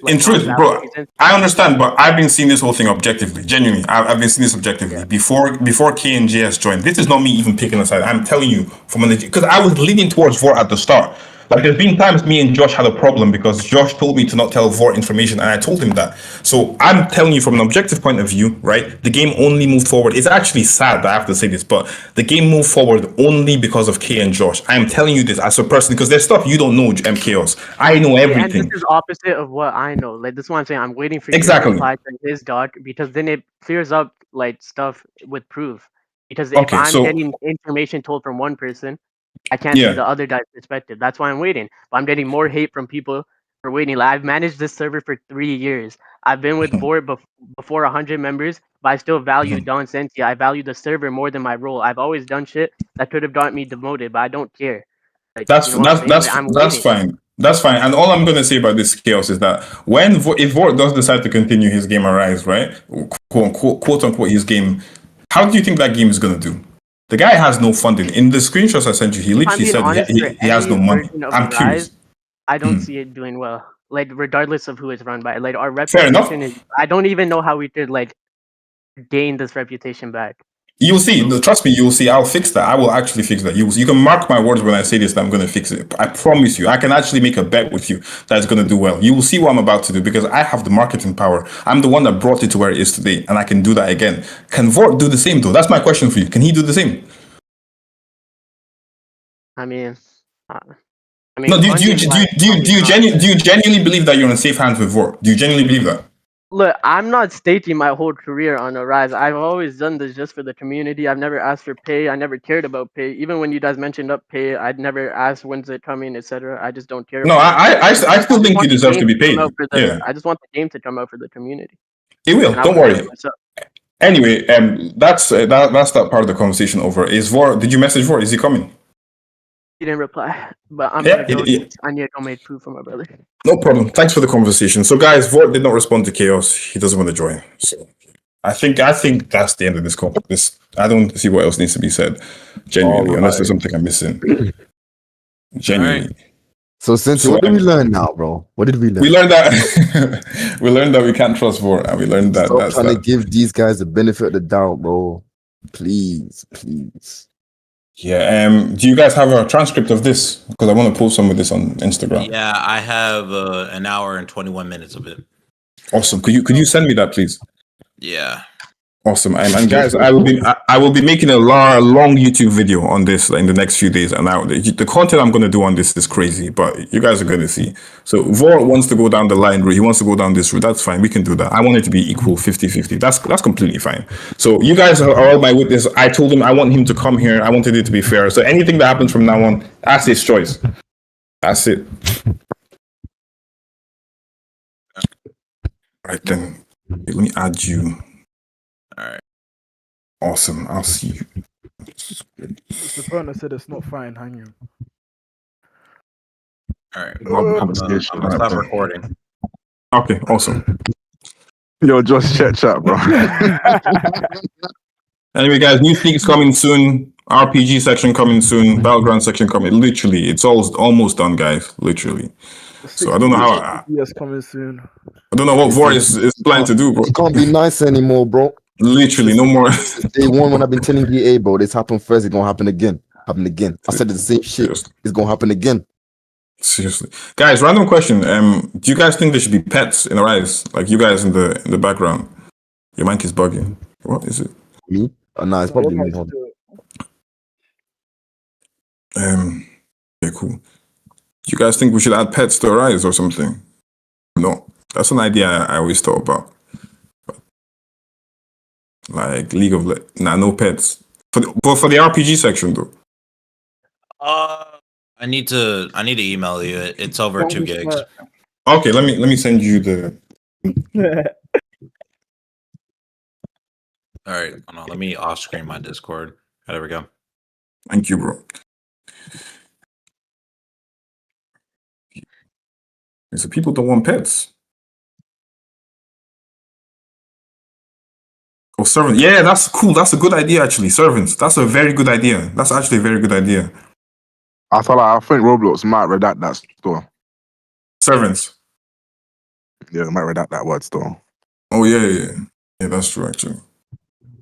in truth, bro, I understand, but I've been seeing this whole thing objectively. Genuinely, I've been seeing this objectively before K and JS joined. This is not me even picking a side. I'm telling you from an because I was leaning towards Vort at the start. Like there's been times me and Josh had a problem because Josh told me to not tell Vort information, and I told him that. So I'm telling you from an objective point of view, right? The game only moved forward. It's actually sad that I have to say this, but the game moved forward only because of K and Josh. I am telling you this as a person because there's stuff you don't know, MKOs. I know everything. And this is opposite of what I know. Like this is what I'm saying. I'm waiting for you to reply to his doc because then it clears up stuff with proof. Because if I'm getting information told from one person, I can't see the other guy's perspective. That's why I'm waiting. But I'm getting more hate from people for waiting. Like I've managed this server for 3 years. I've been with Vort before 100 members, but I still value Don Sensi. I value the server more than my role. I've always done shit that could have gotten me demoted, but I don't care. That's fine. That's fine. And all I'm gonna say about this chaos is that if Vort does decide to continue his game Arise, right, quote unquote his game, how do you think that game is gonna do? The guy has no funding. In the screenshots I sent you, he literally said he has no money. I'm curious. I don't see it doing well. Regardless of who it's run by. Our reputation is. I don't even know how we could gain this reputation back. You'll see. Trust me, you'll see. I'll fix that. I will actually fix that. You can mark my words when I say this that I'm going to fix it. I promise you. I can actually make a bet with you that it's going to do well. You will see what I'm about to do because I have the marketing power. I'm the one that brought it to where it is today, and I can do that again. Can Vort do the same though? That's my question for you. Can he do the same? I mean, no. Do you genuinely believe that you're in safe hands with Vort? Do you genuinely believe that? Look, I'm not staking my whole career on Arise. I've always done this just for the community. I've never asked for pay. I never cared about pay. Even when you guys mentioned up pay, I'd never asked when's it coming, etc. I just don't care. No, I still think you deserve to be paid. I just want the game to come out for the community. It will. Don't worry. Anyway, that's that part of the conversation over. Is Vort? Did you message Vort? Is he coming? He didn't reply, but I'm gonna go. I need to go make food for my brother. No problem. Thanks for the conversation. So, guys, Vort did not respond to Chaos. He doesn't want to join. So, I think that's the end of this call. I don't see what else needs to be said. Genuinely, unless there's something I'm missing. Genuinely. Right. So, Cynthia, what did we learn now, bro? What did we learn? We learned that we can't trust Vort, and we learned that. Stop trying to give these guys the benefit of the doubt, bro. Please. Yeah. Do you guys have a transcript of this? Because I want to post some of this on Instagram. Yeah, I have an hour and 21 minutes of it. Awesome. Could you send me that, please? Yeah. Awesome. And guys, I will be making a long YouTube video on this in the next few days. And the content I'm going to do on this is crazy, but you guys are going to see. So Vort wants to go down the line route. He wants to go down this route. That's fine. We can do that. I want it to be equal 50-50. That's completely fine. So you guys are all my witness. I told him I want him to come here. I wanted it to be fair. So anything that happens from now on, that's his choice. That's it. All right, then. Let me add you. All right. Awesome. I'll see you. The burner said it's not fine. Hang him. All right. I'm gonna stop recording. Okay. Awesome. Yo, just chat, bro. Anyway, guys, new sneaks coming soon. RPG section coming soon. Battleground section coming. Literally, it's almost done, guys. Literally. So I don't know how. Yes, coming soon. I don't know what Vort is planning to do, bro. It can't be nice anymore, bro. Literally, no more. Day one when I've been telling DA, bro, this happened first, it's gonna happen again. I said the same shit. It's gonna happen again. Seriously. Guys, random question. Do you guys think there should be pets in Arise? Like you guys in the background. Your mic is bugging. What is it? Me? Oh, no, it's probably me. Okay, cool. Do you guys think we should add pets to Arise or something? No. That's an idea I always thought about. Like League of no pets. But for the RPG section though. I need to email you. It's over 2 gigs. Okay, let me send you the. All right, hold on. Let me off screen my Discord. There we go. Thank you, bro. So people don't want pets. Oh, servants. Yeah, that's cool. That's a good idea, actually. Servants. That's a very good idea. That's actually a very good idea. I think Roblox might redact that store. Servants. Yeah, they might redact that word store. Oh yeah. Yeah, that's true. Actually,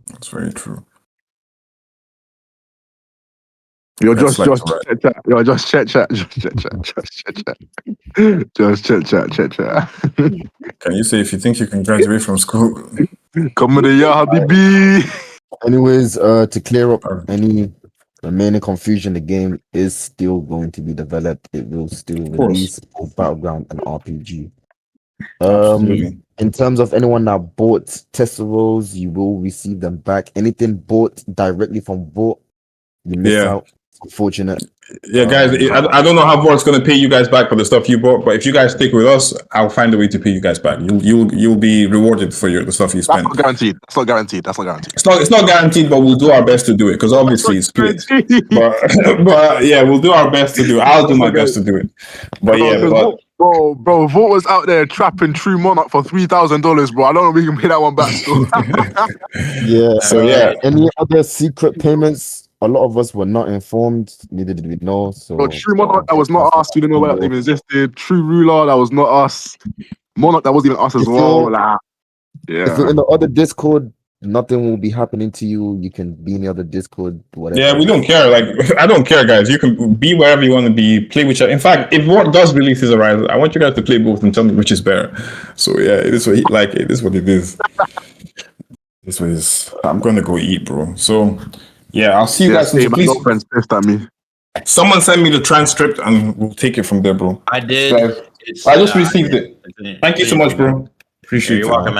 that's very true. Just chat. Can you say if you think you can graduate from school? Come with the Habibi. Anyways, to clear up any remaining confusion, the game is still going to be developed. It will still release both Battleground and RPG. In terms of anyone that bought tester roles, you will receive them back. Anything bought directly from Vought, you miss out. Unfortunate. Yeah, guys, I don't know how Vort's going to pay you guys back for the stuff you bought, but if you guys stick with us, I'll find a way to pay you guys back. You'll be rewarded for the stuff you spent. That's not guaranteed. It's not guaranteed, but we'll do our best to do it because obviously it's split. But yeah, we'll do our best to do it. I'll do my best to do it. But Bro, Vought was out there trapping True Monarch for $3,000, bro. I don't know if we can pay that one back still. Yeah. So any other secret payments? A lot of us were not informed, neither did we know. So bro, True Monarch, that was not us. We didn't know that even existed. True Ruler, that was not us. Monarch, that wasn't even us as well. If you're in the other Discord, nothing will be happening to you. You can be in the other Discord, whatever. Yeah, we don't care. Like, I don't care, guys. You can be wherever you want to be, play whichever. In fact, if Vought does release his Horizon, I want you guys to play both and tell me which is better. So yeah, it is what it is what it is. This was. I'm gonna go eat, bro. So yeah, I'll see you guys. My girlfriend's pissed at me. Someone send me the transcript and we'll take it from there, bro. I did. Guys, I just received it. Thank you so much, bro. Appreciate it. You're welcome, man.